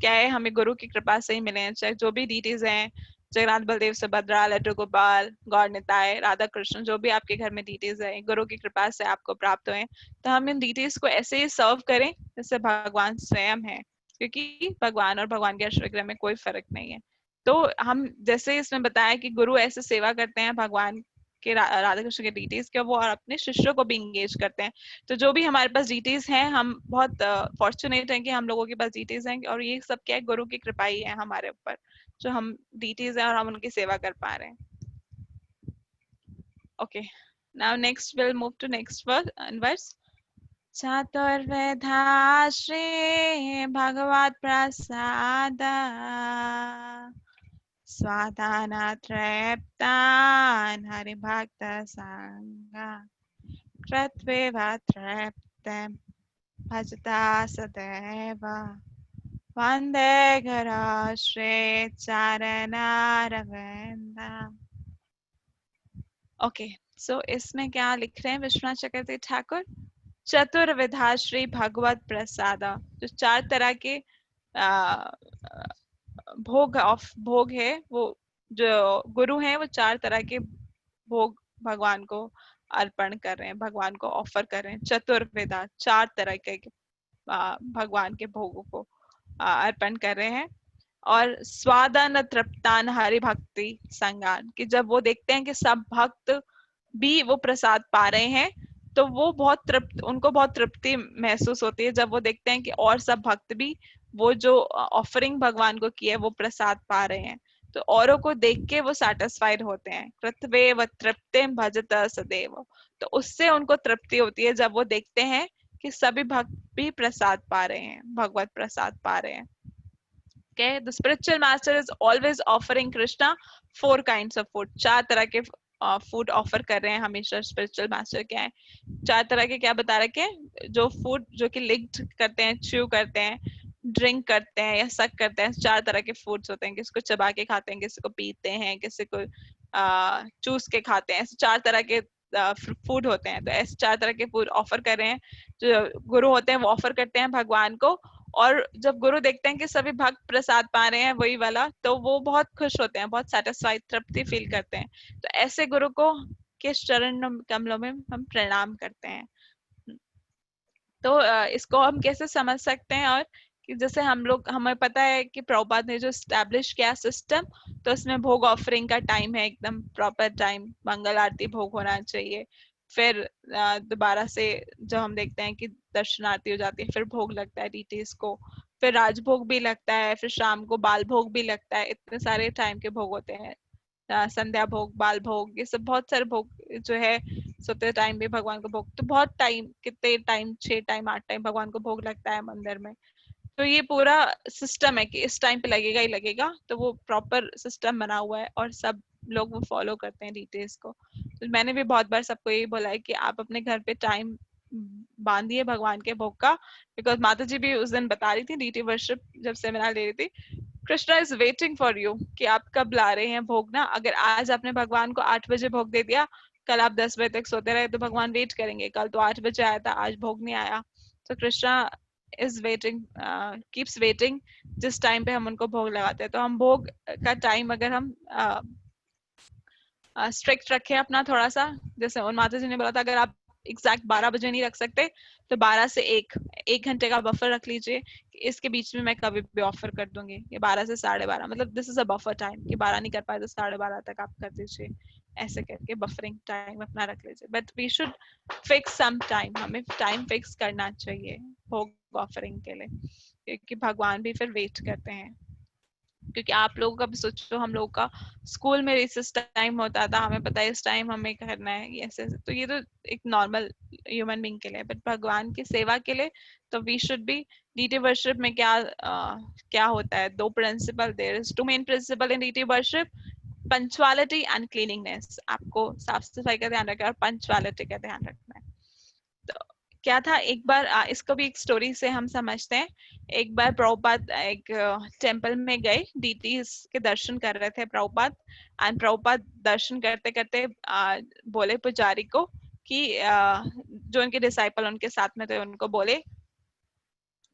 क्या है, हमें गुरु की कृपा से ही मिले हैं, चाहे जो भी डीटीज हैं, जगन्नाथ बलदेव सुभद्रा, लड्डू गोपाल, गौर निताय, राधा कृष्ण, जो भी आपके घर में डीटीज है, गुरु की कृपा से आपको प्राप्त हुए। तो हम इन डीटीज को ऐसे ही सर्व करें जैसे भगवान स्वयं है, क्योंकि भगवान और भगवान के अष्टविग्रह में कोई फर्क नहीं है। तो हम जैसे इसमें बताया कि गुरु ऐसे सेवा करते हैं भगवान के, राधा कृष्ण के डीटीज के, वो और अपने शिष्यों को भी इंगेज करते हैं। तो जो भी हमारे पास डीटीज हैं, हम बहुत फॉर्चुनेट हैं कि हम लोगों के पास डीटीज हैं, और ये सब क्या है, गुरु की कृपा ही है हमारे ऊपर, जो हम डीटीज हैं और हम उनकी सेवा कर पा रहे हैं। Okay, now next will move to next verse. चतुर्वेधा श्री भगवत प्रसाद स्वादाना त्रैप्तान हरिभक्त संगा कृत्वेव तृप्तिं भजता सदैव वंदे गुरो श्री चरणारविंद। ओके, सो इसमें क्या लिख रहे हैं विश्वनाथ चक्रवर्ती ठाकुर? चतुर्विधा श्री भगवत प्रसाद, जो 4 तरह के भोग है, वो जो गुरु हैं वो 4 तरह के भोग भगवान को अर्पण कर रहे हैं, भगवान को ऑफर कर रहे हैं। चतुर्विधा, 4 तरह के भगवान के भोगों को अर्पण कर रहे हैं। और स्वादन तृप्तान हरि भक्ति संगान, कि जब वो देखते हैं कि सब भक्त भी वो प्रसाद पा रहे हैं, तो वो उनको बहुत तृप्ति महसूस होती है जब वो देखते हैं कि और सब भक्त भी वो जो ऑफरिंग भगवान को की है वो प्रसाद पा रहे हैं। तो औरों को देख के वो सैटिस्फाइड होते हैं। कृत्वेव तृप्तिं भजत सदैव, तो उससे उनको तृप्ति होती है जब वो देखते हैं कि सभी भक्त भी प्रसाद पा रहे हैं, भगवत प्रसाद पा रहे हैं। Okay, the spiritual master is always offering Krishna 4 kinds of food. 4 तरह के फूड ऑफर कर रहे हैं हमेशा स्पिरिचुअल मास्टर। क्या है 4 तरह के, क्या बता रखे हैं, जो फूड जो कि लिक्ड करते हैं, च्यू करते हैं, ड्रिंक करते हैं या सक करते हैं। 4 तरह के फूड्स होते हैं, किसी को चबा के खाते हैं, किसी को पीते हैं, किसी को चूस के खाते हैं। ऐसे 4 तरह के फूड होते हैं। तो ऐसे 4 तरह के फूड ऑफर कर रहे हैं, जो गुरु होते हैं वो ऑफर करते हैं भगवान को। और जब गुरु देखते हैं कि सभी भक्त प्रसाद पा रहे हैं वही वाला, तो वो बहुत खुश होते हैं, बहुत सेटिस्फाइड, तृप्ति फील करते हैं। तो ऐसे गुरु को के चरण कमलों में हम प्रणाम करते हैं। तो इसको हम कैसे समझ सकते हैं, और कि जैसे हम लोग, हमें पता है कि प्रभुपाद ने जो स्टैब्लिश किया सिस्टम, तो उसमें भोग ऑफरिंग का टाइम है, एकदम प्रॉपर टाइम, मंगल आरती भोग होना चाहिए। फिर दोबारा से जब हम देखते हैं कि दर्शन आरती हो जाती है, फिर भोग लगता है डीटीज को, फिर राजभोग भी लगता है, फिर शाम को बाल भोग भी लगता है। इतने सारे टाइम के भोग होते हैं, संध्या भोग, बाल भोग, ये सब बहुत सारे भोग जो है, सोते टाइम भी भगवान को भोग। तो बहुत टाइम, कितने टाइम, 6 टाइम 8 टाइम भगवान को भोग लगता है मंदिर में। तो ये पूरा सिस्टम है कि इस टाइम पे लगेगा ही लगेगा। तो वो प्रॉपर सिस्टम बना हुआ है और सब लोग वो फॉलो करते हैं डिटेल्स को। तो मैंने भी बहुत बार सबको यही बोला है कि आप अपने घर पे टाइम बांधिए भगवान के भोग का। बिकॉज माता जी भी उस दिन बता रही थी, डीटी वर्शिप जब सेमिनार ले रही थी, Krishna is waiting for you, कि आप कब ला रहे हैं भोग ना। अगर आज आपने भगवान को 8 बजे भोग दे दिया, कल आप 10 बजे तक सोते रहे, तो भगवान वेट करेंगे। कल तो 8 बजे आया था, आज भोग नहीं आया। तो Krishna is waiting, keeps waiting, जिस टाइम पे हम उनको भोग लगाते हैं। तो हम भोग का टाइम अगर हम स्ट्रिक्ट रखें अपना थोड़ा सा, जैसे उन माता जी ने बोला था, अगर आप एग्जैक्ट 12 बजे नहीं रख सकते तो 12 से 1 घंटे का बफर रख लीजिए, इसके बीच में मैं कभी भी ऑफर कर दूंगी। ये 12 से 12:30, मतलब this is a buffer time, कि 12 नहीं कर पाए तो 12:30 तक आप कर दीजिए। ऐसे करके बफरिंग टाइम अपना रख लीजिए। But we should fix some time, हमें टाइम फिक्स करना चाहिए भोग ऑफरिंग के लिए, क्योंकि भगवान भी फिर वेट करते हैं। क्योंकि आप लोगों का भी सोचो, हम लोग का स्कूल में रिसेस टाइम होता था, हमें पता है इस टाइम हमें करना है, ऐसे। तो ये तो एक नॉर्मल ह्यूमन बीइंग के लिए, बट भगवान की सेवा के लिए तो we should be. Deity worship में क्या होता है, 2 principle, there is 2 main principle in deity worship, punctuality and cleaningness. आपको साफ सफाई का ध्यान रखना है और पंक्चुअलिटी का ध्यान रखना है। तो क्या था, एक बार इसको भी एक स्टोरी से हम समझते हैं। एक बार प्रभुपाद एक टेंपल में गए, डीटीज के दर्शन कर रहे थे प्रभुपाद। एंड प्रभुपाद दर्शन करते करते बोले पुजारी को कि जो उनके डिसाइपल उनके साथ में थे, उनको बोले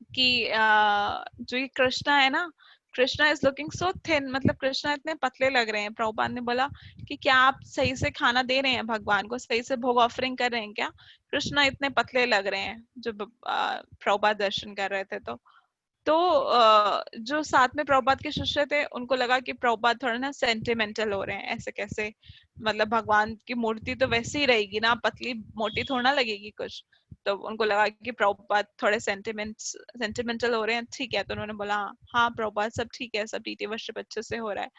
कि जो ये कृष्णा है ना, Krishna is looking so thin, मतलब कृष्णा इतने पतले लग रहे हैं। प्रभुपाद ने बोला कि क्या आप सही से खाना दे रहे हैं भगवान को, सही से भोग ऑफरिंग कर रहे हैं क्या? कृष्णा इतने पतले लग रहे हैं। जो प्रभुपाद दर्शन कर रहे थे, तो जो साथ में प्रभुपाद के शिष्य थे, उनको लगा कि प्रभुपाद थोड़ा ना सेंटिमेंटल हो रहे हैं। ऐसे कैसे, मतलब भगवान की मूर्ति तो वैसे ही रहेगी ना, पतली मोटी थोड़ा ना लगेगी कुछ। तो उनको लगा कि प्रभुपाद थोड़े सेंटिमेंटल हो रहे हैं। ठीक है, तो उन्होंने बोला हाँ प्रभुपाद सब ठीक है, सब डीटी वर्शिप अच्छे से हो रहा है।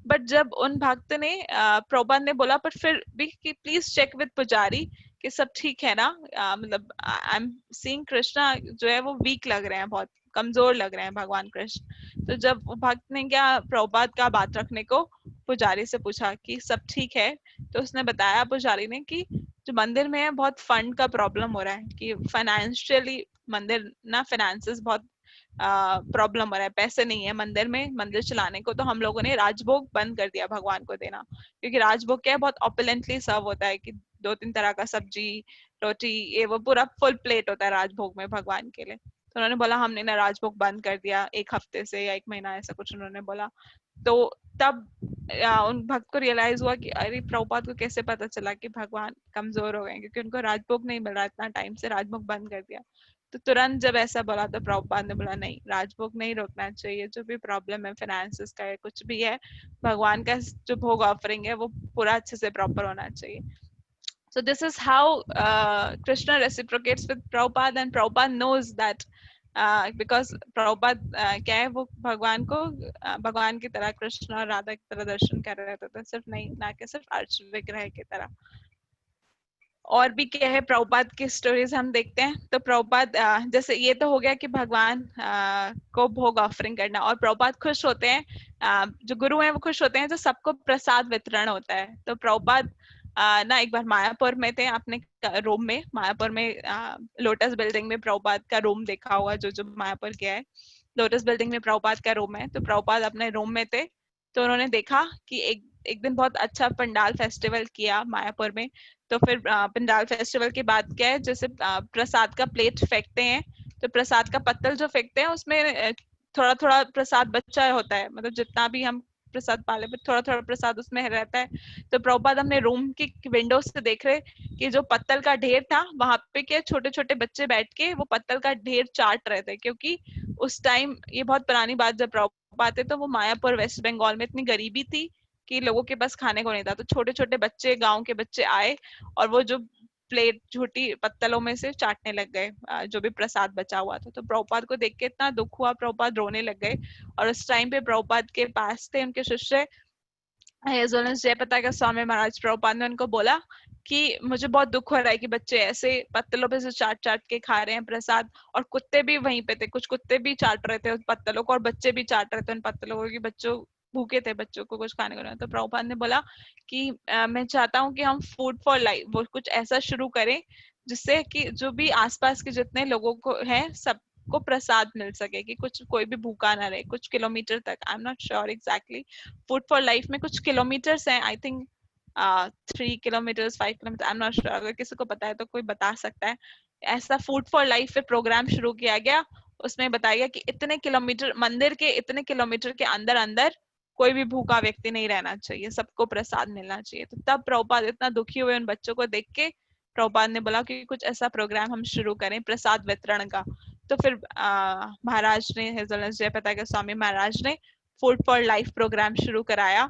बट जब उन भक्त ने प्रभुपाद ने बोला पर फिर भी कि प्लीज चेक विद पुजारी कि सब ठीक है ना, मतलब आई एम सीइंग कृष्णा जो है वो वीक लग रहे हैं, बहुत कमजोर लग रहे हैं भगवान कृष्ण। तो जब भक्त ने क्या प्रभुपाद का बात रखने को पुजारी से पूछा कि सब ठीक है, तो उसने बताया पुजारी ने कि जो मंदिर में है बहुत फंड का प्रॉब्लम हो रहा है, कि फाइनेंशियली मंदिर ना, फाइनेंसेस बहुत प्रॉब्लम हो रहा है, पैसे नहीं है मंदिर में मंदिर चलाने को। तो हम लोगों ने राजभोग बंद कर दिया भगवान को देना, क्योंकि राजभोग क्या है, बहुत ऑपुलेंटली सर्व होता है, कि 2-3 तरह का सब्जी, रोटी, ये वो पूरा फुल प्लेट होता है राजभोग में भगवान के लिए। तो उन्होंने बोला हमने ना राजभोग बंद कर दिया 1 हफ्ते से या 1 महीना, ऐसा कुछ उन्होंने बोला। तो तब उन भक्त को रियलाइज हुआ कि अरे प्रभुपाद को कैसे पता चला कि भगवान कमजोर हो गए, क्योंकि उनको राजभोग नहीं मिल रहा इतना टाइम से, राजभोग बंद कर दिया। तो तुरंत जब ऐसा बोला तो प्रभुपाद ने बोला नहीं, राजभोग नहीं रोकना चाहिए, जो भी प्रॉब्लम है फाइनेंसेस का है, कुछ भी है, भगवान का जो भोग ऑफरिंग है वो पूरा अच्छे से प्रॉपर होना चाहिए। So this is how Krishna reciprocates with Prabhupada, and Prabhupada knows that because Prabhupada क्या है, वो भगवान को भगवान की तरह, कृष्ण और राधा की तरह दर्शन कर रहे थे, तो सिर्फ नहीं, ना कि सिर्फ अर्च विग्रह की तरह। और भी क्या है प्रभुपाद की स्टोरीज हम देखते हैं। तो प्रभुपाद जैसे ये तो हो गया कि भगवान को भोग ऑफरिंग करना, और प्रभुपाद खुश होते हैं, जो गुरु हैं वो खुश होते हैं जो सबको प्रसाद वितरण होता है। तो प्रभुपाद ना एक बार मायापुर में थे, अपने रूम में, मायापुर में लोटस बिल्डिंग में प्रभुपाद का रूम देखा होगा, जो मायापुर गया है, लोटस बिल्डिंग में प्रभुपाद का रूम है। तो प्रभुपाद अपने रूम में थे, तो उन्होंने देखा कि एक दिन बहुत अच्छा पंडाल फेस्टिवल किया मायापुर में। तो फिर पंडाल फेस्टिवल के बाद क्या है, जैसे प्रसाद का प्लेट फेंकते हैं, तो प्रसाद का पत्तल जो फेंकते हैं उसमें थोड़ा थोड़ा प्रसाद बचा होता है, मतलब जितना भी हम प्रसाद पाले पर थोड़ा थोड़ा प्रसाद उसमें रहता है। तो प्रभुपाद अपने रूम की विंडो से देख रहे कि जो पत्तल का ढेर था वहां पे क्या छोटे छोटे बच्चे बैठ के वो पत्तल का ढेर चाट रहे थे, क्योंकि उस टाइम, ये बहुत पुरानी बात, जब प्रभुपाद थे तो वो मायापुर वेस्ट बंगाल में इतनी गरीबी थी कि लोगों के पास खाने को नहीं था। तो छोटे छोटे बच्चे, गांव के बच्चे आए और वो जो प्लेट छोटी पत्तलों में से चाटने लग गए जो भी प्रसाद बचा हुआ था। तो प्रभुपाद को देख के इतना दुख हुआ, प्रभुपाद रोने लग गए। और उस टाइम पे प्रभुपाद के पास थे उनके शिष्य जयपताका स्वामी महाराज। प्रभुपाद ने उनको बोला कि मुझे बहुत दुख हो रहा है कि बच्चे ऐसे पत्तलों पे से चाट चाट के खा रहे हैं प्रसाद, और कुत्ते भी वहीं पे थे, कुछ कुत्ते भी चाट रहे थे उन पत्तलों को और बच्चे भी चाट रहे थे उन पत्तलों को, कि बच्चों भूखे थे, बच्चों को कुछ खाने को नहीं। तो प्रभुपाद ने बोला कि मैं चाहता हूँ कि हम फूड फॉर लाइफ वो कुछ ऐसा शुरू करें जिससे कि जो भी आसपास के जितने लोगों को है सबको प्रसाद मिल सके, कि कुछ कोई भी भूखा ना रहे कुछ किलोमीटर तक। I am not sure exactly, food for life में कुछ किलोमीटर्स हैं, I think 3 kilometres 5 kilometre, I am not sure, अगर किसी को पता है तो कोई बता सकता है। ऐसा फूड फॉर लाइफ पे प्रोग्राम शुरू किया गया, उसमें बताया गया कि इतने किलोमीटर, मंदिर के इतने किलोमीटर के अंदर अंदर कोई भी भूखा व्यक्ति नहीं रहना चाहिए, सबको प्रसाद मिलना चाहिए। तो तब प्रभुपाद इतना दुखी हुए उन बच्चों को देख के, प्रभुपाद ने बोला कि कुछ ऐसा प्रोग्राम हम शुरू करें प्रसाद वितरण का। तो फिर महाराज ने, जयपताका स्वामी महाराज ने फूड फॉर लाइफ प्रोग्राम शुरू कराया,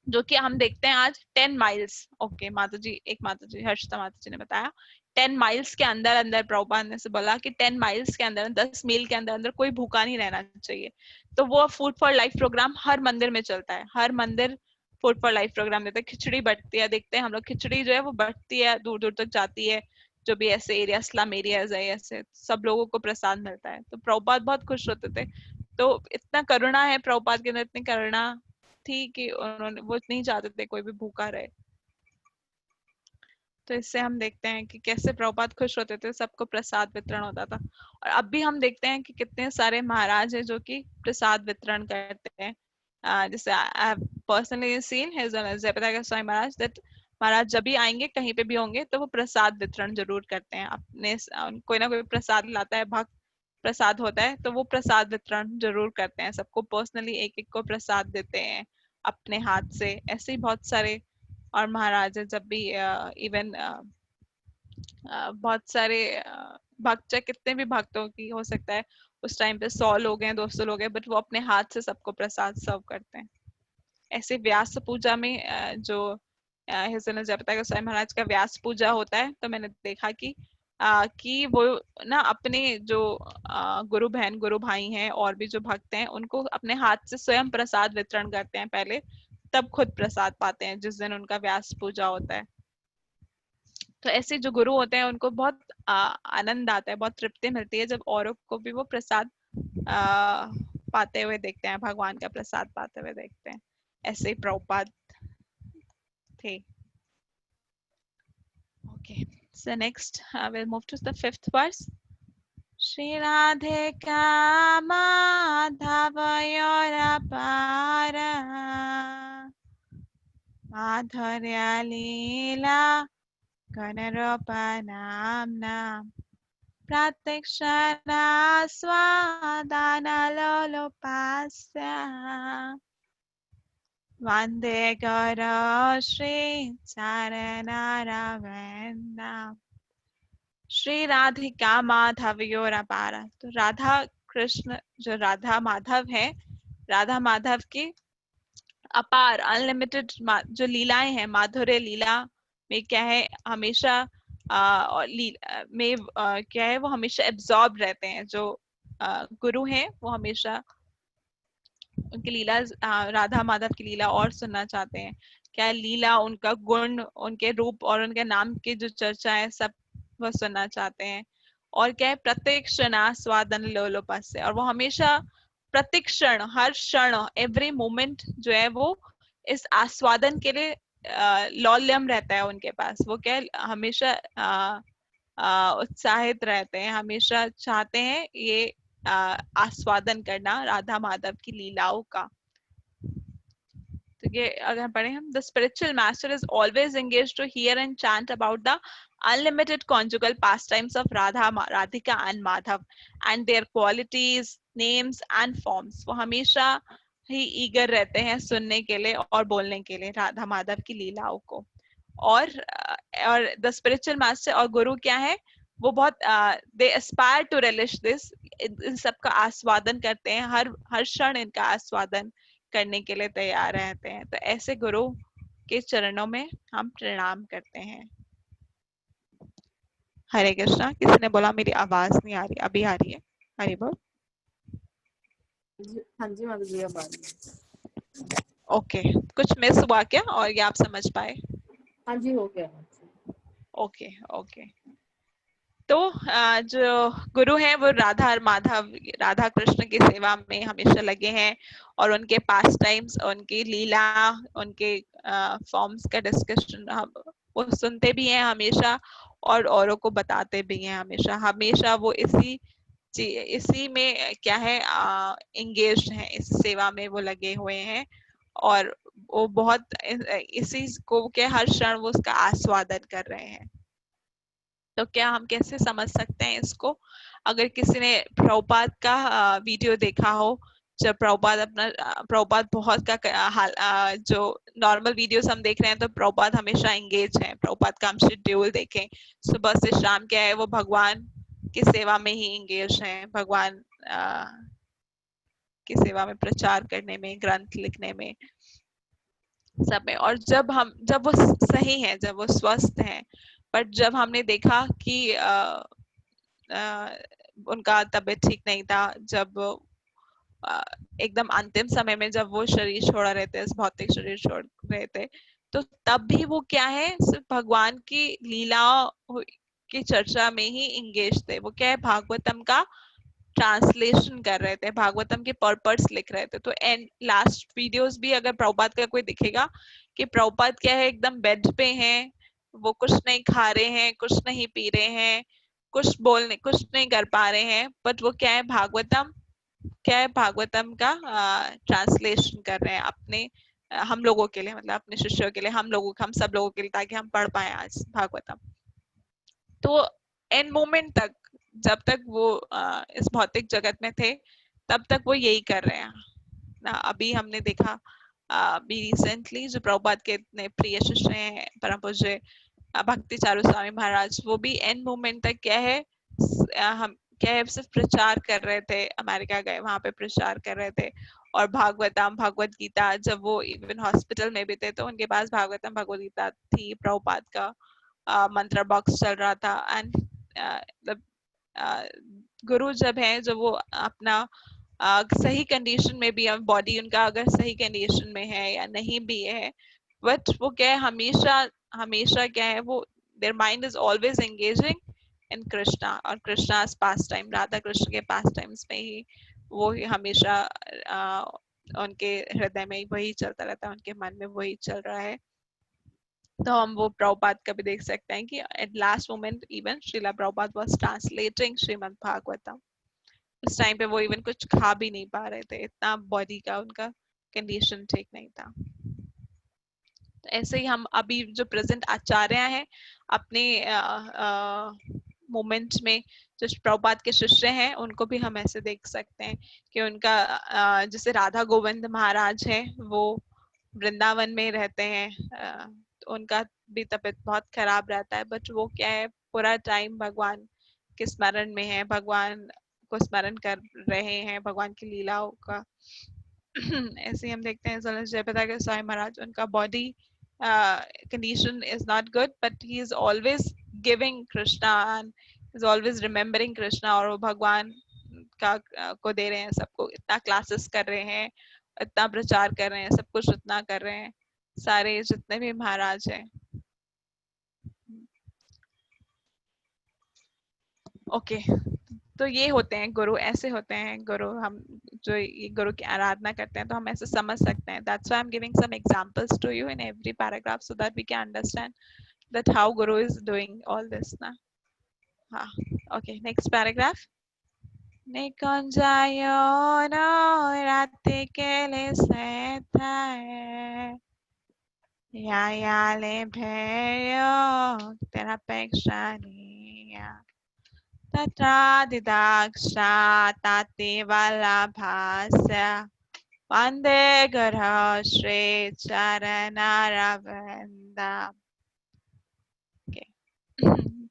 जो कि हम देखते हैं आज 10 माइल्स, ओके माता जी, एक माता जी हर्षिता माता जी ने बताया 10 माइल्स के अंदर अंदर प्रभुपाद ने से बोला कि 10 माइल्स के अंदर 10 मील के अंदर अंदर कोई भूखा नहीं रहना चाहिए। तो वो फूड फॉर लाइफ प्रोग्राम हर मंदिर में चलता है, हर मंदिर फूड फॉर लाइफ प्रोग्राम देता है। खिचड़ी बंटती है, देखते हैं हम लोग, खिचड़ी जो है वो बंटती है, दूर दूर तक जाती है, जो भी ऐसे एरिया स्लम एरियाज है ऐसे सब लोगों को प्रसाद मिलता है। तो प्रभुपाद बहुत खुश होते थे। तो इतना करुणा है प्रभुपाद के अंदर, इतनी करुणा थी कि उन्होंने, वो नहीं चाहते थे कोई भी भूखा रहे। तो इससे हम देखते हैं कि कैसे प्रभुपाद खुश होते थे, सबको प्रसाद वितरण होता था। और अब भी हम देखते हैं कि कितने सारे महाराज हैं जो कि प्रसाद वितरण करते हैं। जैसे I have personally seen Jayapataka Swami Maharaj, that Maharaj जब भी आएंगे कहीं पे भी होंगे तो वो प्रसाद वितरण जरूर करते हैं। अपने कोई ना कोई प्रसाद लाता है, भक्त प्रसाद होता है तो वो प्रसाद वितरण जरूर करते हैं, सबको पर्सनली एक एक को प्रसाद देते हैं अपने हाथ से। ऐसे ही बहुत सारे और महाराज जब भी इवन बहुत सारे भक्त, चाहे कितने भी भक्तों की हो सकता है, उस टाइम पे 100 लोग हैं 200 लोग हैं, बट वो अपने हाथ से सबको प्रसाद सर्व करते हैं। ऐसे व्यास पूजा में जो जयपताका स्वामी महाराज का व्यास पूजा होता है, तो मैंने देखा कि वो ना अपने जो गुरु बहन गुरु भाई हैं और भी जो भक्त हैं उनको अपने हाथ से स्वयं प्रसाद वितरण करते हैं पहले, तब खुद प्रसाद पाते हैं जिस दिन उनका व्यास पूजा होता है। तो ऐसे जो गुरु होते हैं उनको बहुत आनंद आता है, बहुत तृप्ति मिलती है जब औरों को भी वो प्रसाद पाते हुए देखते हैं, भगवान का प्रसाद पाते हुए देखते हैं। ऐसे ही प्रभुपाद थे। Okay, so next we'll move to the 5th verse. Shri Radhika Madhavayora Para Madhurya Leela Ganaropanamna Pratikshara Swadana Lolopasya Vande Guru Shri Charanaravinda Shri Radhika माधवयोर अपारा। तो राधा कृष्ण, जो राधा माधव है, राधा माधव की अपार अनलिमिटेड जो लीलाएं हैं, माधुर्य लीला में क्या है, हमेशा में क्या है, वो हमेशा एब्जॉर्ब रहते हैं। जो गुरु हैं वो हमेशा उनकी लीला, राधा माधव की लीला और सुनना चाहते हैं। क्या लीला, उनका गुण, उनके रूप और उनके नाम की जो चर्चा है सब वो सुनना चाहते हैं। और क्या है, प्रत्येक क्षणास्वादन लोलोपस्य, और वो हमेशा प्रत्येक क्षण, हर क्षण, एवरी मोमेंट जो है वो इस आस्वादन के लिए लौल्यम रहता है उनके पास। वो क्या है, हमेशा उत्साहित रहते हैं, हमेशा चाहते हैं ये आस्वादन करना राधा माधव की लीलाओं का। तो ये अगर पढ़े हम, the spiritual master is always engaged to hear and chant about the unlimited conjugal pastimes of Radhika and Madhav and their qualities, names and forms. वो हमेशा ही ईगर रहते हैं सुनने के लिए और बोलने के लिए राधा माधव की लीलाओं को। और द स्पिरिचुअल मास्टर और गुरु क्या है, वो बहुत दे एस्पायर टू रिलिश दिस, इन सब का आस्वादन करते हैं, हर क्षण इनका आस्वादन करने के लिए तैयार रहते हैं। तो ऐसे गुरु के चरणों में हम प्रणाम करते हैं। हरे कृष्णा। किसी ने बोला मेरी आवाज नहीं आ रही, अभी आ रही है? हरि बोल। हाँ जी माता जी, अब आ रही है। ओके, कुछ मिस हुआ क्या और ये आप समझ पाए? हाँ जी, हो गया। Okay okay. तो जो गुरु हैं वो राधा और माधव, राधा कृष्ण की सेवा में हमेशा लगे हैं और उनके पास टाइम्स, उनकी लीला, उनके फॉर्म्स का डिस्कशन हम वो सुनते भी हैं हमेशा और औरों को बताते भी हैं हमेशा। हमेशा वो इसी में क्या है एंगेज्ड हैं, इस सेवा में वो लगे हुए हैं और वो बहुत इसी को क्या हर क्षण वो उसका आस्वादन कर रहे हैं। तो क्या हम कैसे समझ सकते हैं इसको? अगर किसी ने प्रभुपाद का वीडियो देखा हो, जब प्रभुपाद बहुत का जो नॉर्मल वीडियोस हम देख रहे हैं तो प्रभुपाद हमेशा एंगेज है। प्रभुपाद का हम शेड्यूल देखें, सुबह से शाम क्या है वो भगवान की सेवा में ही एंगेज हैं, भगवान की सेवा में, प्रचार करने में, ग्रंथ लिखने में, सब में। और जब वो सही है, जब वो स्वस्थ हैं, बट जब हमने देखा कि उनका तबीयत ठीक नहीं था, जब एकदम अंतिम समय में जब वो शरीर छोड़ रहे थे, इस भौतिक शरीर छोड़ रहे थे, तो तब भी वो क्या है, सिर्फ भगवान की लीला की चर्चा में ही इंगेज थे। वो क्या है, भागवतम का ट्रांसलेशन कर रहे थे, भागवतम के पर्पस लिख रहे थे। तो एंड लास्ट वीडियोस भी अगर प्रभुपाद का कोई दिखेगा कि प्रभुपाद क्या है, एकदम बेड पे हैं, वो कुछ नहीं खा रहे हैं, कुछ नहीं पी रहे हैं, कुछ नहीं कर पा रहे हैं, बट वो क्या है, भागवतम का ट्रांसलेशन कर रहे हैं अपने हम लोगों के लिए, मतलब अपने शिष्यों के लिए, हम सब लोगों के लिए, ताकि हम पढ़ पाए आज भागवतम। तो एंड मोमेंट तक, जब तक वो इस भौतिक जगत में थे, तब तक वो यही कर रहे हैं ना। अभी हमने देखा अभी रिसेंटली जो प्रभुपाद के इतने प्रिय शिष्य हैं, परम पूज्य भक्ति चारू स्वामी महाराज, वो भी एंड मोमेंट तक क्या है, हम क्या है, सिर्फ प्रचार कर रहे थे। अमेरिका गए, वहां पे प्रचार कर रहे थे। और भागवतम, भगवत गीता, जब वो इवन हॉस्पिटल में भी थे तो उनके पास भागवतम, भगवत गीता थी, प्रभुपाद का मंत्र बॉक्स चल रहा था। एंड गुरु जब है, जब वो अपना सही कंडीशन में भी, बॉडी उनका अगर सही कंडीशन में है या नहीं भी है, बट वो क्या है, हमेशा क्या है, वो their mind is always engaging in Krishna और कृष्णा's पास टाइम, राधा कृष्ण के पास टाइम्स में ही वो हमेशा उनके हृदय में वही चलता रहता है, उनके मन में वही चल रहा है। तो हम वो प्रभुपाद का भी देख सकते हैं कि at last moment even Srila Prabhupada was translating Srimad Bhagavatam. उस टाइम पे वो इवन कुछ खा भी नहीं पा रहे थे, इतना बॉडी का उनका कंडीशन ठीक नहीं था। तो ऐसे ही हम अभी जो प्रेजेंट आचार्य हैं, अपने मोमेंट में जो प्रभुपाद के शिष्य हैं, उनको भी हम ऐसे देख सकते हैं कि उनका जैसे राधा गोविंद महाराज है, वो वृंदावन में रहते हैं, तो उनका भी तबीयत बहुत खराब रहता है, बट वो क्या है, पूरा टाइम भगवान के स्मरण में है, भगवान को स्मरण कर रहे हैं, भगवान की लीलाओं का। ऐसे हम देखते हैं जयप्रदा के स्वामी महाराज, उनका body condition is not good, but he is always giving Krishna and is always remembering Krishna, और वो भगवान का को दे रहे हैं सबको, इतना क्लासेस कर रहे हैं, इतना प्रचार कर रहे हैं, सब कुछ इतना कर रहे हैं, सारे जितने भी महाराज हैं। ओके, तो ये होते हैं गुरु, ऐसे होते हैं गुरु। हम जो ये गुरु की आराधना करते हैं तो हम ऐसे समझ सकते हैं। That's why I'm giving some examples to you in every paragraph so that we can understand that how guru is doing all this na. हाँ, okay, next paragraph. निकुंजायो no राति के लिए सेता या ले भयो तेरा पेक्षानिया तत्रादिदाक्षा तातिवल्लभस्य वन्दे गुरौ श्री चरणारविन्दम्।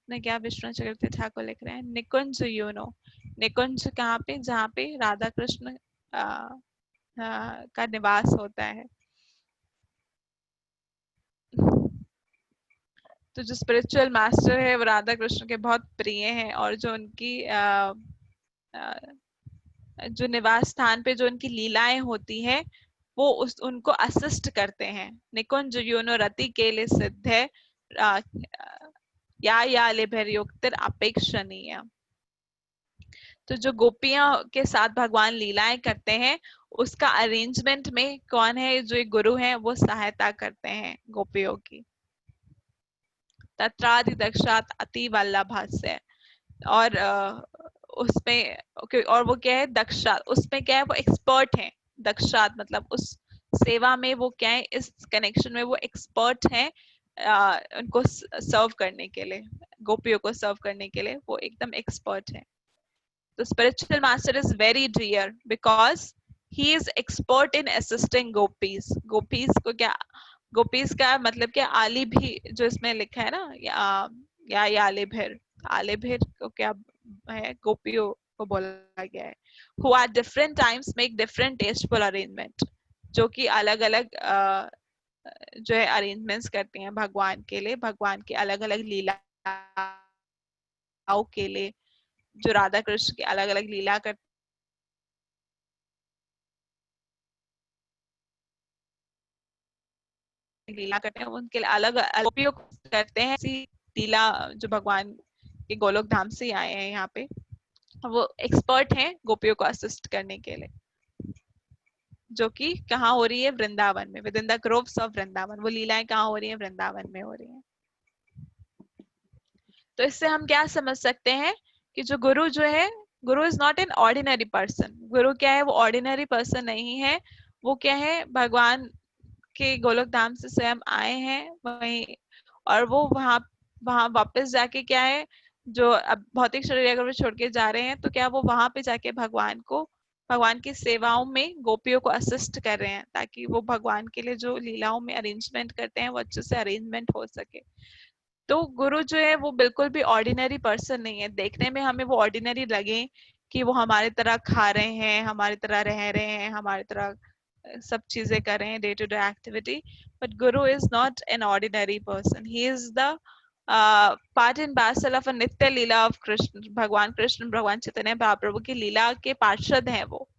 ने क्या विष्णु चक्रवर्ती ठाकुर लिख रहे हैं निकुंज यूनो। निकुंज कहाँ पे? जहाँ पे राधा कृष्ण का निवास होता है। तो जो स्पिरिचुअल मास्टर है वो राधा कृष्ण के बहुत प्रिय हैं और जो उनकी जो निवास स्थान पे जो उनकी लीलाएं होती हैं वो उनको असिस्ट करते हैं। निकुंज यूनो रति के लिए सिद्ध है या लिभेरयुक्तिर अपेक्षणीय। तो जो गोपियां के साथ भगवान लीलाएं करते हैं उसका अरेंजमेंट में कौन है? जो एक गुरु हैं वो सहायता करते हैं गोपियों की। तत्रादि दक्षात अति वल्लभास्य, और उसमें और वो क्या है? दक्षा, उसमें क्या है? वो एक्सपर्ट हैं। दक्षात मतलब उस सेवा में वो क्या है? इस कनेक्शन में वो एक्सपर्ट हैं उनको सर्व करने के लिए, गोपियों को सर्व करने के लिए वो एकदम एक्सपर्ट है। तो spiritual master is very dear because he is expert in assisting gopis. Gopis को क्या, गोपीज का मतलब क्या? आली भी जो इसमें लिखा है ना, या आलिभिर, आलिभिर को क्या है? गोपियों को बोला गया है। who at different times make different tasteful arrangement, जो कि अलग अलग जो है अरेंजमेंट्स करती हैं भगवान के लिए, भगवान की अलग अलग लीलाओं के लिए। जो राधा कृष्ण की अलग अलग लीला करते हैं उनके लिए अलग उपयोग करते हैं। ऐसी लीला जो भगवान के गोलोक धाम से आए हैं यहाँ पे, वो एक्सपर्ट हैं गोपियों को असिस्ट करने के लिए, जो कि कहाँ हो रही है? वृंदावन में, with in the groves of Vrindavan. वो लीलाएं कहाँ हो रही है? वृंदावन में हो रही हैं। तो इससे हम क्या समझ सकते हैं कि जो गुरु जो है, गुरु is not an ordinary person. गुरु क्या है? वो ऑर्डिनरी पर्सन नहीं है। वो क्या है? भगवान के गोलोक धाम से स्वयं आए हैं वहीं, और वो वहां वापस जाके क्या है? जो अब भौतिक शरीर अगर वो छोड़ के जा रहे हैं तो क्या वो वहां पे जाके भगवान की सेवाओं में गोपियों को असिस्ट कर रहे हैं, ताकि वो भगवान के लिए जो लीलाओं में अरेंजमेंट करते हैं वो अच्छे से अरेंजमेंट हो सके। तो गुरु जो है वो बिल्कुल भी ऑर्डिनरी पर्सन नहीं है। देखने में हमें वो ऑर्डिनरी लगे कि वो हमारी तरह खा रहे हैं, हमारी तरह रह रहे हैं, हमारी तरह सब चीजें कर रहे हैं, day to day activity, but guru is not an ordinary person. He is the part and parcel of a nitya lila of Krishna. भगवान कृष्ण, भगवान चैतन्य महाप्रभु की लीला के पार्षद हैं वो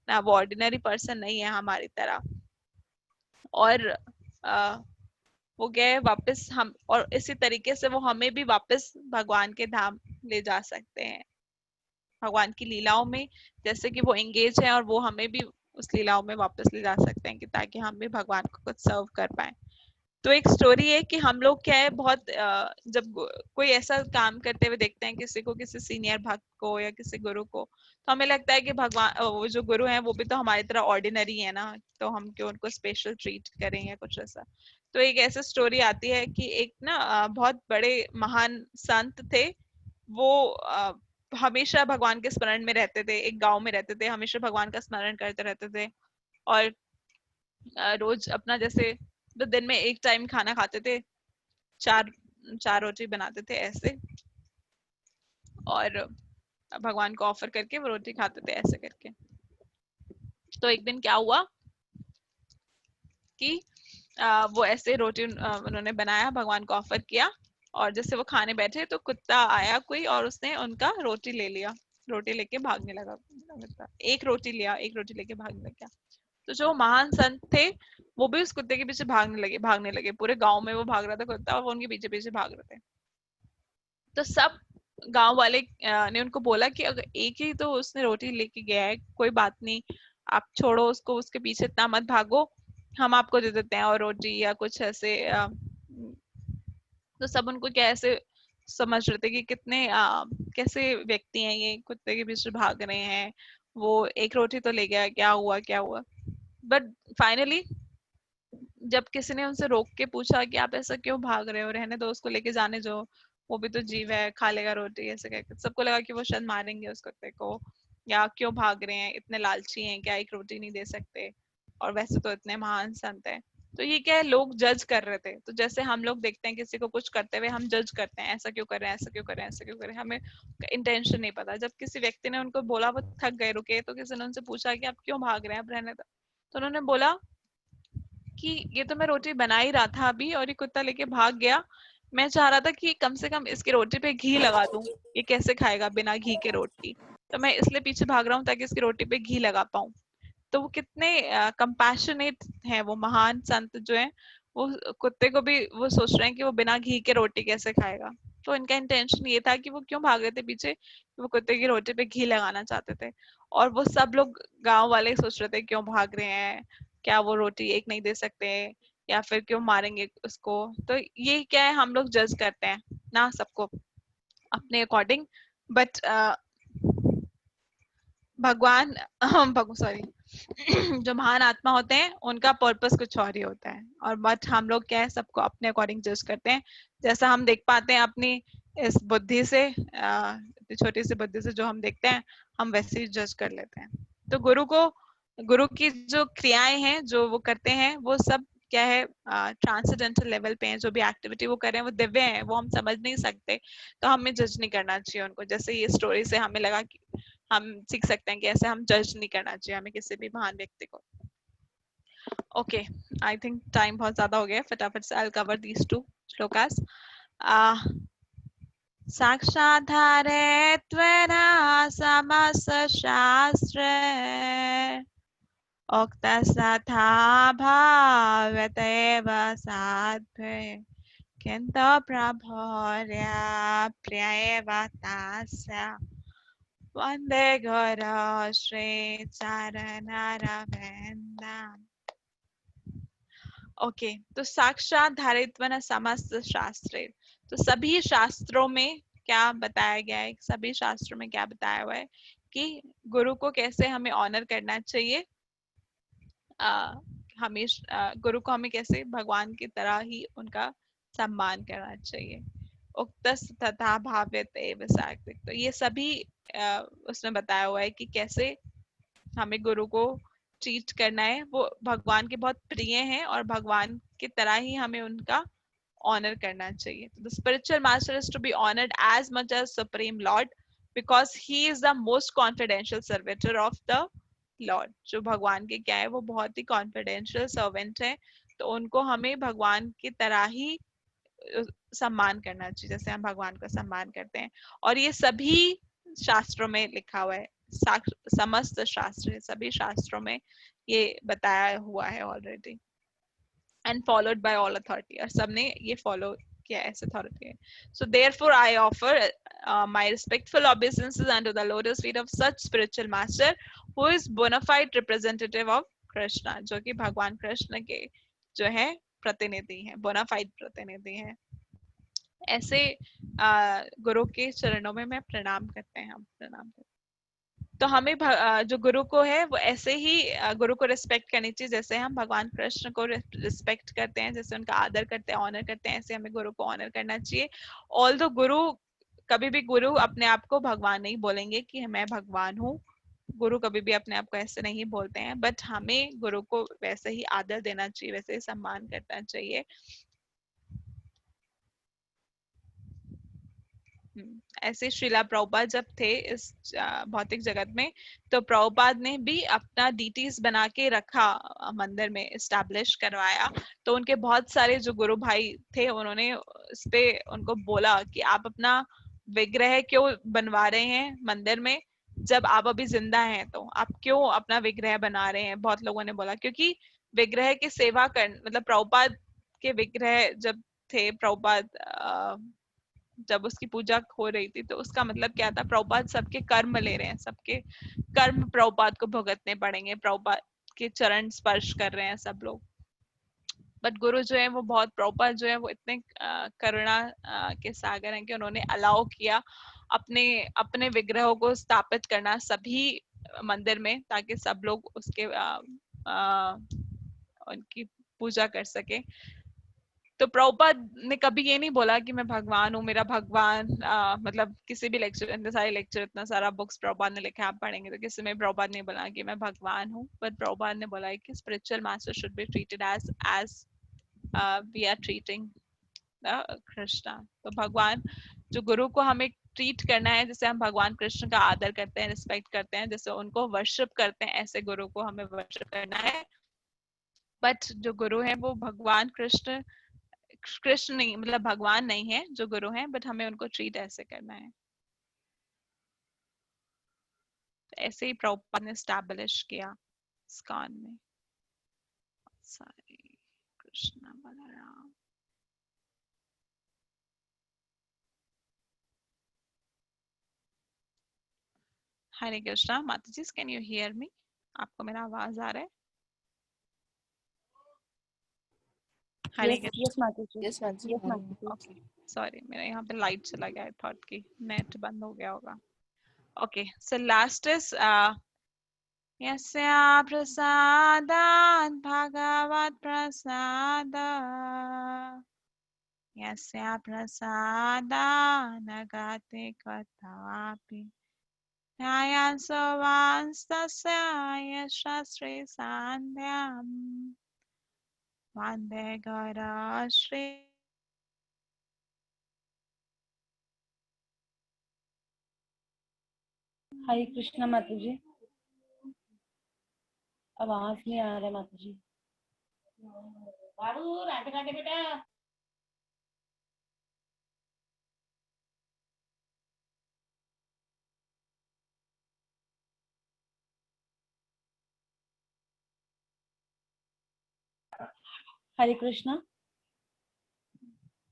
ना। वो ऑर्डिनरी पर्सन नहीं है हमारी तरह। और वो गए वापस हम, और इसी तरीके से वो हमें भी वापस भगवान के धाम ले जा सकते हैं भगवान की लीलाओं में, जैसे कि वो एंगेज है, और वो हमें भी उस लीलाओं में वापस ले जा सकते हैं कि ताकि हम भी भगवान को कुछ सर्व कर पाए। तो एक स्टोरी है कि हम लोग क्या है, बहुत जब कोई ऐसा काम करते हुए देखते हैं किसी को, किसी सीनियर भक्त को या किसी गुरु को, तो हमें लगता है कि भगवान, वो जो गुरु हैं वो भी तो हमारी तरह ऑर्डिनरी है ना, तो हम क्यों उनको स्पेशल ट्रीट करें या कुछ ऐसा। तो एक ऐसी स्टोरी आती है कि एक ना बहुत बड़े महान संत थे। वो हमेशा भगवान के स्मरण में रहते थे, एक गांव में रहते थे, हमेशा भगवान का स्मरण करते रहते थे, और रोज अपना जैसे तो दिन में एक टाइम खाना खाते थे, चार रोटी बनाते थे ऐसे, और भगवान को ऑफर करके वो रोटी खाते थे ऐसे करके। तो एक दिन क्या हुआ कि वो ऐसे रोटी उन्होंने बनाया, भगवान को ऑफर किया, और जैसे वो खाने बैठे तो कुत्ता आया कोई और उसने उनका रोटी ले लिया, रोटी लेके भागने लगा। एक रोटी लिया, एक रोटी लेके भागने लगा। तो जो महान संत थे वो भी उस कुत्ते के पीछे भागने लगे। पूरे गांव में वो भाग रहा था कुत्ता, और वो उनके पीछे पीछे भाग रहे थे। तो सब गांव वाले ने उनको बोला कि अगर एक ही तो उसने रोटी लेके गया है, कोई बात नहीं, आप छोड़ो उसको, उसके पीछे इतना मत भागो, हम आपको दे देते हैं और रोटी या कुछ ऐसे। तो सब उनको क्या ऐसे समझ रहे थे कि कितने कैसे व्यक्ति हैं ये, कुत्ते के पीछे भाग रहे हैं, वो एक रोटी तो ले गया, क्या हुआ क्या हुआ। बट फाइनली जब किसी ने उनसे रोक के पूछा कि आप ऐसा क्यों भाग रहे हो, रहने दो उसको, लेके जाने जो, वो भी तो जीव है, खा लेगा रोटी, ऐसे कहकर सबको लगा कि वो शायद मारेंगे उस कुत्ते को, या क्यों भाग रहे हैं, इतने लालची हैं क्या, एक रोटी नहीं दे सकते, और वैसे तो इतने महान संत हैं। तो ये क्या है, लोग जज कर रहे थे। तो जैसे हम लोग देखते हैं किसी को कुछ करते हुए, हम जज करते हैं, ऐसा क्यों कर रहे हैं, ऐसा क्यों कर रहे हैं, ऐसा क्यों कर रहे हैं, हमें इंटेंशन नहीं पता। जब किसी व्यक्ति ने उनको बोला, वो थक गए, रुके, तो किसी ने उनसे पूछा कि आप क्यों भाग रहे हैं, आप रहने दो। तो उन्होंने बोला कि ये तो मैं रोटी बना ही रहा था अभी, और ये कुत्ता लेके भाग गया, मैं चाह रहा था कि कम से कम इसकी रोटी पे घी लगा दूं, ये कैसे खाएगा बिना घी के रोटी, तो मैं इसलिए पीछे भाग रहा हूँ ताकि इसकी रोटी पे घी लगा पाऊं। तो वो कितने कंपैशनेट हैं, वो महान संत जो है, वो कुत्ते को भी वो सोच रहे हैं कि वो बिना घी के रोटी कैसे खाएगा। तो इनका इंटेंशन ये था कि वो क्यों भाग रहे थे पीछे, वो कुत्ते की रोटी पे घी लगाना चाहते थे। और वो सब लोग गांव वाले सोच रहे थे क्यों भाग रहे हैं, क्या वो रोटी एक नहीं दे सकते, या फिर क्यों मारेंगे उसको। तो ये क्या है, हम लोग जज करते हैं ना सबको अपने अकॉर्डिंग। बट भगवान सॉरी जो महान आत्मा होते हैं उनका पर्पस कुछ और ही होता है। और बट हम लोग क्या है, सबको अपने अकॉर्डिंग जज करते हैं। जैसा हम देख पाते हैं अपनी इस बुद्धि से, इतनी छोटी सी बुद्धि से जो हम देखते हैं, हम वैसे ही जज कर लेते हैं। तो गुरु की जो क्रियाएं हैं जो वो करते हैं, वो सब क्या है, ट्रांसेंडेंटल लेवल पे हैं। जो भी एक्टिविटी वो कर रहे हैं वो दिव्य है, वो हम समझ नहीं सकते, तो हमें जज नहीं करना चाहिए उनको। जैसे ये स्टोरी से हमें लगा कि हम सीख सकते हैं कि ऐसे हम जज नहीं करना चाहिए हमें किसी भी महान व्यक्ति को। ओके, आई थिंक टाइम बहुत ज्यादा हो गया, फटाफट से I will cover these two shlokas. साक्षाधारे त्वरा समस्तशास्त्रे उक्तस्तथा भावतेव साध्वे किन्तु प्रभोर्य प्रियेव तास्य वंदे गुरु श्री चरणरविन्दम्। ओके, तो साक्षाधारित्वेन समस्त शास्त्रे, तो सभी शास्त्रों में क्या बताया गया है, सभी शास्त्रों में क्या बताया हुआ है कि गुरु को कैसे हमें ऑनर करना चाहिए। गुरु को हमें कैसे भगवान की तरह ही उनका सम्मान करना चाहिए। उक्तस् तथा भाव्यते सात्विक, तो ये सभी उसने बताया हुआ है कि कैसे हमें गुरु को ट्रीट करना है। वो भगवान के बहुत प्रिय हैं और भगवान की तरह ही हमें उनका ऑनर करना चाहिए। The spiritual master is to be honoured as much as supreme lord because he is the most confidential servitor of the lord. जो भगवान के क्या है, वो बहुत ही कॉन्फिडेंशियल सर्वेंट है, तो उनको हमें भगवान की तरह ही सम्मान करना चाहिए जैसे हम भगवान का सम्मान करते हैं। और ये सभी शास्त्रों में लिखा हुआ है, समस्त शास्त्र, सभी शास्त्रों में ये बताया हुआ है already. And followed by all authority, और सबने ये फॉलो किया ऐसे अथॉरिटी है। So therefore I offer my respectful obeisances unto the lotus feet of such spiritual master who is bona fide representative of Krishna, जो कि भगवान कृष्ण के जो है प्रतिनिधि हैं, bona fide प्रतिनिधि हैं। ऐसे गुरु के चरणों में मैं प्रणाम करते हैं, हम प्रणाम करते हैं। तो हमें जो गुरु को है वो ऐसे ही गुरु को रिस्पेक्ट करनी चाहिए जैसे हम भगवान कृष्ण को रिस्पेक्ट करते हैं, जैसे उनका आदर करते हैं, ऑनर करते हैं, ऐसे हमें गुरु को ऑनर करना चाहिए। ऑल्दो गुरु कभी भी गुरु अपने आप को भगवान नहीं बोलेंगे कि मैं भगवान हूँ, गुरु कभी भी अपने आप को ऐसे नहीं बोलते हैं, बट हमें गुरु को वैसे ही आदर देना चाहिए, वैसे ही सम्मान करना चाहिए। ऐसे श्रीला प्रभुपाद जब थे इस भौतिक जगत में, तो प्रभुपाद ने भी अपना डीटीज बना के रखा, मंदिर में इस्टेब्लिश करवाया। तो उनके बहुत सारे जो गुरु भाई थे उन्होंने इस पे उनको बोला कि आप अपना विग्रह क्यों बनवा रहे हैं मंदिर में, जब आप अभी जिंदा हैं तो आप क्यों अपना विग्रह बना रहे हैं। बहुत लोगों ने बोला क्योंकि विग्रह की सेवा कर, मतलब प्रभुपाद के विग्रह जब थे, प्रभुपाद जब उसकी पूजा हो रही थी, तो उसका मतलब क्या था? प्रभुपाद सबके कर्म ले रहे हैं, सबके कर्म प्रभुपाद को भुगतने पड़ेंगे, प्रभुपाद के चरण स्पर्श कर रहे हैं सब लोग। बट गुरु जो है वो बहुत, प्रभुपाद जो है वो इतने करुणा के सागर हैं कि उन्होंने अलाउ किया अपने अपने विग्रहों को स्थापित करना सभी मंदिर में, ताकि सब लोग उसके उनकी पूजा कर सके। तो प्रभुपाद ने कभी ये नहीं बोला कि मैं भगवान हूँ, मेरा भगवान, मतलब किसी भी लेक्चर, इतने सारे लेक्चर, इतना सारा बुक्स प्रभुपाद ने लिखे, आप पढ़ेंगे तो किसी में प्रभुपाद ने बोला कि मैं भगवान हूँ। बट प्रभुपाद ने बोला है कि spiritual master should be treated as we are treating Krishna. तो भगवान, जो गुरु को हमें ट्रीट करना है जैसे हम भगवान कृष्ण का आदर करते हैं, रिस्पेक्ट करते हैं, जैसे उनको वर्शिप करते हैं, ऐसे गुरु को हमें वर्शिप करना है। बट जो गुरु है वो भगवान कृष्ण नहीं, मतलब भगवान नहीं है जो गुरु है, बट हमें उनको ट्रीट ऐसे करना है। ऐसे ही प्रभुपाद ने स्टैब्लिश किया इस्कॉन में। सारी कृष्ण बलराम। हरे कृष्णा। माता जी, कैन यू हियर मी? आपको मेरा आवाज आ रहा है? हरे यस माता जी। यस माता जी। ओके, सॉरी, मेरा यहाँ पे लाइट चला गया, आई थॉट कि नेट बंद हो गया होगा। ओके, सो लास्ट इज यस्या प्रसादात् भगवत् प्रसाद, यस्या प्रसादात् न गते कथापि, न्यायांसो वांस्तस्य यशस्वी सान्ध्यम्, वन्दे गौरश्री। हरे कृष्णा माता जी, आवाज नहीं आ रहा है माता जी। राधे राधे बेटा। हरे कृष्णा।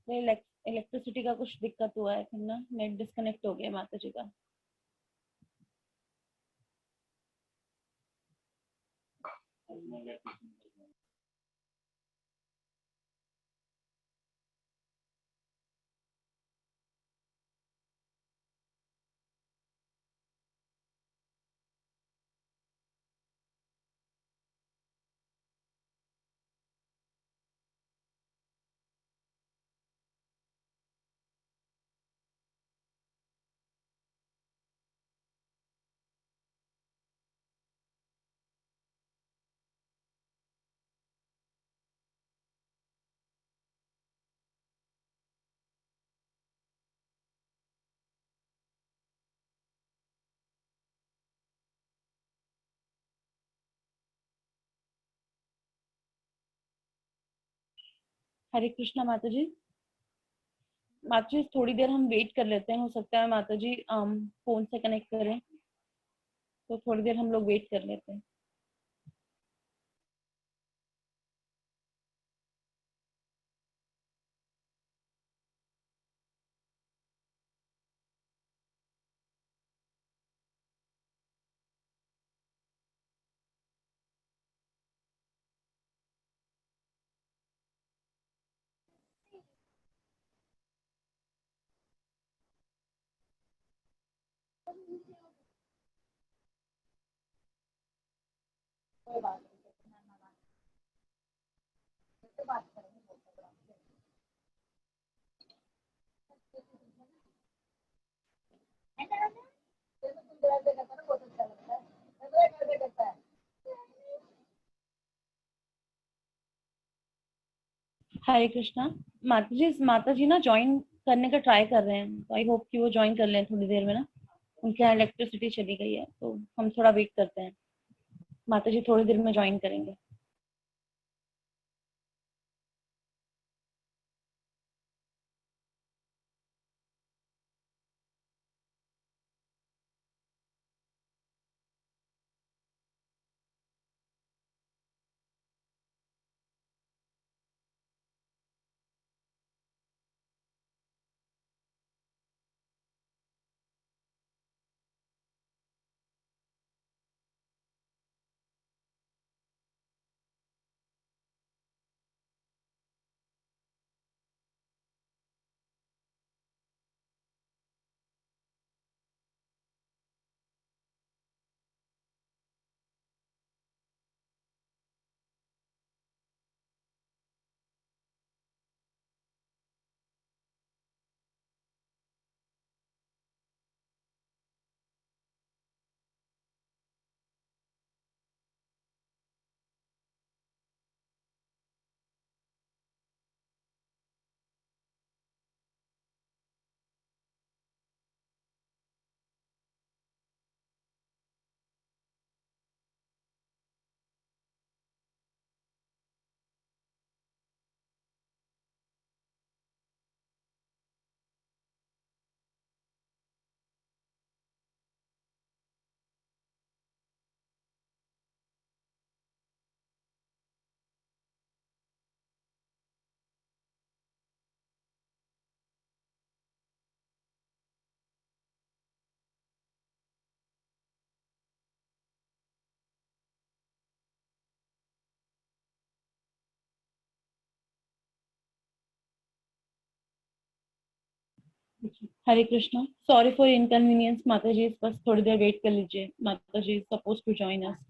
इलेक्ट्रिसिटी का कुछ दिक्कत हुआ है, फिर ना नेट डिस्कनेक्ट हो गया माता जी का। हरे कृष्णा माता जी। माता जी थोड़ी देर हम वेट कर लेते हैं, हो सकता है माता जी फोन से कनेक्ट करें, तो थोड़ी देर हम लोग वेट कर लेते हैं। हरे कृष्णा माता जी ना ज्वाइन करने का ट्राई कर रहे हैं, तो आई होप कि वो ज्वाइन कर लें थोड़ी देर में ना। उनके यहाँ इलेक्ट्रिसिटी चली गई है, तो हम थोड़ा वेट करते हैं। माता जी थोड़ी देर में ज्वाइन करेंगे। हरे कृष्णा, सॉरी फॉर इनकन्वीनियंस माता जी, बस थोड़ी देर वेट कर लीजिए, माता जी सपोज टू जॉइन अस।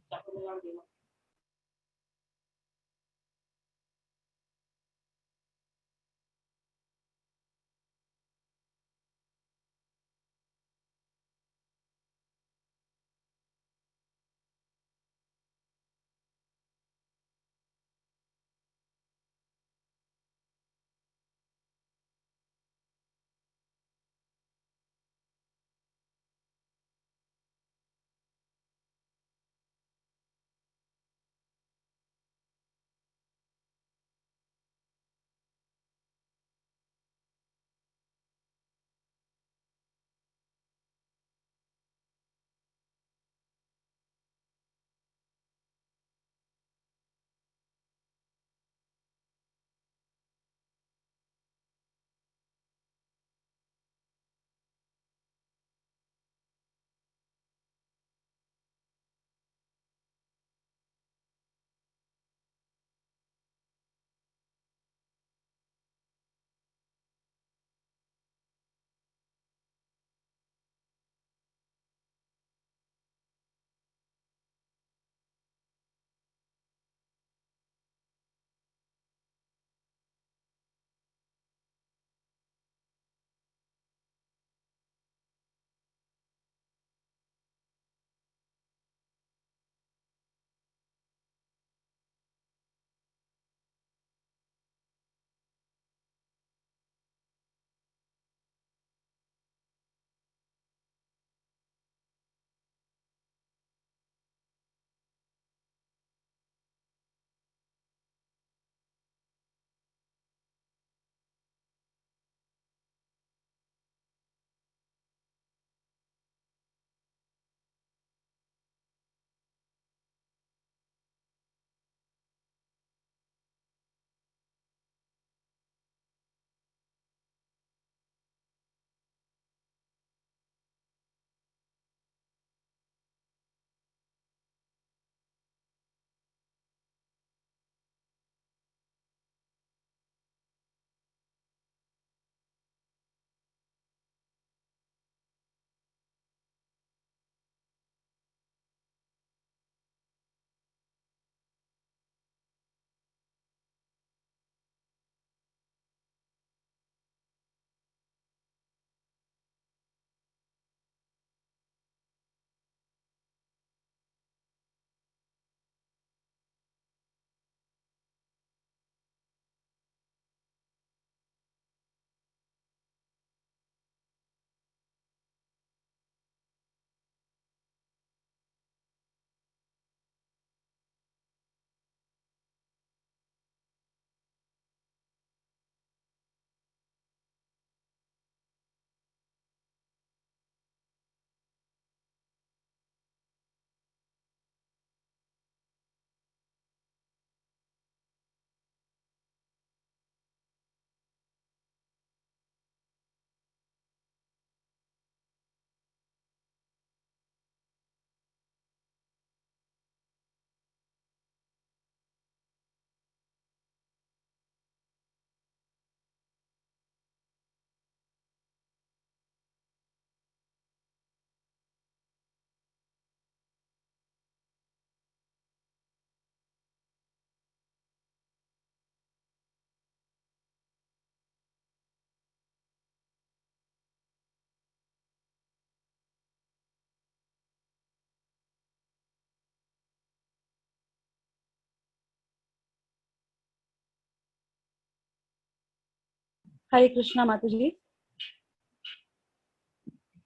हरे कृष्णा माता जी।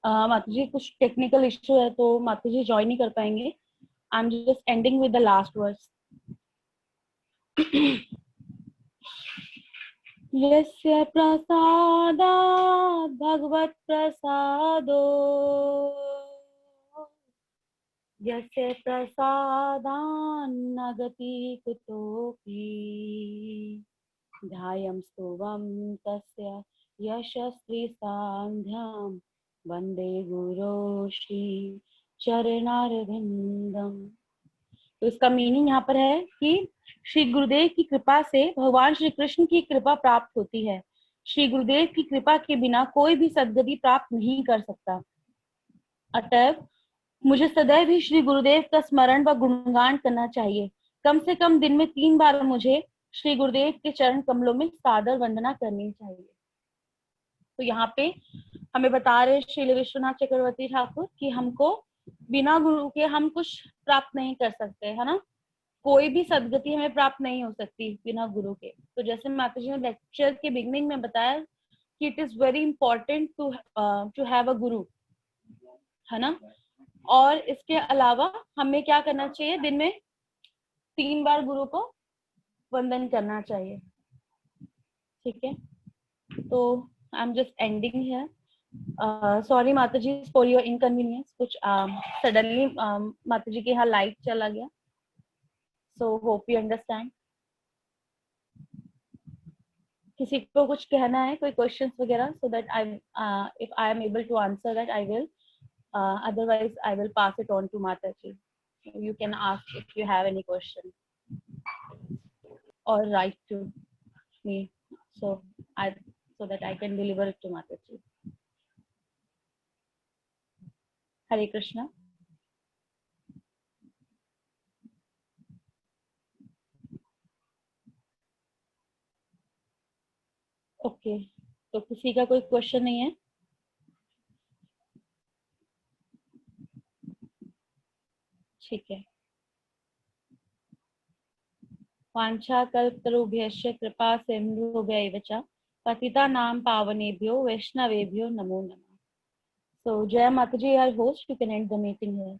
माता जी कुछ टेक्निकल इश्यू है तो माता जी ज्वाइन नहीं कर पाएंगे। I am just ending with the last verse. यस्य प्रसादात् भगवत् प्रसादो, यस्य प्रसादान्न गति कुतोऽपि, ध्यायं स्तुवं तस्य यशस्वी सान्ध्यं, वन्दे गुरो श्री चरणारविन्दम्। तो इसका मीनिंग यहाँ पर है कि श्री गुरुदेव की कृपा से भगवान श्री कृष्ण की कृपा प्राप्त होती है। श्री गुरुदेव की कृपा के बिना कोई भी सद्गति प्राप्त नहीं कर सकता। अतएव मुझे सदैव ही श्री गुरुदेव का स्मरण व गुणगान करना चाहिए। कम से कम दिन में 3 बार मुझे श्री गुरुदेव के चरण कमलों में सादर वंदना करनी चाहिए। तो यहाँ पे हमें बता रहे श्री विश्वनाथ चक्रवर्ती ठाकुर कि हमको बिना गुरु के हम कुछ प्राप्त नहीं कर सकते, है ना। कोई भी सद्गति हमें प्राप्त नहीं हो सकती बिना गुरु के। तो जैसे माता जी ने लेक्चर के बिगनिंग में बताया कि it is very important to have a guru, है ना। और इसके अलावा हमें क्या करना चाहिए, दिन में 3 बार गुरु को वंदन करना चाहिए। ठीक है, तो आई am just ending here. Sorry माता जी फॉर योर इनकन्वीनियंस। कुछ सडनली माता जी के यहाँ लाइट चला गया, सो होप यू अंडरस्टैंड। किसी को कुछ कहना है, कोई क्वेश्चंस वगैरह, so that I if I am able to answer that I will, otherwise I will pass it on to Mataji. You can ask if you have any question or write to me, so that I can deliver it to Mataji. Hare Krishna. Okay, तो किसी का कोई question नहीं है? ठीक है। वाञ्छाकल्पतरुभ्यश्च कृपा सिन्धुभ्यैव च पतितानां पावनेभ्यो वैष्णवेभ्यो नमो नमः। So Jaya Mataji, our host, you can end the meeting here.